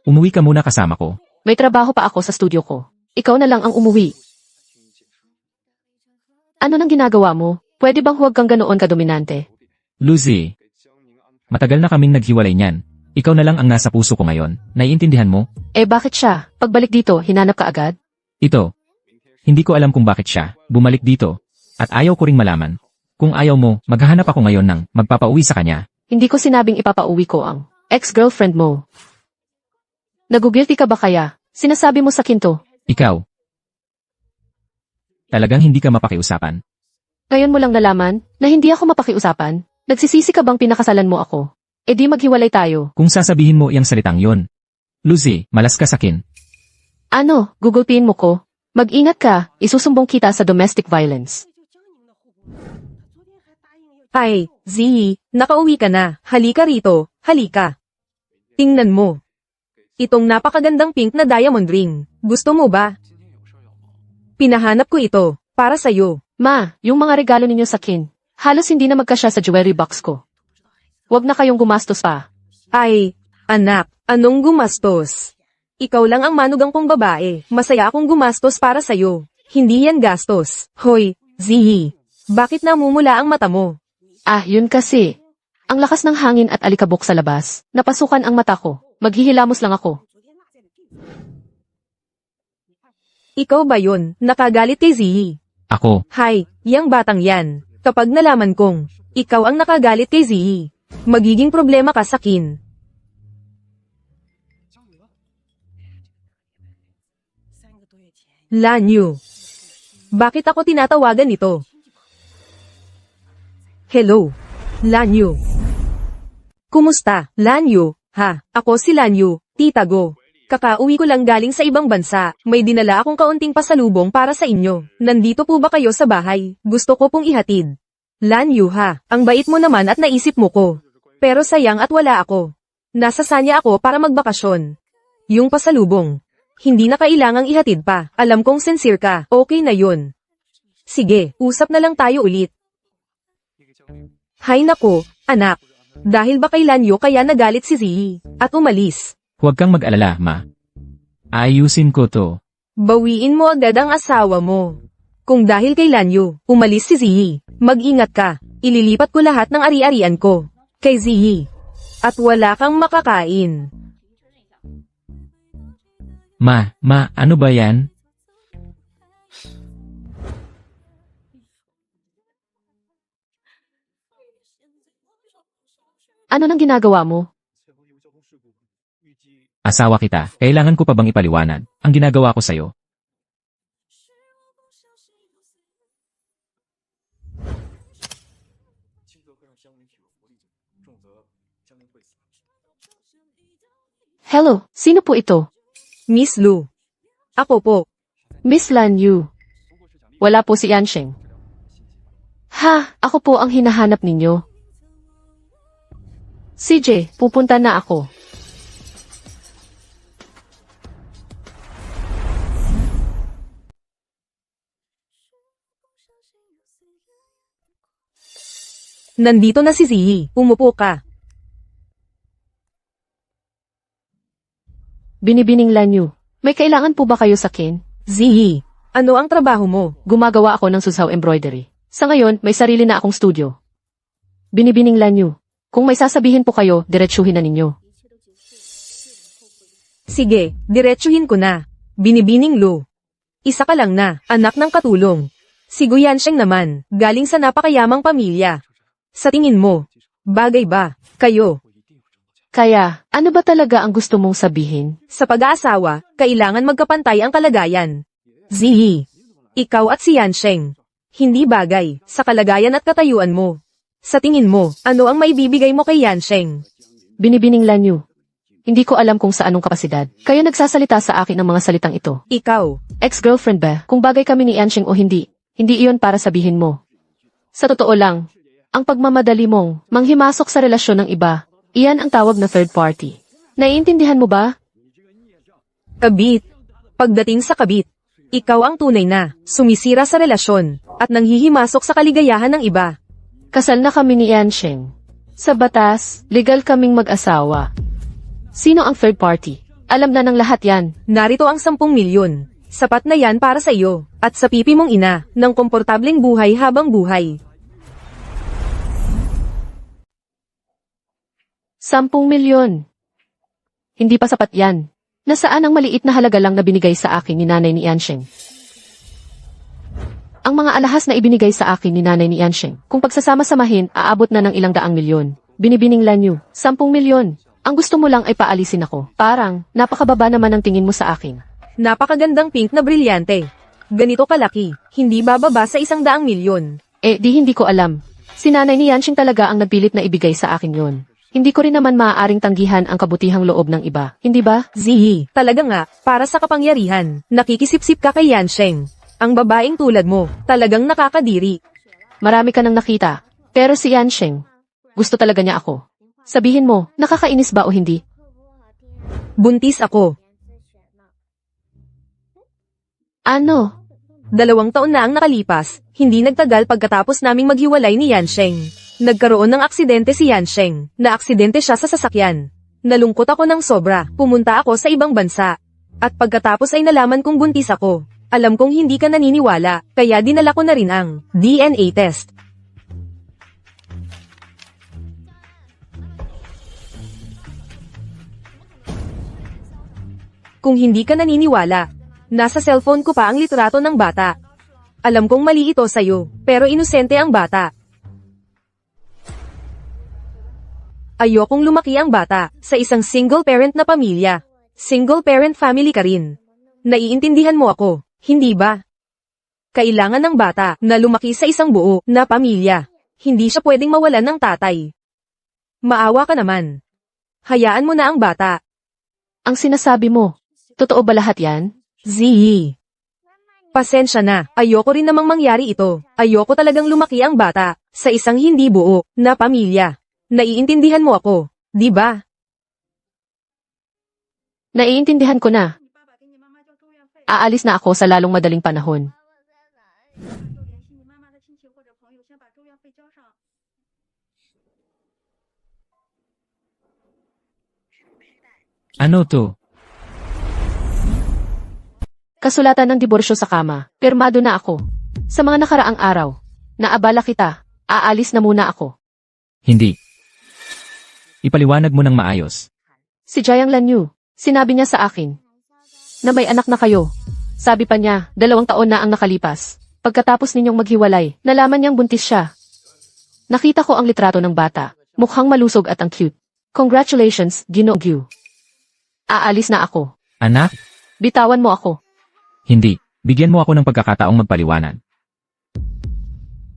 Umuwi ka muna kasama ko. May trabaho pa ako sa studio ko. Ikaw na lang ang umuwi. Ano nang ginagawa mo? Pwede bang huwag kang ganoon kadominante? Lucy, matagal na kaming naghiwalay niyan. Ikaw na lang ang nasa puso ko ngayon. Naiintindihan mo? Bakit siya? Pagbalik dito, hinanap ka agad? Ito. Hindi ko alam kung bakit siya bumalik dito. At ayaw ko ring malaman. Kung ayaw mo, maghahanap ako ngayon ng magpapauwi sa kanya. Hindi ko sinabing ipapauwi ko ang ex-girlfriend mo. Nagugilty ka ba kaya? Sinasabi mo sa kinto. Ikaw. Talagang hindi ka mapakiusapan. Ngayon mo lang nalaman na hindi ako mapakiusapan? Nagsisisi ka bang pinakasalan mo ako? Di maghiwalay tayo. Kung sasabihin mo iyang salitang yon. Lucy, malas ka sakin. Ano, gugulpiin mo ko? Mag-ingat ka, isusumbong kita sa domestic violence. Ay, Z, nakauwi ka na. Halika rito, halika. Tingnan mo. Itong napakagandang pink na diamond ring. Gusto mo ba? Pinahanap ko ito, para sa'yo. Ma, yung mga regalo ninyo sa kin, halos hindi na magkasya sa jewelry box ko. Huwag na kayong gumastos pa. Ay, anak, anong gumastos? Ikaw lang ang manugang kong babae. Masaya akong gumastos para sa'yo. Hindi yan gastos. Hoy, Z, bakit namumula ang mata mo? Yun kasi. Ang lakas ng hangin at alikabok sa labas, napasukan ang mata ko. Maghihilamos lang ako. Ikaw ba yun? Nakagalit kay Z? Ako. Hay, yang batang yan. Kapag nalaman kong, ikaw ang nakagalit kay Z, magiging problema ka sa kin. Lanyu. Bakit ako tinatawagan nito? Hello, Lanyu. Kumusta, Lanyu? Ha, ako si Lanyu, Tita Go. Kakauwi ko lang galing sa ibang bansa. May dinala akong kaunting pasalubong para sa inyo. Nandito po ba kayo sa bahay? Gusto ko pong ihatid. Lanyu ha, ang bait mo naman at naisip mo ko. Pero sayang at wala ako. Nasa Sanya ako para magbakasyon. Yung pasalubong. Hindi na kailangang ihatid pa. Alam kong sincere ka. Okay na yun. Sige, usap na lang tayo ulit. Hay nako, anak. Dahil ba kay Lanyu kaya nagalit si Ziyi at umalis? Huwag kang mag-alala, ma. Ayusin ko to. Bawiin mo agad ang asawa mo. Kung dahil kay Lanyu, umalis si Ziyi, mag-ingat ka. Ililipat ko lahat ng ari-arian ko kay Ziyi. At wala kang makakain. Ma, ano ba yan? Ano nang ginagawa mo? Asawa kita, kailangan ko pa bang ipaliwanag ang ginagawa ko sa'yo? Hello, sino po ito? Miss Lu. Ako po. Miss Lan Yu. Wala po si Yansheng. Ha, ako po ang hinahanap ninyo. CJ, pupunta na ako. Nandito na si Ziyi. Umupo ka. Binibining Lan Yu. May kailangan po ba kayo sa akin? Ziyi, ano ang trabaho mo? Gumagawa ako ng susaw embroidery. Sa ngayon, may sarili na akong studio. Binibining Lan Yu. Kung may sasabihin po kayo, diretsuhin na ninyo. Sige, diretsuhin ko na. Binibining Lu. Isa ka lang na, anak ng katulong. Si Guyansheng naman, galing sa napakayamang pamilya. Sa tingin mo, bagay ba, kayo? Kaya, ano ba talaga ang gusto mong sabihin? Sa pag-aasawa, kailangan magkapantay ang kalagayan. Ziyi, ikaw at si Yansheng. Hindi bagay, sa kalagayan at katayuan mo. Sa tingin mo, ano ang maibibigay mo kay Yansheng? Binibining Lan Yu. Hindi ko alam kung sa anong kapasidad. Kayo nagsasalita sa akin ng mga salitang ito. Ikaw, Ex-girlfriend ba? Kung bagay kami ni Yansheng o hindi, hindi iyon para sabihin mo. Sa totoo lang, ang pagmamadali mong manghimasok sa relasyon ng iba, iyan ang tawag na third party. Naiintindihan mo ba? kabit. Pagdating sa kabit, ikaw ang tunay na, sumisira sa relasyon, at nanghihimasok sa kaligayahan ng iba. Kasal na kami ni Yansheng. Sa batas, legal kaming mag-asawa. Sino ang third party? Alam na ng lahat yan. Narito ang 10 milyon. Sapat na yan para sa iyo, at sa pipi mong ina, ng komportableng buhay habang buhay. 10 milyon. Hindi pa sapat yan. Nasaan ang maliit na halaga lang na binigay sa akin ni nanay ni Yansheng? Ang mga alahas na ibinigay sa akin ni nanay ni Yansheng, kung pagsasama-samahin, aabot na ng ilang daang milyon. Binibining Lan Yu, 10 milyon. Ang gusto mo lang ay paalisin ako. Parang, napakababa naman ang tingin mo sa akin. Napakagandang pink na brilyante. Ganito kalaki, hindi bababa sa 100 milyon. Di hindi ko alam. Si nanay ni Yansheng talaga ang nagpilit na ibigay sa akin yon. Hindi ko rin naman maaaring tanggihan ang kabutihang loob ng iba, hindi ba? Ziyi, talaga nga, para sa kapangyarihan, nakikisip-sip ka kay Yansheng. Ang babaeng tulad mo, talagang nakakadiri. Marami ka nang nakita. Pero si Yansheng, gusto talaga niya ako. Sabihin mo, nakakainis ba o hindi? Buntis ako. Ano? 2 taon na ang nakalipas, hindi nagtagal pagkatapos naming maghiwalay ni Yansheng. Nagkaroon ng aksidente si Yansheng, na-aksidente siya sa sasakyan. Nalungkot ako ng sobra, pumunta ako sa ibang bansa. At pagkatapos ay nalaman kong buntis ako. Alam kong hindi ka naniniwala, kaya dinala ko na rin ang DNA test. Kung hindi ka naniniwala, nasa cellphone ko pa ang litrato ng bata. Alam kong mali ito sa'yo, pero inosente ang bata. Ayokong lumaki ang bata sa isang single-parent na pamilya. Single-parent family ka rin. Naiintindihan mo ako, hindi ba? Kailangan ng bata na lumaki sa isang buo na pamilya. Hindi siya pwedeng mawalan ng tatay. Maawa ka naman. Hayaan mo na ang bata. Ang sinasabi mo, totoo ba lahat yan? Zee. Pasensya na, ayoko rin namang mangyari ito. Ayoko talagang lumaki ang bata sa isang hindi buo na pamilya. Naiintindihan mo ako, di ba? Naiintindihan ko na. Aalis na ako sa lalong madaling panahon. Ano to? Kasulatan ng diborsyo sa kama. Pirmado na ako. Sa mga nakaraang araw, naabala kita. Aalis na muna ako. Hindi. Ipaliwanag mo ng maayos. Si Jiang Lanyu, sinabi niya sa akin na may anak na kayo. Sabi pa niya, 2 taon na ang nakalipas. Pagkatapos ninyong maghiwalay, nalaman niyang buntis siya. Nakita ko ang litrato ng bata. Mukhang malusog at ang cute. Congratulations, Ginoong Gyu. Aalis na ako. Anak? Bitawan mo ako. Hindi. Bigyan mo ako ng pagkakataong magpaliwanag.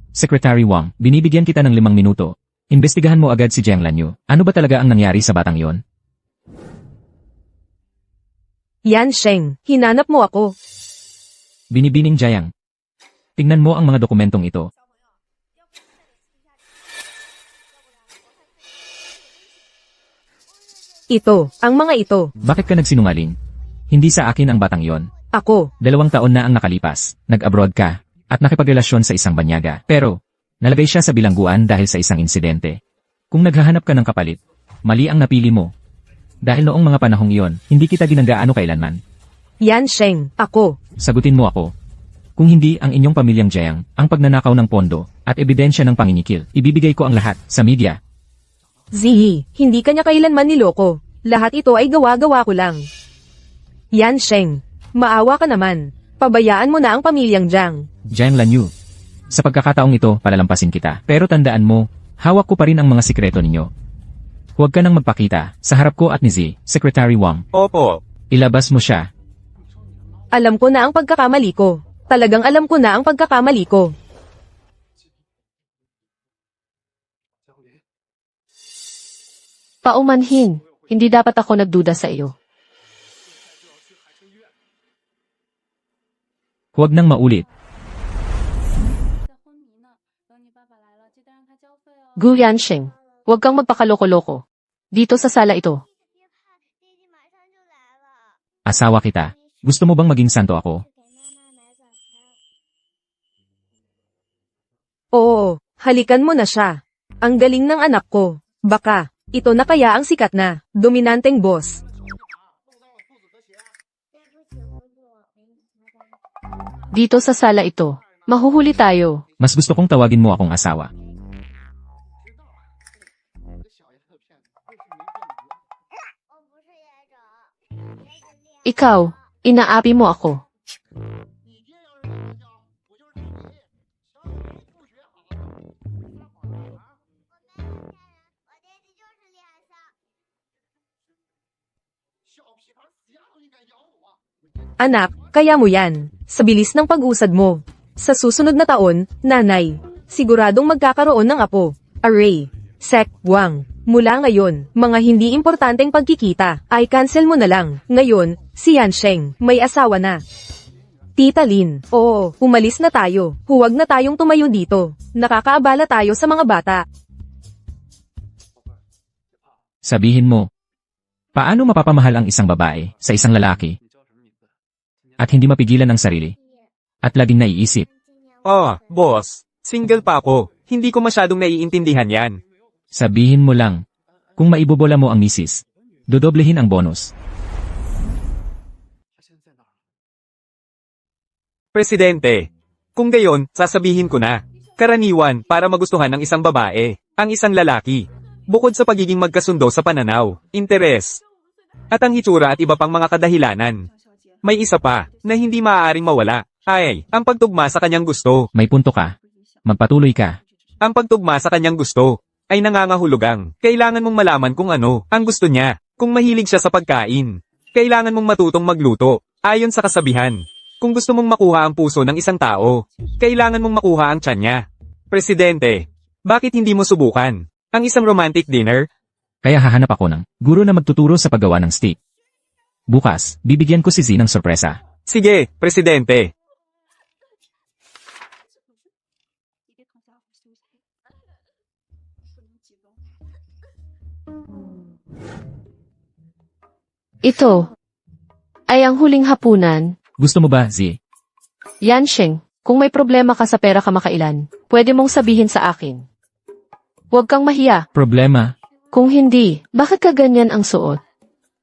Secretary Wang, binibigyan kita ng 5 minuto. Imbestigahan mo agad si Jiang Lanyu. Ano ba talaga ang nangyari sa batang yon? Yan Sheng, hinanap mo ako. Binibining Jiang. Tingnan mo ang mga dokumentong ito. Ito, ang mga ito. Bakit ka nagsinungaling? Hindi sa akin ang batang yon. Ako, 2 taon na ang nakalipas. Nag-abroad ka at nakipagrelasyon sa isang banyaga. Pero, nalagay siya sa bilangguan dahil sa isang insidente. Kung naghahanap ka ng kapalit, mali ang napili mo. Dahil noong mga panahong iyon, hindi kita ginagaano kailanman. yan Sheng, ako. Sagutin mo ako. Kung hindi ang inyong pamilyang Jiang, ang pagnanakaw ng pondo, at ebidensya ng panginikil, ibibigay ko ang lahat sa media. Zee, hindi kanya kailanman niloko. Lahat ito ay gawa-gawa ko lang. Yan Sheng, maawa ka naman. Pabayaan mo na ang pamilyang Jiang. Jiang Lanyu. Sa pagkakataong ito, palalampasin kita. Pero tandaan mo, hawak ko pa rin ang mga sikreto ninyo. Huwag ka nang magpakita sa harap ko at ni Z, Secretary Wang. Opo. Ilabas mo siya. Alam ko na ang pagkakamali ko. Talagang alam ko na ang pagkakamali ko. Paumanhin, hindi dapat ako nagduda sa iyo. Huwag nang maulit. Gu Yansheng, huwag kang magpakaloko-loko. Dito sa sala ito. Asawa kita. Gusto mo bang maging santo ako? Oo, halikan mo na siya. Ang galing ng anak ko. Baka, ito na kaya ang sikat na, dominanteng boss. Dito sa sala ito. Mahuhuli tayo. Mas gusto kong tawagin mo akong asawa. Ikaw, inaapi mo ako. Anak, kaya mo yan. Sa bilis ng pag-usad mo. Sa susunod na taon, nanay, siguradong magkakaroon ng apo. Array. Sek, Wang. Mula ngayon, mga hindi importanteng pagkikita, ay cancel mo na lang. Ngayon, si Yansheng, may asawa na. Tita Lin, oo, umalis na tayo. Huwag na tayong tumayo dito. Nakakaabala tayo sa mga bata. Sabihin mo, paano mapapamahal ang isang babae sa isang lalaki? At hindi mapigilan ang sarili. At laging naiisip. Oh, boss. Single pa ako. Hindi ko masyadong naiintindihan yan. Sabihin mo lang, kung maibobola mo ang misis, dodoblehin ang bonus. Presidente. Kung gayon, sasabihin ko na. Karaniwan para magustuhan ng isang babae, ang isang lalaki. Bukod sa pagiging magkasundo sa pananaw, interes, at ang hitsura at iba pang mga kadahilanan. May isa pa, na hindi maaaring mawala, ay, ang pagtugma sa kanyang gusto. May punto ka. Magpatuloy ka. Ang pagtugma sa kanyang gusto, ay nangangahulugang, kailangan mong malaman kung ano, ang gusto niya, kung mahilig siya sa pagkain. Kailangan mong matutong magluto, ayon sa kasabihan. Kung gusto mong makuha ang puso ng isang tao, kailangan mong makuha ang tiyan niya. Presidente, bakit hindi mo subukan ang isang romantic dinner? Kaya hahanap ako ng guro na magtuturo sa paggawa ng steak. Bukas, bibigyan ko si Z ng sorpresa. Sige, Presidente. Ito ay ang huling hapunan. Gusto mo ba, Z? Yansheng, kung may problema ka sa pera kamakailan, pwede mong sabihin sa akin. Huwag kang mahiya. Problema? Kung hindi, bakit ka ganyan ang suot?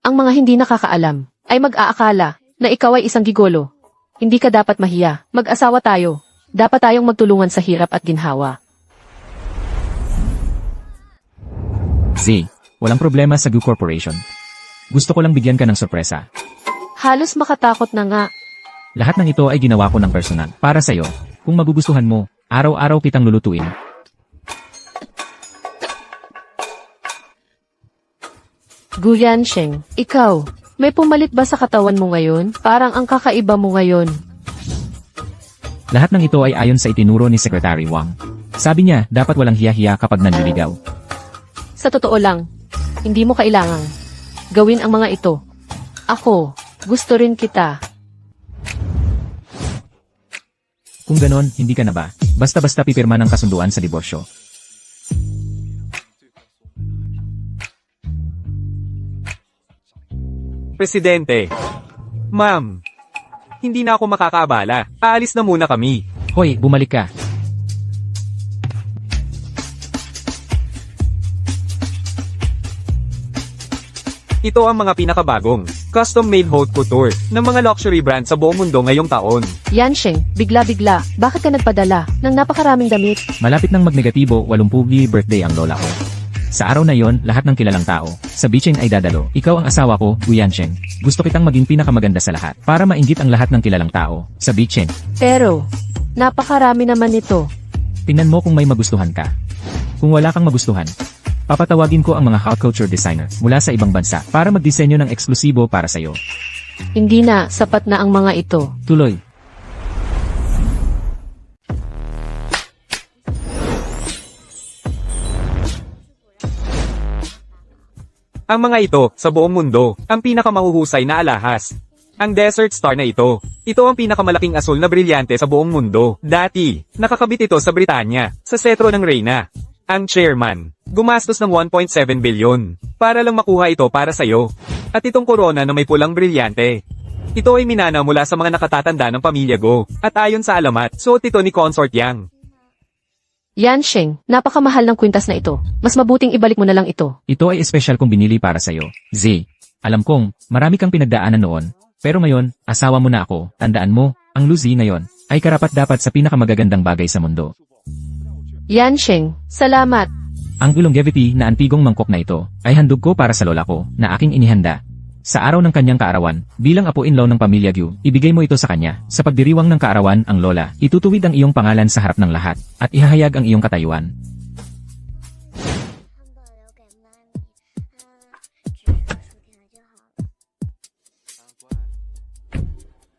Ang mga hindi nakakaalam ay mag-aakala na ikaw ay isang gigolo. Hindi ka dapat mahiya. Mag-asawa tayo. Dapat tayong magtulungan sa hirap at ginhawa. Z, walang problema sa Gu Corporation. Gusto ko lang bigyan ka ng sorpresa. Halos makatakot na nga. Lahat ng ito ay ginawa ko ng personal. Para sa'yo, kung magugustuhan mo, araw-araw kitang lulutuin. Gu Yansheng, ikaw, may pumalit ba sa katawan mo ngayon? Parang ang kakaiba mo ngayon. Lahat ng ito ay ayon sa itinuro ni Secretary Wang. Sabi niya, dapat walang hiya-hiya kapag nanliligaw. Sa totoo lang, hindi mo kailangang gawin ang mga ito. Ako, gusto rin kita. Kung ganon, hindi ka na ba? Basta-basta pipirma ng kasunduan sa diborsyo. Presidente. Ma'am, hindi na ako makakaabala. Aalis na muna kami. Hoy, bumalik ka. Ito ang mga pinakabagong, custom-made haute couture ng mga luxury brand sa buong mundo ngayong taon. Yansheng, bigla-bigla, bakit ka nagpadala ng napakaraming damit? Malapit nang magnegatibo, 80th birthday ang lola ko. Sa araw na yon, lahat ng kilalang tao sa Bicheng ay dadalo. Ikaw ang asawa ko, Gu Yansheng. Gusto kitang maging pinakamaganda sa lahat para mainggit ang lahat ng kilalang tao sa Bicheng. Pero, napakarami naman ito. Tingnan mo kung may magustuhan ka. Kung wala kang magustuhan, papatawagin ko ang mga haute couture designer mula sa ibang bansa para magdisenyo ng eksklusibo para sa'yo. Hindi na, sapat na ang mga ito. Tuloy. Ang mga ito, sa buong mundo, ang pinakamahuhusay na alahas. Ang Desert Star na ito. Ito ang pinakamalaking asul na brilyante sa buong mundo. Dati, nakakabit ito sa Britanya, sa setro ng Reyna. Ang chairman, gumastos ng 1.7 bilyon para lang makuha ito para sa'yo. At itong korona na may pulang brilyante. Ito ay minana mula sa mga nakatatanda ng pamilya Go. At ayon sa alamat, suot ito ni Consort Yang. Yansheng, napakamahal ng kwintas na ito. Mas mabuting ibalik mo na lang ito. Ito ay espesyal kong binili para sa'yo. Z, alam kong, marami kang pinagdaanan noon. Pero ngayon, asawa mo na ako. Tandaan mo, ang Lucy ngayon, ay karapat-dapat sa pinakamagagandang bagay sa mundo. Yansheng, salamat. Ang longevity na antigong mangkok na ito, ay handog ko para sa lola ko, na aking inihanda. Sa araw ng kanyang kaarawan, bilang apo-in-law ng pamilya Gu, ibigay mo ito sa kanya. Sa pagdiriwang ng kaarawan ang lola, itutuwid ang iyong pangalan sa harap ng lahat, at ihahayag ang iyong katayuan.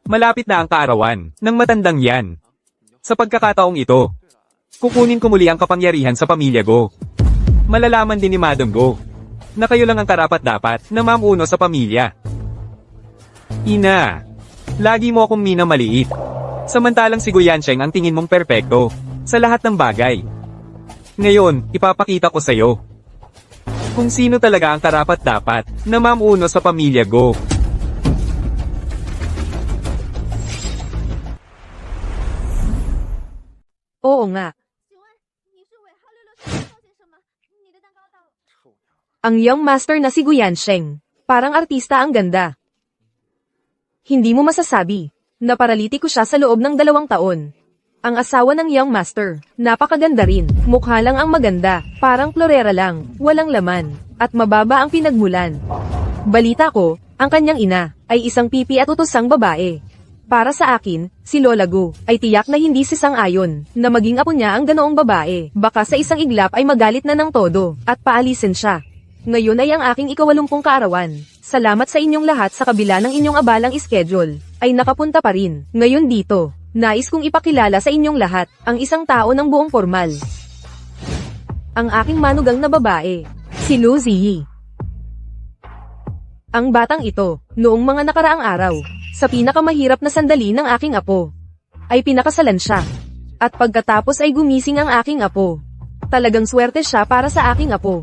Malapit na ang kaarawan ng matandang yan. Sa pagkakataong ito, kukunin ko muli ang kapangyarihan sa pamilya Go. Malalaman din ni Madam Go na kayo lang ang karapat-dapat na mamuno sa pamilya. Ina, lagi mo akong minamaliit. Samantalang si Gu Yansheng ang tingin mong perpekto sa lahat ng bagay. Ngayon, ipapakita ko sa'yo kung sino talaga ang karapat-dapat na mamuno sa pamilya Go. Oo nga. Ang young master na si Gu Yansheng. Parang artista ang ganda. Hindi mo masasabi. Naparalitiko siya sa loob ng 2 taon. Ang asawa ng young master. Napakaganda rin. Mukha lang ang maganda. Parang florera lang. Walang laman. At mababa ang pinagmulan. Balita ko, ang kanyang ina ay isang pipi at utosang babae. Para sa akin, si Lola Gu ay tiyak na hindi sisang-ayon na maging apo niya ang ganoong babae. Baka sa isang iglap ay magalit na ng todo at paalisin siya. Ngayon ay ang aking 80 kaarawan. Salamat sa inyong lahat sa kabila ng inyong abalang schedule. ay nakapunta pa rin. Ngayon dito, nais kong ipakilala sa inyong lahat, ang isang tao ng buong formal. Ang aking manugang na babae, si Lu Ziyi. Ang batang ito, noong mga nakaraang araw, sa pinakamahirap na sandali ng aking apo, ay pinakasalan siya. At pagkatapos ay gumising ang aking apo. Talagang swerte siya para sa aking apo.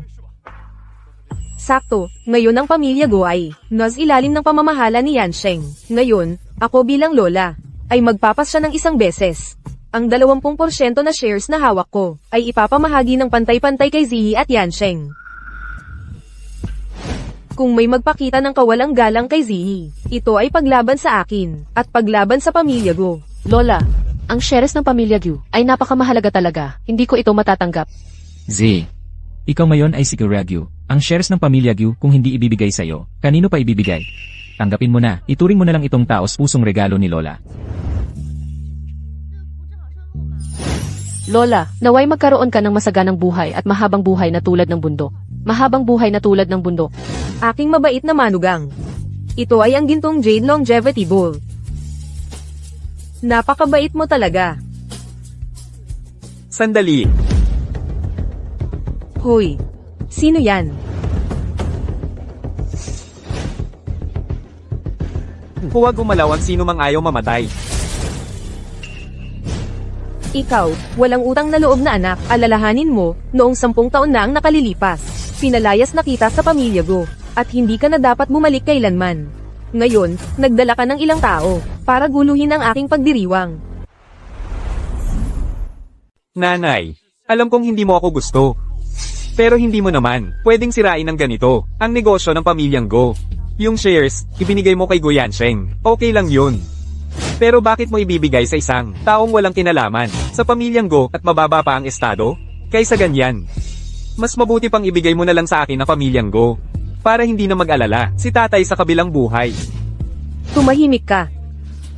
Sakto, ngayon ang pamilya Go ay nas ilalim ng pamamahala ni Yansheng. Ngayon, ako bilang lola, ay magpapas siya ng isang beses. Ang 20% na shares na hawak ko, ay ipapamahagi ng pantay-pantay kay Ziyi at Yansheng. Kung may magpakita ng kawalang galang kay Ziyi, ito ay paglaban sa akin, at paglaban sa pamilya Go. Lola, ang shares ng pamilya Gyu ay napakamahalaga talaga. Hindi ko ito matatanggap. Z. Ikaw ngayon ay si Kuragyu. Ang shares ng pamilya Gyu kung hindi ibibigay sa'yo, kanino pa ibibigay? Tanggapin mo na, ituring mo na lang itong taos pusong regalo ni Lola. Lola, naway magkaroon ka ng masaganang buhay at mahabang buhay na tulad ng bundok. Mahabang buhay na tulad ng bundok. Aking mabait na manugang. Ito ay ang gintong Jade Longevity Bowl. Napakabait mo talaga. Sandali. Hoy, sino yan? Huwag gumalaw ang sino mang ayaw mamatay. Ikaw, walang utang na loob na anak, alalahanin mo, noong 10 taon na ang nakalilipas. Pinalayas na kita sa pamilya Go, at hindi ka na dapat bumalik kailanman. Ngayon, nagdala ka ng ilang tao, para guluhin ang aking pagdiriwang. Nanay, alam kong hindi mo ako gusto. Pero hindi mo naman, pwedeng sirain ng ganito, ang negosyo ng pamilyang Go. Yung shares, ibinigay mo kay Go Yansheng, okay lang yun. Pero bakit mo ibibigay sa isang taong walang kinalaman, sa pamilyang Go at mababa pa ang estado? Kaysa ganyan. Mas mabuti pang ibigay mo na lang sa akin ang pamilyang Go. Para hindi na mag-alala, si tatay sa kabilang buhay. Tumahimik ka.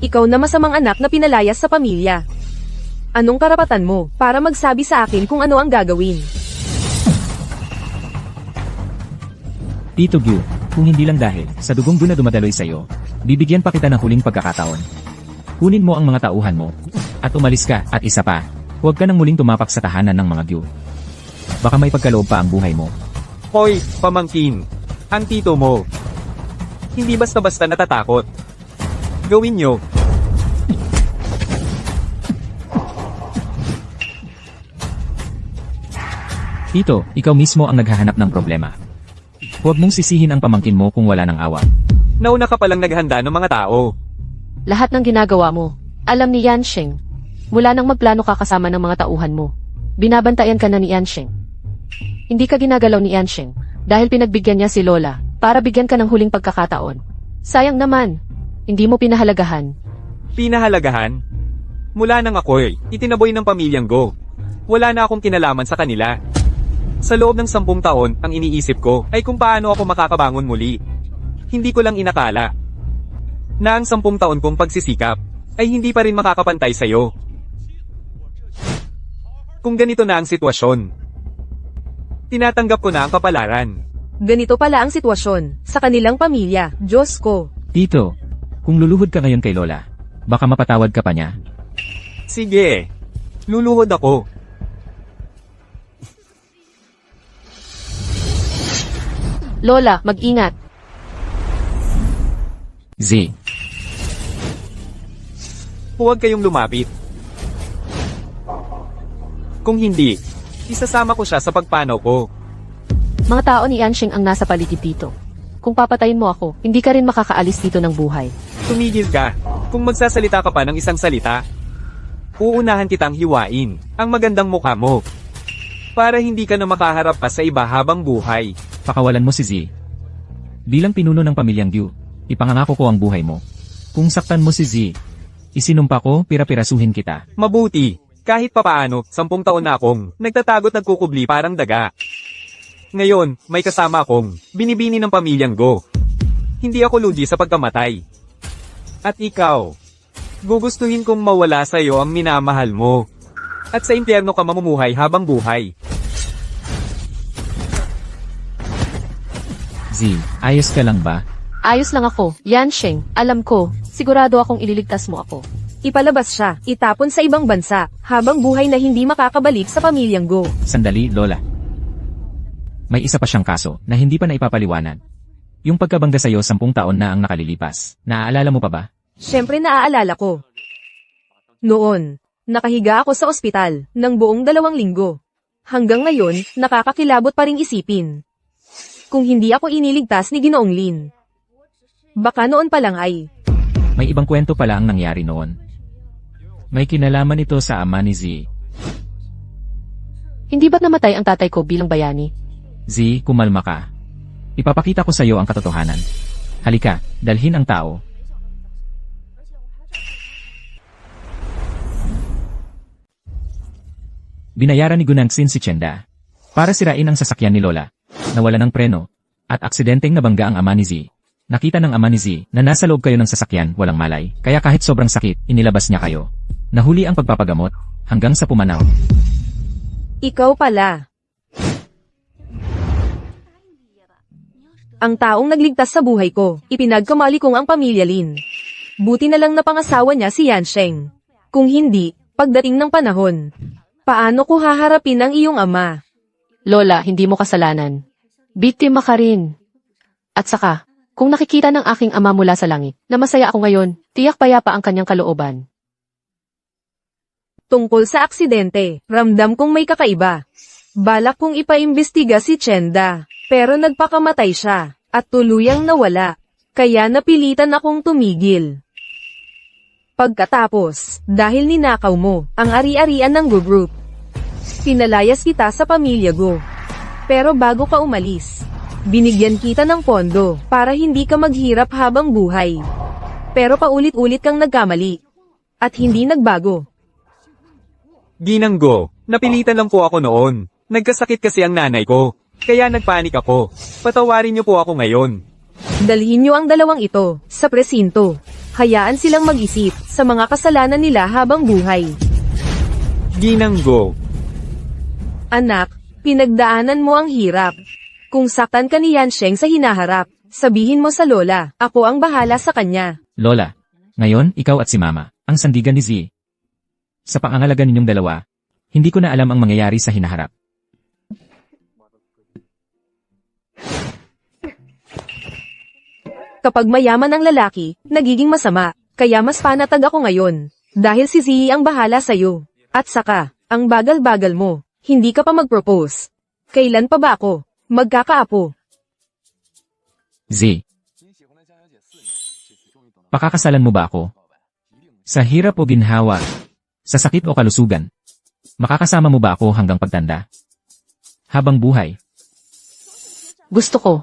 Ikaw na masamang anak na pinalayas sa pamilya. Anong karapatan mo, para magsabi sa akin kung ano ang gagawin? Tito Gyu, kung hindi lang dahil sa dugong Gyu na dumadaloy sa'yo, bibigyan pa kita ng huling pagkakataon. Kunin mo ang mga tauhan mo, at umalis ka, at isa pa, huwag ka nang muling tumapak sa tahanan ng mga Gyu. Baka may pagkaloob pa ang buhay mo. Hoy, pamangkin. Ang tito mo. Hindi basta-basta natatakot. Gawin nyo. Tito, ikaw mismo ang naghahanap ng problema. Huwag mong sisihin ang pamangkin mo kung wala ng awa. Nauna ka palang naghanda ng mga tao. Lahat ng ginagawa mo, alam ni Yansheng. Mula nang magplano ka kasama ng mga tauhan mo, binabantayan ka na ni Yansheng. Hindi ka ginagalaw ni Yansheng, dahil pinagbigyan niya si Lola, para bigyan ka ng huling pagkakataon. Sayang naman, hindi mo pinahalagahan. Pinahalagahan? Mula nang ako'y itinaboy ng pamilyang Go. Wala na akong kinalaman sa kanila. Sa loob ng 10 taon, ang iniisip ko ay kung paano ako makakabangon muli. Hindi ko lang inakala na ang 10 taon kong pagsisikap ay hindi pa rin makakapantay sa'yo. Kung ganito na ang sitwasyon, tinatanggap ko na ang kapalaran. Ganito pala ang sitwasyon, sa kanilang pamilya, Diyos ko. Tito, kung luluhod ka ngayon kay Lola, baka mapatawad ka pa niya. Sige, luluhod ako. Lola, mag-ingat. Z. Huwag kayong lumapit. Kung hindi, isasama ko siya sa pagpanaw ko. Mga tao ni Yansheng ang nasa paligid dito. Kung papatayin mo ako, hindi ka rin makakaalis dito ng buhay. Tumigil ka. Kung magsasalita ka pa ng isang salita, uunahan kitang hiwain ang magandang mukha mo. Para hindi ka na makaharap pa sa iba habang buhay. Pakawalan mo si Z. Bilang pinuno ng pamilyang Gyu, ipangangako ko ang buhay mo. Kung saktan mo si Z, isinumpa ko, pira-pirasuhin kita. Mabuti. Kahit papaano, 10 taon na akong nagtatago't nagkukubli parang daga. Ngayon, may kasama akong binibini ng pamilyang Go. Hindi ako ludi sa pagkamatay. At ikaw, gugustuhin kong mawala sa'yo ang minamahal mo. At sa impyerno ka mamumuhay habang buhay. Z, ayos ka lang ba? Ayos lang ako, Yansheng, alam ko, Sigurado akong ililigtas mo ako. Ipalabas siya, itapon sa ibang bansa, habang buhay na hindi makakabalik sa pamilyang Go. Sandali, Lola. May isa pa siyang kaso na hindi pa naipapaliwanag. Yung pagkabangga sa'yo 10 taon na ang nakalilipas. Naaalala mo pa ba? Siyempre naaalala ko. Noon, nakahiga ako sa ospital, ng buong 2 linggo. Hanggang ngayon, nakakakilabot pa ring isipin. Kung hindi ako iniligtas ni Ginoong Lin. Baka noon pa lang ay, May ibang kwento pala ang nangyari noon. May kinalaman ito sa ama ni Z. Hindi ba't namatay ang tatay ko bilang bayani? Z, kumalma ka. Ipapakita ko sa'yo ang katotohanan. Halika, dalhin ang tao. Binayaran ni Gunangsin si Chenda para sirain ang sasakyan ni Lola. Nawala ng preno at aksidenteng nabangga ang ama ni Z. Nakita ng ama ni Z na nasa loob kayo ng sasakyan walang malay, kaya kahit sobrang sakit, inilabas niya kayo. Nahuli ang pagpapagamot hanggang sa pumanaw. ikaw pala. Ang taong nagligtas sa buhay ko, ipinagkamali kong ang pamilya Lin. Buti na lang napangasawa niya si Yansheng. Kung hindi, pagdating ng panahon, paano ko haharapin ang iyong ama? Lola, hindi mo kasalanan. Biktima ka rin. At saka, kung nakikita ng aking ama mula sa langit, na masaya ako ngayon, tiyak payapa ang kanyang kalooban. Tungkol sa aksidente, ramdam kong may kakaiba. Balak kong ipaimbestiga si Chenda, pero nagpakamatay siya, at tuluyang nawala. Kaya napilitan akong tumigil. Pagkatapos, dahil ninakaw mo ang ari-arian ng Go Group, pinalayas kita sa pamilya Go. Pero bago ka umalis, binigyan kita ng pondo para hindi ka maghirap habang buhay. Pero paulit-ulit kang nagkamali. At hindi nagbago. Ginang Go, napilitan lang po ako noon. Nagkasakit kasi ang nanay ko. Kaya nagpanik ako. Patawarin niyo po ako ngayon. Dalhin niyo ang 2 ito sa presinto. Hayaan silang mag-isip sa mga kasalanan nila habang buhay. Ginang Go. Anak, pinagdaanan mo ang hirap. Kung saktan ka ni Yansheng sa hinaharap, sabihin mo sa Lola, ako ang bahala sa kanya. Lola, ngayon ikaw at si Mama, ang sandigan ni Z. Sa pangangalaga ninyong dalawa, hindi ko na alam ang mangyayari sa hinaharap. Kapag mayaman ang lalaki, nagiging masama, kaya mas panatag ako ngayon. Dahil si Ziyi ang bahala sa'yo. At saka, ang bagal-bagal mo, hindi ka pa mag-propose. Kailan pa ba ako magkakaapo? Z. Pakakasalan mo ba ako? Sa hirap o ginhawa? Sa sakit o kalusugan? Makakasama mo ba ako hanggang pagtanda? Habang buhay? Gusto ko.